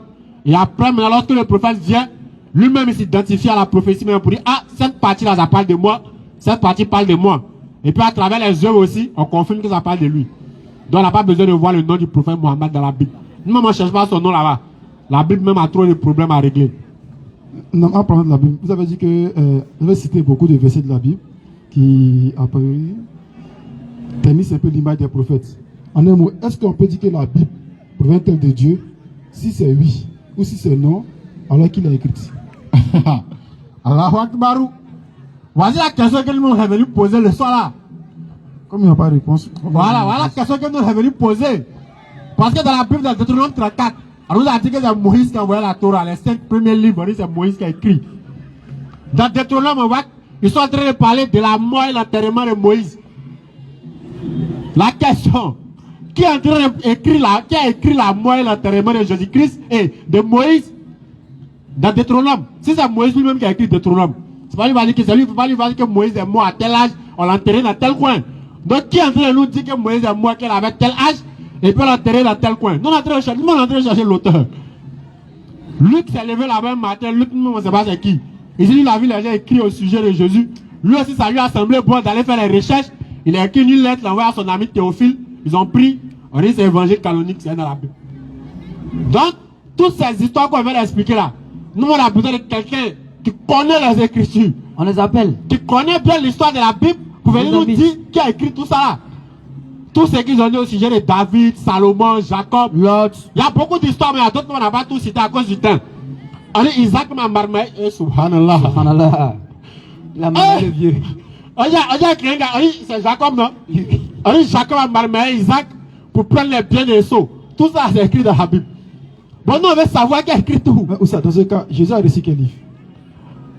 Et après, maintenant, lorsque le prophète vient, lui-même il s'identifie à la prophétie même pour dire ah, cette partie-là, ça parle de moi, cette partie parle de moi. Et puis à travers les œuvres aussi, on confirme que ça parle de lui. Donc on n'a pas besoin de voir le nom du prophète Mohammed dans la Bible. Nous-mêmes on ne cherche pas son nom là-bas. La Bible même a trop de problèmes à régler. Non, en parlant de la Bible, vous avez dit que vous avez cité beaucoup de versets de la Bible qui ternissent un peu l'image des prophètes. En un mot, est-ce qu'on peut dire que la Bible provient-elle de Dieu? Si c'est oui ou si c'est non, alors qu'il a écrit. Allahu Akbar. Voici la question que nous est venu poser le soir là. Comme il n'y a pas de réponse. Voilà la question que nous est venu poser. Parce que dans la Bible, dans Deutéronome 34, on nous a dit que c'est Moïse qui a envoyé la Torah. Les 5 premiers livres, c'est Moïse qui a écrit. Dans Deutéronome, on voit qu'ils sont en train de parler de la mort et l'enterrement de Moïse. La question, qui a écrit la mort et l'enterrement de Jésus-Christ et de Moïse dans Deutéronome? Si c'est Moïse lui-même qui a écrit Deutéronome, C'est pas lui qui va dire que c'est lui, pas lui va dire que Moïse est mort à tel âge, on l'a enterré dans tel coin. Donc qui est en train de nous dire que Moïse est mort, qu'elle avait tel âge, et puis l'enterrer dans tel coin? Nous on est en train de chercher l'auteur. Luc s'est levé la même matin, Luc, nous on ne sait pas c'est qui. Ici, il a vu les gens écrire au sujet de Jésus. Lui aussi, ça lui a semblé bon d'aller faire les recherches. Il a écrit une lettre, l'a envoyé à son ami Théophile. Ils ont pris, on dit c'est évangile canonique, c'est dans la Bible. Donc, toutes ces histoires qu'on vient d'expliquer là, nous on a besoin de quelqu'un qui connaît les Écritures. On les appelle. Qui connaît bien l'histoire de la Bible pour venir nous dire qui a écrit tout ça là. Tout ce qu'ils ont dit au sujet de David, Salomon, Jacob, Lot. Il y a beaucoup d'histoires, mais il y a d'autres qu'on n'a pas tout cité à cause du temps. On dit Isaac m'a marmé, subhanallah. Subhanallah. Il a marmé le vieux. On dit c'est Jacob, non? On dit Jacob a marmé Isaac pour prendre les biens des sceaux. Tout ça c'est écrit dans la Bible. Bon, nous on veut savoir qui a écrit tout. Mais où ça, dans ce cas, Jésus a reçu quel livre?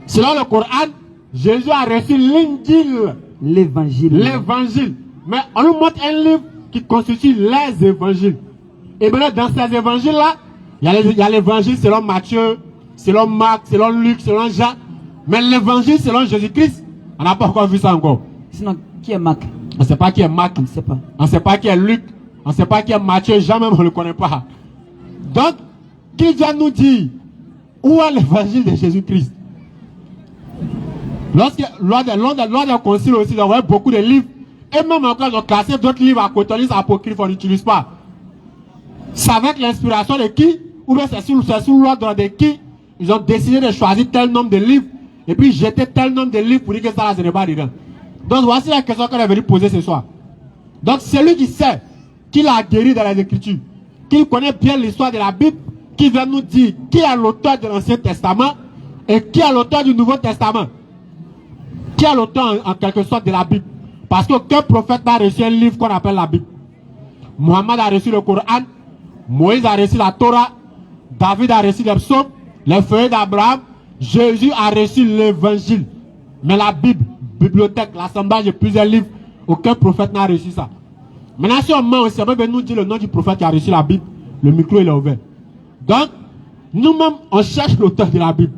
Selon le Coran, Jésus a reçu l'Injil. L'évangile. L'évangile. Mais on nous montre un livre qui constitue les évangiles. Et bien dans ces évangiles-là, il y a l'évangile selon Matthieu, selon Marc, selon Luc, selon Jean. Mais l'évangile selon Jésus-Christ, on n'a pas encore vu ça encore. Sinon, qui est Marc? On ne sait pas qui est Marc. On ne sait pas. On ne sait pas qui est Luc. On ne sait pas qui est Matthieu. Jean même, on ne le connaît pas. Donc, qui vient nous dire où est l'évangile de Jésus-Christ? Lors d'un concile aussi, il y a beaucoup de livres. Et même encore, ils ont classé d'autres livres à côté, les apocryphes, on n'utilise pas. C'est avec l'inspiration de qui? Ou bien c'est sous l'ordre de qui? Ils ont décidé de choisir tel nombre de livres et puis jeter tel nombre de livres pour dire que ça là, ce n'est pas dedans. Donc voici la question qu'on est venu poser ce soir. Donc celui qui sait qu'il a guéri dans les Écritures, qui connaît bien l'histoire de la Bible, qui vient nous dire qui est l'auteur de l'Ancien Testament et qui est l'auteur du Nouveau Testament. Qui est l'auteur en quelque sorte de la Bible. Parce qu'aucun prophète n'a reçu un livre qu'on appelle la Bible. Mohammed a reçu le Coran, Moïse a reçu la Torah, David a reçu les psaumes, les feuilles d'Abraham, Jésus a reçu l'évangile. Mais la Bible, bibliothèque, l'assemblage de plusieurs livres, aucun prophète n'a reçu ça. Maintenant, si on ment aussi, on peut nous dire le nom du prophète qui a reçu la Bible, le micro il est ouvert. Donc, nous-mêmes, on cherche l'auteur de la Bible.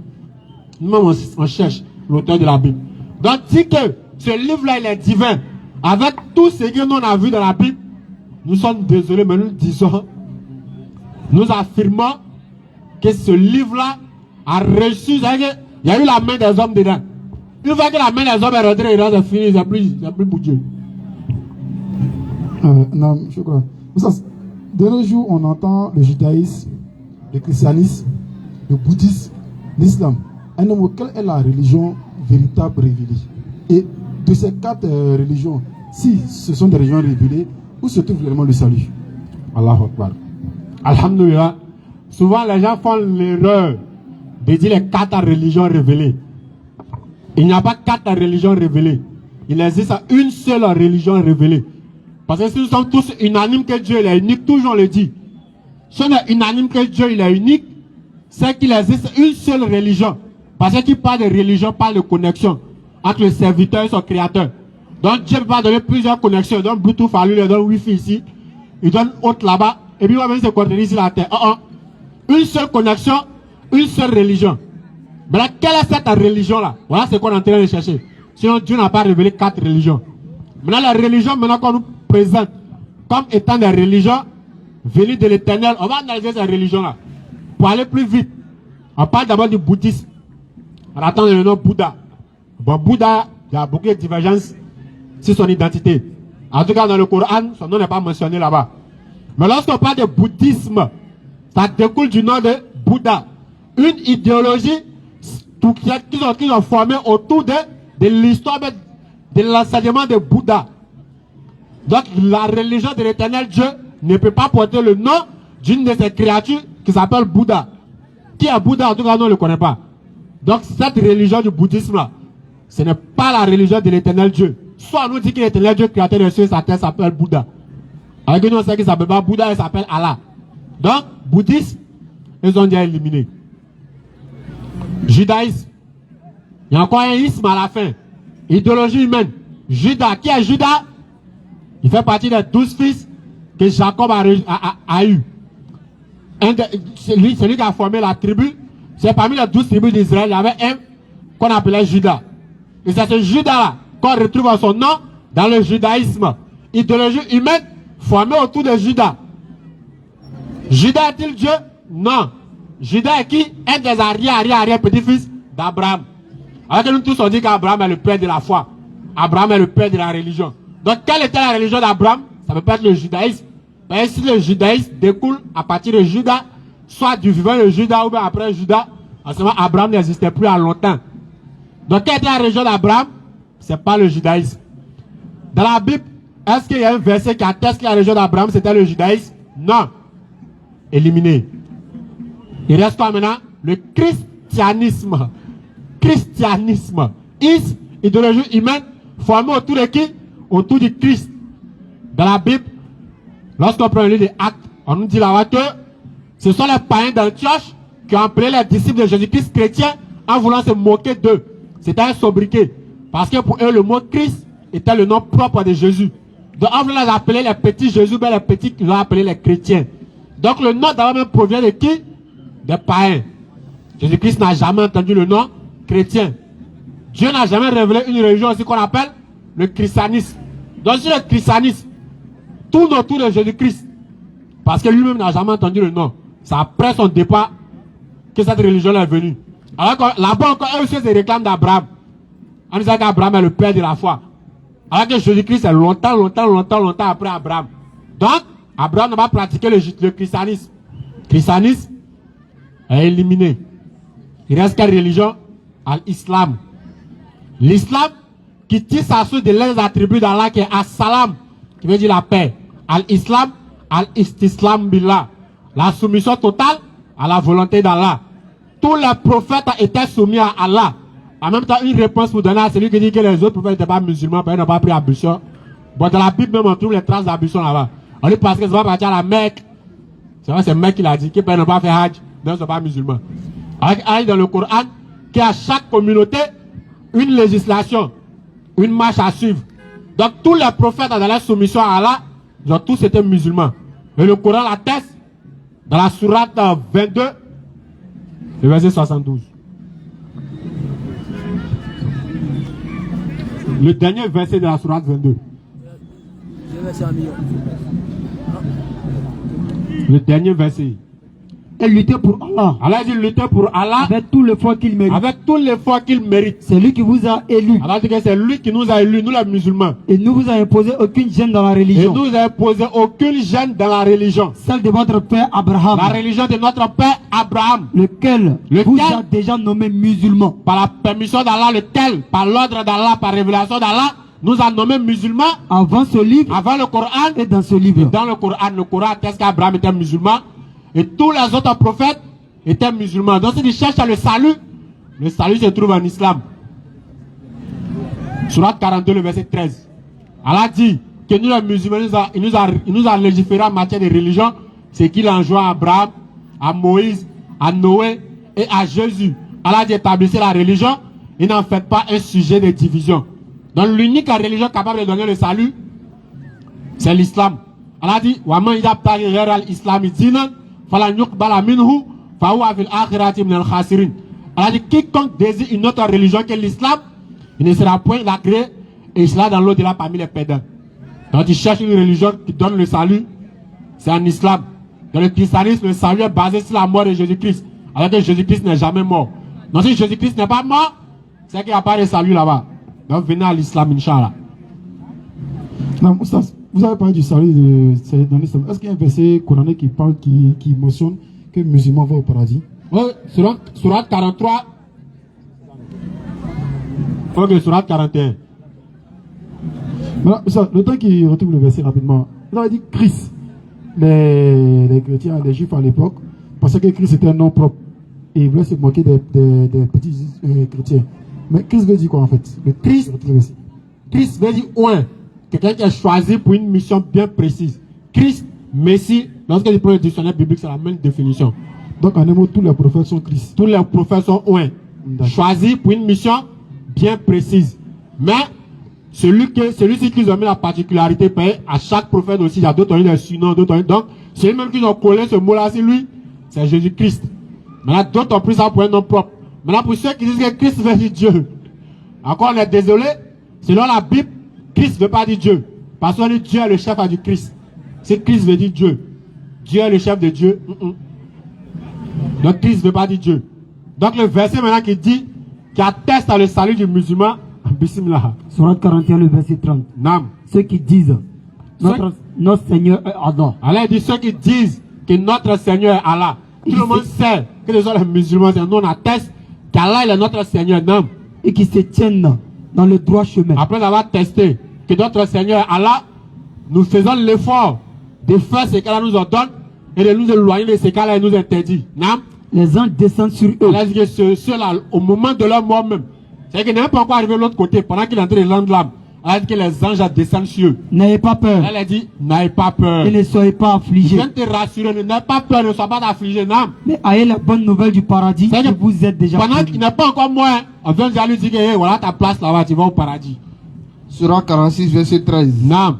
Nous-mêmes, on cherche l'auteur de la Bible. Donc, si que ce livre-là, il est divin, avec tout ce que nous avons vu dans la Bible, nous sommes désolés, mais nous disons, nous affirmons que ce livre-là a reçu, il y a eu la main des hommes dedans. Une fois que la main des hommes est rentrée dedans, c'est fini, c'est plus pour Dieu. Non, je crois. De nos jours, on entend le judaïsme, le christianisme, le bouddhisme, l'islam. Un homme, quelle est la religion véritable révélée? Et de ces quatre religions, si ce sont des religions révélées, où se trouve vraiment le salut? Allahu Akbar. Alhamdulillah. Souvent, les gens font l'erreur de dire les quatre religions révélées. Il n'y a pas quatre religions révélées. Il existe une seule religion révélée. Parce que si nous sommes tous unanimes que Dieu est unique, toujours on le dit. Si on est unanime que Dieu est unique, c'est qu'il existe une seule religion. Parce que qui parle de religion parle de connexion entre le serviteur et son créateur. Donc Dieu peut pas donner plusieurs connexions. Il donne Bluetooth à lui, il donne Wi-Fi ici, il donne autre là-bas, et puis il va même se coordonner ici la terre. Une seule connexion, une seule religion. Maintenant, quelle est cette religion-là? Voilà ce qu'on est en train de chercher. Sinon, Dieu n'a pas révélé quatre religions. Maintenant, la religion maintenant qu'on nous présente comme étant des religions venues de l'Éternel, on va analyser ces religions-là. Pour aller plus vite, on parle d'abord du bouddhisme. On attend le nom Bouddha. Bon, Bouddha, il y a beaucoup de divergences sur son identité. En tout cas, dans le Coran, son nom n'est pas mentionné là-bas. Mais lorsqu'on parle de bouddhisme, ça découle du nom de Bouddha. Une idéologie qu'ils ont formée autour de l'histoire de l'enseignement de Bouddha. Donc, la religion de l'Éternel Dieu ne peut pas porter le nom d'une de ces créatures qui s'appelle Bouddha. Qui est Bouddha? En tout cas, nous ne le connaissons pas. Donc, cette religion du bouddhisme-là, ce n'est pas la religion de l'Éternel Dieu. Soit on nous dit que l'Éternel Dieu, créateur des cieux et de la terre, s'appelle Bouddha. Alors que nous, on sait qu'il ne s'appelle pas Bouddha, il s'appelle Allah. Donc, bouddhisme, ils ont déjà éliminé. Judaïsme. Il y a encore un isme à la fin. Idéologie humaine. Judas. Qui est Judas? Il fait partie des 12 fils que Jacob a eu. Celui qui a formé la tribu, c'est parmi les 12 tribus d'Israël, il y avait un qu'on appelait Judas. Et c'est ce Judas-là qu'on retrouve en son nom dans le judaïsme. Idéologie humaine formée autour de Judas. Judas est-il Dieu? Non. Judas est qui? Un des arrière-petits-fils d'Abraham. Alors que nous tous on dit qu'Abraham est le père de la foi. Abraham est le père de la religion. Donc quelle était la religion d'Abraham? Ça peut pas être le judaïsme. Mais si le judaïsme découle à partir de Judas, soit du vivant de Judas ou bien après Judas, en ce moment Abraham n'existait plus à longtemps. Donc quelle était la religion d'Abraham? C'est pas le judaïsme. Dans la Bible, est-ce qu'il y a un verset qui atteste que la religion d'Abraham c'était le judaïsme? Non. Éliminé. Il reste quoi maintenant? Le christianisme. Christianisme. Idéologie humaine formée autour de qui? Autour du Christ. Dans la Bible, lorsqu'on prend le livre des Actes, on nous dit là-bas que ce sont les païens d'Antioche qui ont appelé les disciples de Jésus-Christ chrétiens en voulant se moquer d'eux. C'était un sobriquet. Parce que pour eux, le mot Christ était le nom propre de Jésus. Donc, on voulait les appeler les petits Jésus, mais les petits qui l'ont appelé les chrétiens. Donc, le nom d'abord même provient de qui? Des païens. Jésus-Christ n'a jamais entendu le nom chrétien. Dieu n'a jamais révélé une religion aussi qu'on appelle le christianisme. Donc, sur le christianisme, tourne autour de Jésus-Christ. Parce que lui-même n'a jamais entendu le nom. C'est après son départ que cette religion est venue. Alors que là-bas encore, eux aussi se réclament d'Abraham. On disait qu'Abraham est le père de la foi. Alors que Jésus-Christ est longtemps après Abraham. Donc, Abraham n'a pas pratiqué le christianisme. Le christianisme est éliminé. Il reste quelle religion? L'islam. L'islam qui tire sa source de l'un des attributs d'Allah qui est As-Salam, qui veut dire la paix. Al-Islam, Al-Istislam Billah. La soumission totale à la volonté d'Allah. Tous les prophètes étaient soumis à Allah. En même temps, une réponse pour donner à celui qui dit que les autres prophètes n'étaient pas musulmans, parce qu'ils n'ont pas pris ablution. Bon, dans la Bible même, on trouve les traces d'ablution là-bas. On dit parce que c'est pas parti à la Mecque. C'est vrai, c'est le mec qui l'a dit, qu'ils n'ont pas fait Hajj, donc ils ne sont pas musulmans. Alors, dans le Coran, qu'il y a chaque communauté une législation, une marche à suivre. Donc, tous les prophètes dans la soumission à Allah, ils ont tous été musulmans. Et le Coran l'atteste dans la sourate 22, le verset 72. Le dernier verset de la sourate 22. Le dernier verset. Et lutter pour Allah. Allah dit lutter pour Allah avec tout l'effort qu'il mérite. Avec tout l'effort qu'il mérite. C'est lui qui vous a élu. Allah dit que c'est lui qui nous a élus, nous les musulmans. Et ne vous a imposé aucune gêne dans la religion. Et nous a imposé aucune gêne dans la religion. Celle de votre père Abraham. La religion de notre père Abraham. Lequel vous a déjà nommé musulman. Par la permission d'Allah, lequel, par l'ordre d'Allah, par révélation d'Allah, nous a nommé musulmans. Avant ce livre. Avant le Coran. Et dans ce livre. Et dans le Coran atteste qu'Abraham était musulman. Et tous les autres prophètes étaient musulmans. Donc, si tu cherches le salut se trouve en islam. Sourate 42, le verset 13. Allah dit que nous, les musulmans, il nous a légiféré en matière de religion, c'est qu'il enjoint à Abraham, à Moïse, à Noé et à Jésus. Allah dit établissez la religion et n'en faites pas un sujet de division. Donc, l'unique religion capable de donner le salut, c'est l'islam. Allah dit Waman yabtaghi ghayra al-islami dinan falan yuqbala minhu fa huwa fil akhirati min al-khasirin. Allah dit quiconque désire une autre religion que l'islam, il ne sera point agréé et il sera dans l'au-delà parmi les perdants. Donc il cherche une religion qui donne le salut, c'est en islam. Dans le christianisme, le salut est basé sur la mort de Jésus-Christ. Alors que Jésus-Christ n'est jamais mort. Donc si Jésus-Christ n'est pas mort, c'est qu'il n'y a pas de salut là-bas. Donc venez à l'islam, Inch'Allah. Non, vous avez parlé du salut dans l'islam. Est-ce qu'il y a un verset coranique qui parle, qui mentionne que le musulman va au paradis? Oui, Sourate 43. Ok, Sourate 41. Voilà, ça, le temps qu'il retrouve le verset rapidement, il a dit Christ. Les chrétiens, les juifs à l'époque, pensaient que Christ était un nom propre. Et ils voulaient se moquer des petits chrétiens. Mais Christ veut dire quoi en fait? Christ veut dire oint. Quelqu'un qui est choisi pour une mission bien précise. Christ, Messie, lorsque tu prends le dictionnaire biblique, c'est la même définition. Donc en un mot, tous les prophètes sont Christ. Tous les prophètes sont oint. Choisis pour une mission bien précise. Mais celui-ci qu'ils ont mis la particularité, à chaque prophète aussi, il y a d'autres des surnoms, d'autres. Donc, celui-même qu'ils ont collé ce mot-là sur lui, c'est Jésus-Christ. Maintenant, d'autres ont pris ça pour un nom propre. Maintenant, pour ceux qui disent que Christ veut dire Dieu, Encore on est désolé, selon la Bible, Christ ne veut pas dire Dieu. Parce qu'on dit Dieu est le chef du Christ. Si Christ veut dire Dieu, Dieu est le chef de Dieu. Donc Christ ne veut pas dire Dieu. Donc le verset maintenant qui dit, qui atteste à le salut du musulman, Bismillah. Surat 41, le verset 30. Nam. Ceux qui disent, notre Seigneur est Allah. Allah dit ceux qui disent que notre Seigneur est Allah. Tout le monde sait que les autres musulmans, nous on atteste qu'Allah est notre Seigneur. Non. Et qui se tiennent dans le droit chemin. Après avoir testé que notre Seigneur est Allah, nous faisons l'effort de faire ce qu'Allah nous ordonne et de nous éloigner de ce qu'Allah nous interdit. Non. Les anges descendent sur eux. Allah dit que ceux-là, au moment de leur mort même, c'est qu'il n'est même pas encore arrivé de l'autre côté, pendant qu'il est en train de rendre l'âme. Allah dit que les anges descendent sur eux. N'ayez pas peur. Elle a dit, n'ayez pas peur. Et ne soyez pas Je affligés. viens de te rassurer, n'ayez pas peur, ne sois pas affligé, non. Mais ayez la bonne nouvelle du paradis C'est que que vous êtes déjà pendant prévenus. qu'il n'est pas encore mort, on vient déjà lui dire que hey, voilà ta place là-bas, tu vas au paradis. Surah 46, verset 13. Non.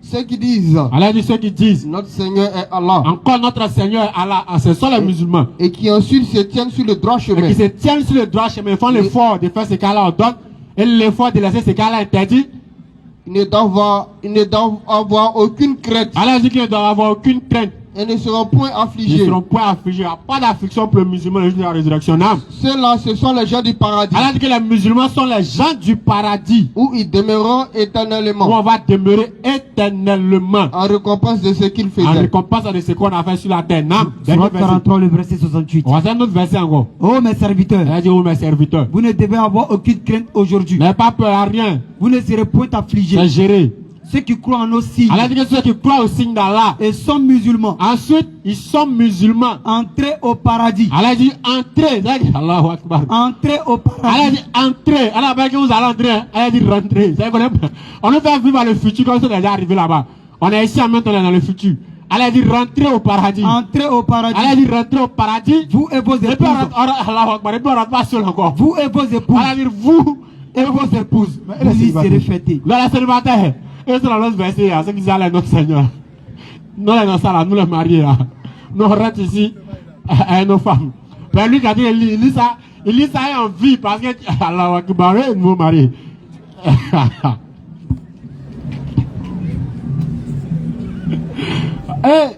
Ceux qui disent, Allah dit ceux qui disent, notre Seigneur est Allah, encore notre Seigneur est Allah, ce sont les musulmans. et qui ensuite se tiennent sur le droit Et chemin. qui se tiennent sur le droit chemin, ils font l'effort de faire ce qu'Allah ordonne et l'effort de laisser ce qu'Allah interdit. Ils ne doivent avoir aucune crainte Allah dit qu'ils ne doivent avoir aucune crainte. et ne seront point Ils ne affligés. seront point affligés. Il n'y a pas d'affliction pour les musulmans le jour de la résurrection. Non. Ceux-là, ce sont les gens du paradis, Allah dit que les musulmans sont les gens du paradis où ils demeureront où éternellement, on va demeurer éternellement en récompense de ce qu'ils en faisaient. récompense de ce qu'on a fait sur la terre. Non. Surat Dernier verset. 43, le verset 68. On va faire un autre verset encore. Oh mes serviteurs, Elle a dit, oh mes serviteurs, vous ne devez avoir aucune crainte aujourd'hui. n'ayez pas peur à rien. Vous ne serez point affligés. C'est géré. Ceux qui croient en nos signes Allah dit que ceux qui croient au signe d'Allah, et sont musulmans, ensuite, ils sont musulmans. entrez au paradis. Allah dit, entrez. Allahu Akbar. Entrez au Allah paradis. dit, entrez. Allah a dit que vous allez entrer. Hein. Allah dit, rentrez. On ne fait vivre le futur comme si on est déjà arrivé là-bas. On est ici en même temps, on est dans le futur. Allah dit, rentrez au paradis. Entrez au paradis. Allah dit, rentrez au paradis. Vous et vos Et puis, épouses. Allahu Akbar. Et puis, on rentre pas seul encore. Vous et vos épouses. Allah dit, vous et vos épouses. Vous y serez fêtés. Dans la célibataire. Et c'est dans l'autre verset, ceux qui disent Allah est notre Seigneur. Nous, les là, nous les mariés, là. Nous, on reste ici à nos femmes. Mais lui, quand il lit ça en vie parce que Allah va barrer nous marier. Et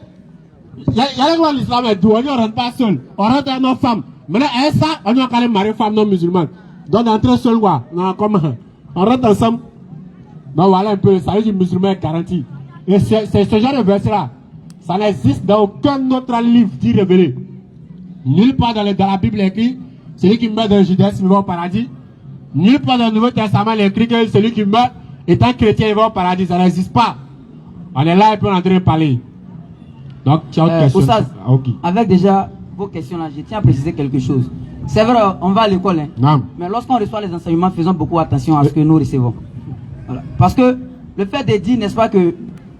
il y a quoi l'islam est doux, on ne rentre pas seul. On rentre à nos femmes. Maintenant, et ça, on doit quand même marier femmes non musulmanes. Donc, d'entrer seul, quoi. Non, comment? On rentre ensemble. Donc voilà un peu, le salut du musulman est garanti. Et c'est ce genre de verset-là. Ça n'existe dans aucun autre livre dit révélé. Nulle part dans la Bible écrit, celui qui meurt dans le judaïsme va au paradis. Nulle part dans le Nouveau Testament il est écrit que celui qui meurt étant chrétien il va au paradis. Ça n'existe pas. On est là et puis on est en train de parler. Donc tu as une question. Oustaz, Ah, ok. avec déjà vos questions là, je tiens à préciser quelque chose. C'est vrai, on va à l'école, hein, Non. mais lorsqu'on reçoit les enseignements, faisons beaucoup attention à ce que nous recevons. Voilà. Parce que le fait de dire, n'est-ce pas, que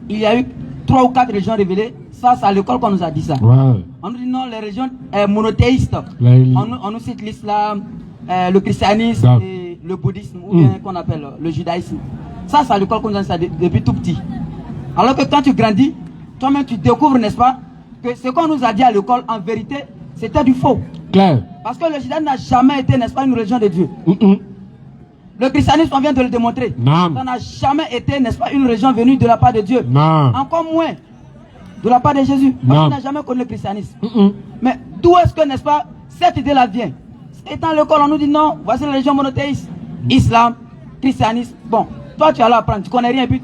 il y a eu 3 ou 4 religions révélées, ça c'est à l'école qu'on nous a dit ça. Ouais. On nous dit non, les religions monothéistes. Ouais. On nous cite l'islam, le christianisme Ça. et le bouddhisme, ou bien qu'on appelle le judaïsme. Ça c'est à l'école qu'on nous a dit ça depuis tout petit. Alors que quand tu grandis, toi-même tu découvres, n'est-ce pas, que ce qu'on nous a dit à l'école, en vérité, c'était du faux. Clair. Parce que le judaïsme n'a jamais été, n'est-ce pas, une religion de Dieu. Le christianisme, on vient de le démontrer. Non. Ça n'a jamais été, n'est-ce pas, une religion venue de la part de Dieu. Non. Encore moins de la part de Jésus. Parce Non. qu'il n'a jamais connu le christianisme. Mais d'où est-ce que, n'est-ce pas, cette idée-là vient? Étant à l'école, on nous dit non, voici la religion monothéiste. Islam, christianisme. Bon, toi tu as là à apprendre, tu connais rien, et puis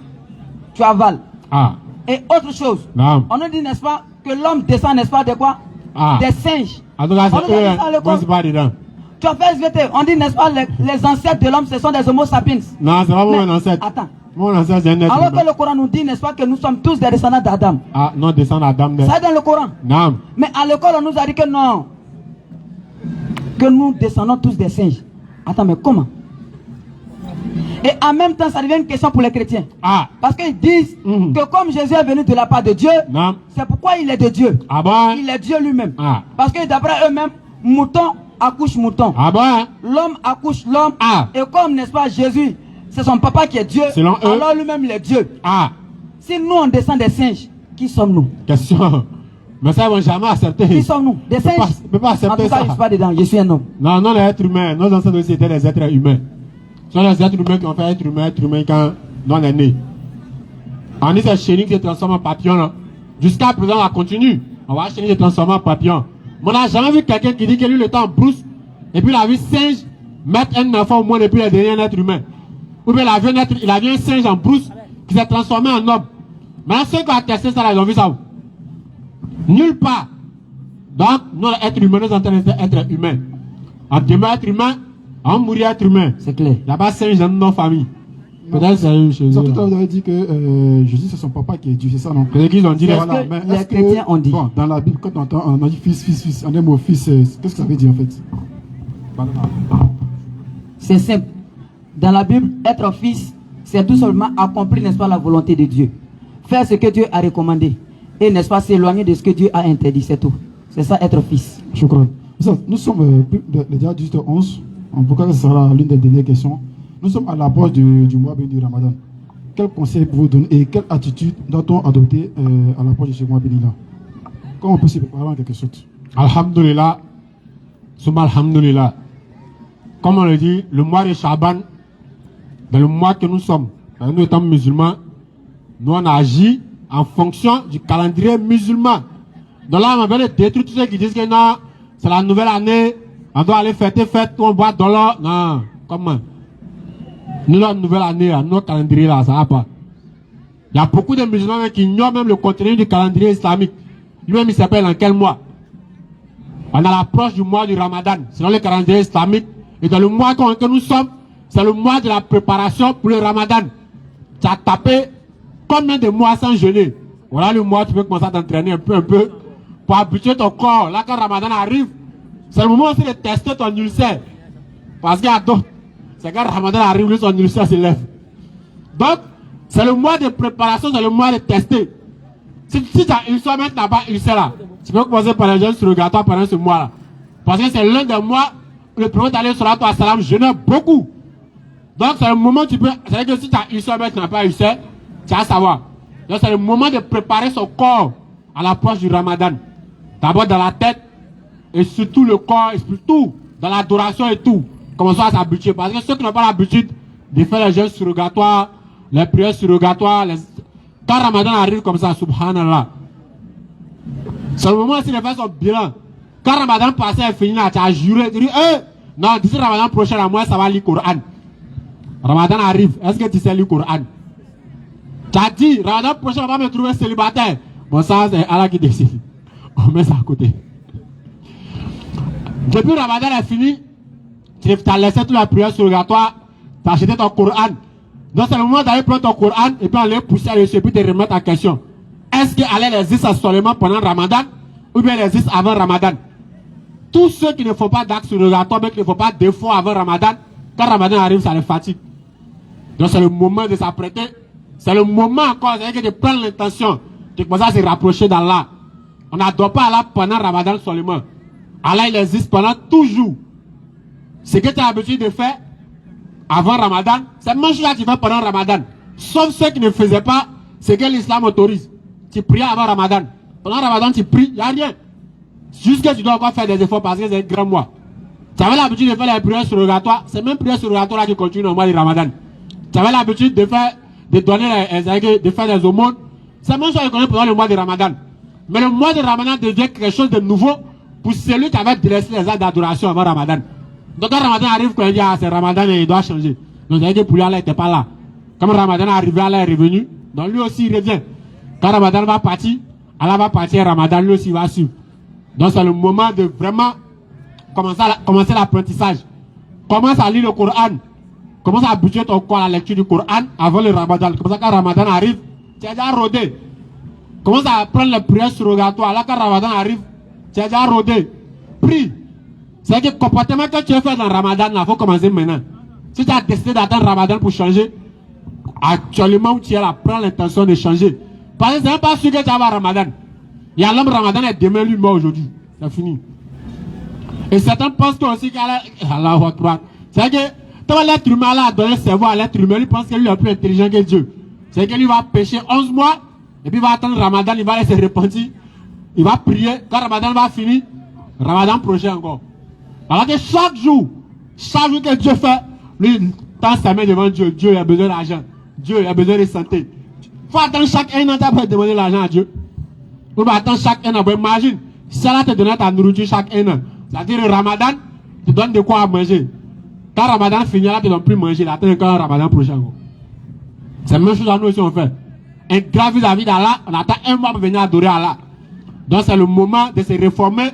tu avales. Ah. Et autre chose, Non. on nous dit, n'est-ce pas, que l'homme descend, n'est-ce pas, de quoi? Ah. Des singes. En tout cas, On nous a c'est dit eux. ça à l'école. Moi, c'est pas dedans. Tu as fait SVT, on dit, n'est-ce pas, les ancêtres de l'homme, ce sont des homo sapiens. Non, c'est pas Mais, mon ancêtre. attends. Mon ancêtre, c'est un être Alors humain. que le Coran nous dit, n'est-ce pas, que nous sommes tous des descendants d'Adam. Ah, non, descendre à dame de. Ça est dans le Coran. Non. Mais à l'école, on nous a dit que non. Que nous descendons tous des singes. Attends, mais comment? Et en même temps, ça devient une question pour les chrétiens. Ah. Parce qu'ils disent Mhm. que comme Jésus est venu de la part de Dieu, Non. c'est pourquoi il est de Dieu. Ah bon? Il est Dieu lui-même. Ah. Parce que d'après eux-mêmes, mouton accouche mouton. Ah bon? L'homme accouche l'homme. Ah. Et comme, n'est-ce pas, Jésus, c'est son papa qui est Dieu. Selon eux. Alors lui-même, il est Dieu. Ah. Si nous, on descend des singes, qui sommes-nous? Question. Mais ça, ils vont jamais accepter. Qui sommes-nous? Des Ils peuvent singes? pas En accepter tout cas, ça. je ne suis pas dedans. Je suis un homme. Non, non, les êtres humains. Nos ancêtres aussi étaient des êtres humains. Ce sont les êtres humains qui ont fait être humain quand on est né. On dit que c'est chenille qui se transforme en papillon. Là. Jusqu'à présent, on continue. On va chenille se transformer en papillon. Mais on n'a jamais vu quelqu'un qui dit que lui, le temps brousse. Et puis, il a vu singe mettre un enfant au monde et puis il a donné un être humain. Ou bien, il a vu un singe en brousse qui s'est transformé en homme. Maintenant, ceux qui ont testé ça, là, ils ont vu ça où? Nulle part. Donc, nous, être humain, nous sommes en train d'être humains. On demeure être humain, on mourir être humain. C'est clair. Il n'y a pas singe dans nos familles. Peut-être c'est une chose. Tout à l'heure, vous avez dit que Jésus, c'est son papa qui est Dieu, c'est ça, non? C'est qu'ils ont dit. Voilà, Mais les est-ce que, chrétiens ont dit. Bon, dans la Bible, quand on a dit fils, on aime au fils, qu'est-ce que ça veut dire en fait? C'est simple. Dans la Bible, être fils, c'est tout simplement accomplir, n'est-ce pas, la volonté de Dieu. Faire ce que Dieu a recommandé. Et, n'est-ce pas, s'éloigner de ce que Dieu a interdit, c'est tout. C'est ça, être fils. Je crois. Nous sommes déjà 18h11. En tout cas, ce sera l'une des dernières questions. Nous sommes à l'approche du mois béni du Ramadan. Quel conseil pouvez-vous donner et quelle attitude doit-on adopter à l'approche de ce mois béni-là? Comment on peut se préparer en quelque sorte? Alhamdulillah. Souma alhamdulillah. Comme on le dit, le mois de Shaban, dans le mois que nous sommes, nous étant musulmans, nous on agit en fonction du calendrier musulman. Donc là, on va détruire tous ceux qui disent que non, c'est la nouvelle année, on doit aller fêter, on boit de l'or. Non, comment? Nous, la nouvelle année, notre calendrier là, ça va pas. Il y a beaucoup de musulmans qui ignorent même le contenu du calendrier islamique. Lui-même, il s'appelle en quel mois? On a l'approche du mois du Ramadan, selon le calendrier islamique. Et dans le mois que nous sommes, c'est le mois de la préparation pour le Ramadan. Tu as tapé combien de mois sans jeûner? Voilà le mois où tu peux commencer à t'entraîner un peu, pour habituer ton corps. Là, quand Ramadan arrive, c'est le moment aussi de tester ton ulcère. Parce qu'il y a d'autres. C'est quand Ramadan arrive, lui, son ulcère s'élève. Donc, c'est le mois de préparation, c'est le mois de tester. Si tu as ulcère, même tu n'as pas ulcère là, tu peux commencer par les jeûnes surrogatoires pendant ce mois-là. Parce que c'est l'un des mois où le prophète allait sur la toile salam jeûnait beaucoup. Donc, c'est le moment où tu peux. C'est-à-dire que si tu as ulcère, même tu n'as pas ulcère, tu vas savoir. Donc, c'est le moment de préparer son corps à l'approche du Ramadan. D'abord dans la tête, et surtout le corps, et surtout dans l'adoration et tout. Commençons à s'habituer. Parce que ceux qui n'ont pas l'habitude de faire les jeûnes surrogatoires, les prières surrogatoires, quand Ramadan arrive comme ça, subhanallah. C'est le moment où il fait son bilan. Quand Ramadan passé est fini, là, tu as juré, tu dis, non, d'ici Ramadan prochain, à moi, ça va lire le Coran. Ramadan arrive, est-ce que tu sais lire le Coran? Tu as dit, Ramadan prochain, on va me trouver célibataire. Bon, ça, c'est Allah qui décide. On met ça à côté. Depuis Ramadan est fini, tu as laissé toute la prière surrogatoire, tu as acheté ton Coran. Donc c'est le moment d'aller prendre ton Coran et puis aller pousser à dessus et puis te remettre en question. Est-ce qu'Allah existe seulement pendant Ramadan ou bien elle existe avant Ramadan? Tous ceux qui ne font pas d'actes surrogatoires, mais qui ne font pas d'efforts avant Ramadan, quand Ramadan arrive, ça les fatigue. Donc c'est le moment de s'apprêter. C'est le moment encore de prendre l'intention de commencer à se rapprocher d'Allah. On n'adore pas Allah pendant Ramadan seulement. Allah il existe pendant toujours. Ce que tu as l'habitude de faire avant Ramadan, c'est même chose que tu fais pendant Ramadan. Sauf ceux qui ne faisaient pas ce que l'islam autorise. Tu pries avant Ramadan. Pendant Ramadan, tu pries, il n'y a rien. Juste que tu dois encore faire des efforts parce que c'est un grand mois. Tu avais l'habitude de faire les prières surrogatoires. C'est même prières surrogatoires qui continuent au mois de Ramadan. Tu avais l'habitude de faire, de donner de faire des aumônes. C'est même chose qui continue pendant le mois de Ramadan. Mais le mois de Ramadan devient quelque chose de nouveau pour celui qui avait dressé les actes d'adoration avant Ramadan. Donc quand Ramadan arrive, quand il dit ah, c'est Ramadan et il doit changer. Donc c'est-à-dire que pour lui, Allah n'était pas là. Comme Ramadan est arrivé, Allah est revenu. Donc lui aussi il revient. Quand Ramadan va partir, Allah va partir, Ramadan lui aussi va suivre. Donc c'est le moment de vraiment commencer l'apprentissage. Commence à lire le Coran. Commence à habituer ton corps à la lecture du Coran avant le Ramadan. Comme ça quand Ramadan arrive, tu es déjà rodé. Commence à prendre les prières surrogatoires. Là quand Ramadan arrive, tu es déjà rodé. Prie. C'est que le comportement que tu as fait dans Ramadan, il faut commencer maintenant. Si tu as décidé d'attendre Ramadan pour changer, actuellement où tu es là, prends l'intention de changer. Parce que ce n'est pas sûr que tu vas avoir Ramadan. Il y a l'homme Ramadan et demain lui mort aujourd'hui. C'est fini. Et certains pensent aussi qu'Allah. Allahu Akbar. C'est que quand l'être humain a donné le cerveau à l'être humain, il pense que lui est plus intelligent que Dieu. C'est que lui va pécher 11 mois, et puis il va attendre Ramadan, il va aller se repentir. Il va prier. Quand Ramadan va finir, Ramadan prochain encore. Alors que chaque jour que Dieu fait, lui, tend sa main devant Dieu. Dieu a besoin d'argent. Dieu a besoin de santé. Il faut attendre chaque un an pour demander l'argent à Dieu. On va attendre chaque un an. Imagine, si Allah te donne ta nourriture chaque un an, c'est-à-dire le Ramadan, tu donnes de quoi à manger. Quand Ramadan finit, là, tu ne dois plus manger. Là, attends encore le Ramadan prochain. C'est la même chose à nous aussi, on fait. Un grave vis-à-vis d'Allah, on attend un mois pour venir adorer Allah. Donc c'est le moment de se réformer,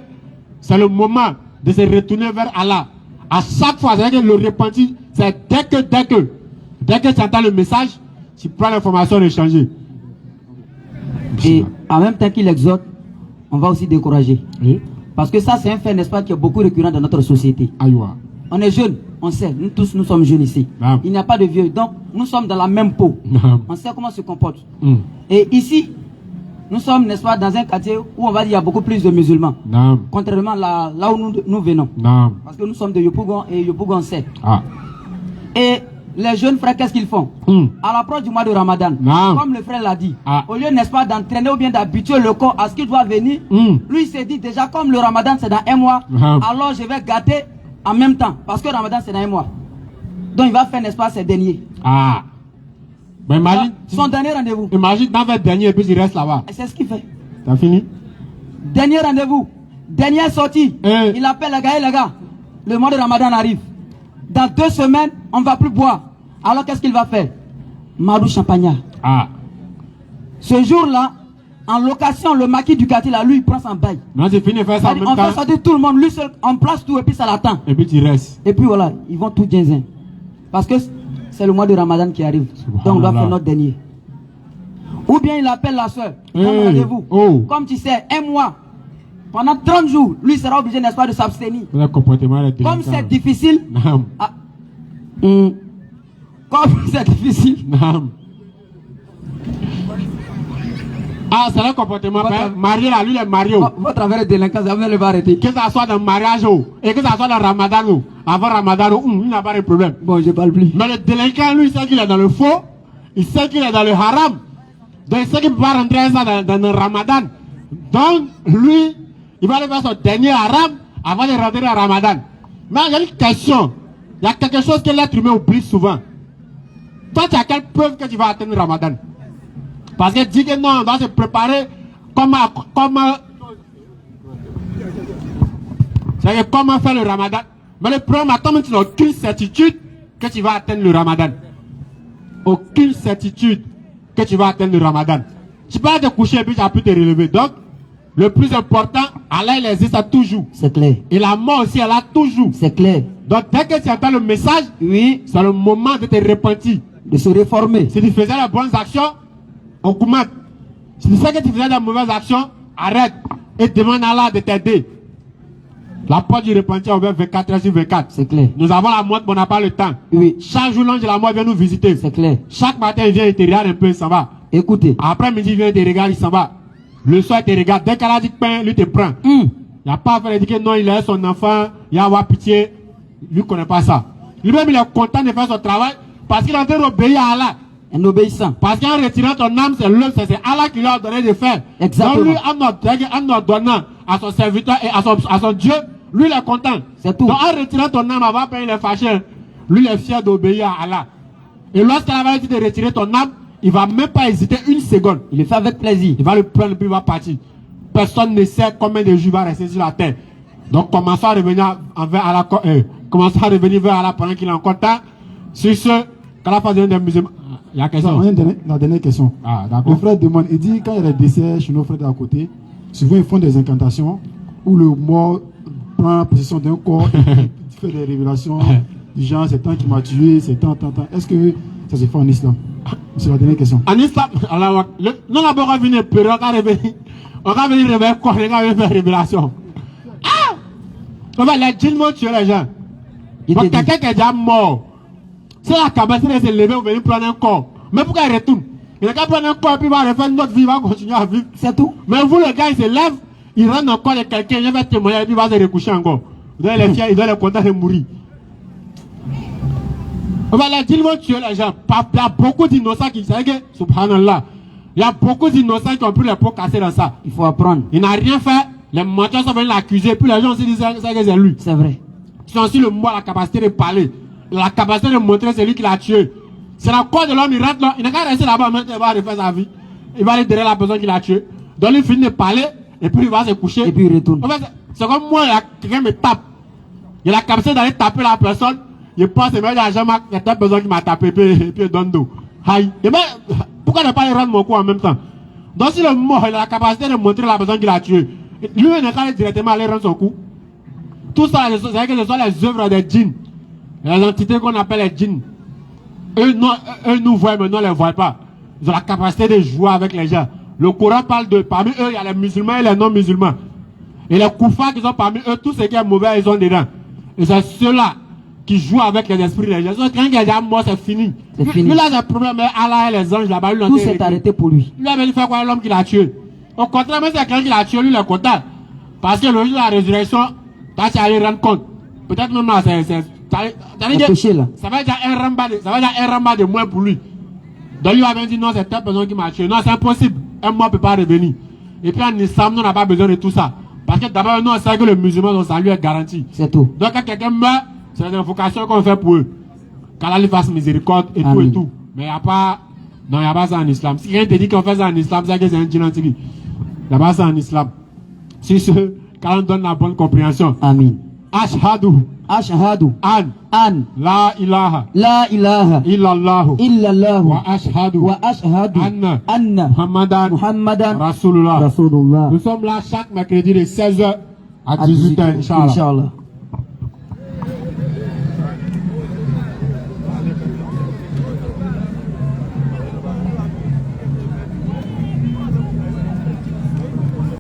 c'est le moment de se retourner vers Allah. À chaque fois, c'est que le repenti, c'est dès que tu entends le message, tu prends l'information de changer. Et en même temps qu'il exhorte, on va aussi décourager. Oui. Parce que ça, c'est un fait, n'est-ce pas, qui est beaucoup récurrent dans notre société. Aïwa. On est jeunes, on sait, nous tous, nous sommes jeunes ici. Non. Il n'y a pas de vieux, donc nous sommes dans la même peau. Non. On sait comment se comporte. Et ici, nous sommes, n'est-ce pas, dans un quartier où on va dire qu'il y a beaucoup plus de musulmans. Non. Contrairement là où nous venons. Non. Parce que nous sommes de Yopougon et Yopougon sait. Ah. Et les jeunes frères, qu'est-ce qu'ils font? À l'approche du mois de Ramadan, Non. comme le frère l'a dit, Ah. au lieu, n'est-ce pas, d'entraîner ou bien d'habituer le corps à ce qu'il doit venir, lui il s'est dit déjà, comme le Ramadan c'est dans un mois, alors je vais gâter en même temps. Parce que Ramadan c'est dans un mois. Donc il va faire, n'est-ce pas, ses derniers. Ah. Mais imagine. Son dernier rendez-vous. Imagine dans le dernier et puis il reste là-bas. Et c'est ce qu'il fait. T'as fini? Dernier rendez-vous. Dernière sortie. Il appelle les gars, et les gars, le mois de Ramadan arrive. Dans 2 semaines, on ne va plus boire. Alors qu'est-ce qu'il va faire? Marou Champagnat. Ah. Ce jour-là, en location, le maquis du quartier, là, lui, il prend son bail. Non, c'est fini de faire ça en même On temps. fait sortir tout le monde, lui seul, on place tout et puis ça l'attend. Et puis tu restes. Et puis voilà, ils vont tout djinzin. Parce que c'est le mois de Ramadan qui arrive. Donc on doit faire notre dernier. Ou bien il appelle la soeur. Comme rendez-vous. Comme tu sais, un mois. Pendant 30 jours, lui sera obligé, n'est-ce pas, de s'abstenir. Comme c'est difficile. Non. Ah, comme c'est difficile. Non. Ah, c'est le comportement. Marié là, lui, il est marié. Votre affaire est délinquance, vous ne va arrêter. Que ça soit dans le mariage et que ça soit dans le Ramadan, avant Ramadan, il n'a pas de problème. Bon, je parle plus. Mais le délinquant, lui, il sait qu'il est dans le faux, il sait qu'il est dans le haram. Donc, il sait qu'il ne peut pas rentrer ça dans le Ramadan. Donc, lui, il va aller faire son dernier haram avant de rentrer dans le Ramadan. Mais il y a une question. Il y a quelque chose que l'être humain oublie souvent. Toi, tu as quelle preuve que tu vas atteindre le Ramadan? Parce que dit que non, on doit se préparer comment faire le Ramadan. Mais le problème, attends, tu n'as aucune certitude que tu vas atteindre le Ramadan. Aucune certitude que tu vas atteindre le Ramadan. Tu peux te coucher et puis tu as pu te relever. Donc, le plus important, Allah, il existe à toujours. C'est clair. Et la mort aussi, elle a toujours. C'est clair. Donc, dès que tu entends le message, oui, c'est le moment de te repentir. De se réformer. Si tu faisais les bonnes actions, augmente. Si tu sais que tu faisais des mauvaises actions, arrête et demande à Allah de t'aider. La porte du repentir est ouverte 24h/24. C'est clair. Nous avons la mort, mais on n'a pas le temps. Oui. Chaque jour, l'ange de la mort vient nous visiter. C'est clair. Chaque matin, il vient et te regarde un peu, il s'en va. Écoutez. Après-midi, il vient et te regarde, il s'en va. Le soir, il te regarde. Dès qu'elle a dit pain, lui te prend. Il n'y a pas à faire dire que non, il est son enfant, il a avoir pitié. Lui ne connaît pas ça. Lui-même, il est content de faire son travail parce qu'il est en train d'obéir à Allah. Un obéissant. Parce qu'en retirant ton âme, c'est Allah qui lui a donné de faire. Exactement. Donc lui, en ordonnant à son serviteur et à son Dieu, lui il est content. C'est tout. Donc en retirant ton âme avant qu'il est fâché, lui il est fier d'obéir à Allah. Et lorsqu'il va dit de retirer ton âme, il ne va même pas hésiter une seconde. Il le fait avec plaisir. Il va le prendre puis il va partir. Personne ne sait combien de jours il va rester sur la terre. Donc commençons à revenir commençons à revenir vers Allah pendant qu'il est encore temps. Sur ce, quand la phase des musulmans. Il y a question. La dernière question. Ah, d'accord. Le frère demande, il dit quand il y a des décès chez nos frères d'à côté, souvent ils font des incantations où le mort prend possession d'un corps et fait des révélations du genre c'est tant qui m'a tué, c'est tant. Est-ce que ça se fait en islam? C'est la dernière question. En islam, alors, non, d'abord on va venir pleurer, on va venir réveiller corps, on va venir faire révélation. Ah! On va les djinns vont tuer les gens. Donc quelqu'un qui est déjà mort. C'est la capacité de se lever ou venir prendre un corps. Mais pourquoi il retourne? Il n'a qu'à prendre un corps et puis il va refaire notre vie, il va continuer à vivre. C'est tout. Mais vous, le gars, il se lève, il rentre dans le corps de quelqu'un, il va témoigner et puis il va se recoucher encore. Il doit être fier, il doit être content de mourir. Les djinns vont tuer les gens. Il y a beaucoup d'innocents qui savent que, subhanallah, il y a beaucoup d'innocents qui ont pris les pots cassés dans ça. Il faut apprendre. Il n'a rien fait, les menteurs sont venus l'accuser, puis les gens aussi disent que c'est lui. C'est vrai. Ils ont aussi le mot, la capacité de parler. la capacité de montrer celui qui l'a tué. C'est la cause de l'homme, il rentre là, il n'a qu'à rester là-bas, maintenant il va refaire sa vie. Il va aller derrière la personne qui l'a tué. Donc il finit de parler, et puis il va se coucher. Et puis il retourne. En fait, c'est comme moi, quelqu'un me tape. Il a la capacité d'aller taper la personne. Il pense, mais il y a telle personne qui m'a tapé, et puis il donne dos. Aïe. Et ben, pourquoi ne pas y rendre mon coup en même temps? Donc si le mort, il a la capacité de montrer la personne qui l'a tué. Lui, il n'a qu'à directement aller rendre son coup. Tout ça, c'est que ce sont les œuvres des djinns. Les entités qu'on appelle les djinns. Eux nous voient, mais nous ne les voient pas. Ils ont la capacité de jouer avec les gens. Le Coran parle de, parmi eux, il y a les musulmans et les non-musulmans. Et les koufars qui sont parmi eux, tout ce qui est mauvais, ils sont dedans. Et c'est ceux-là qui jouent avec les esprits des gens. Quand il est déjà mort, c'est fini. C'est fini. Lui, là, c'est le problème, mais Allah et les anges là-bas, lui, Tout s'est arrêté pour lui. lui avait dit faire quoi l'homme qui l'a tué. Au contraire, même si c'est quelqu'un qui l'a tué, lui, il est content. Parce que le jour de la résurrection, là, tu allais rendre compte. Peut-être même là, Péché, là. ça va être un ramba de moins pour lui. Donc lui avait dit non, c'est telle personne qui m'a tué. Non, c'est impossible. Un mois ne peut pas revenir. Et puis en islam, nous, on n'a pas besoin de tout ça. Parce que d'abord, nous, on sait que le musulman, son salut est garanti. C'est tout. Donc quand quelqu'un meurt, c'est une invocation qu'on fait pour eux. Qu'Allah lui fasse miséricorde et tout Amen. et tout. Mais il n'y a pas. Non, il n'y a pas ça en islam. Si quelqu'un te dit qu'on fait ça en islam, c'est que c'est un djinn. Il n'y a pas ça en islam. Si ce, quand on donne la bonne compréhension. Amin. Ashhadu Ashhadu an la ilaha la ilaha illallah illallah wa ashhadu anna Muhammadan Rasulullah. Rasulullah. Nous sommes là chaque mercredi de 16h à 18h, Inch'Allah. Inch'Allah.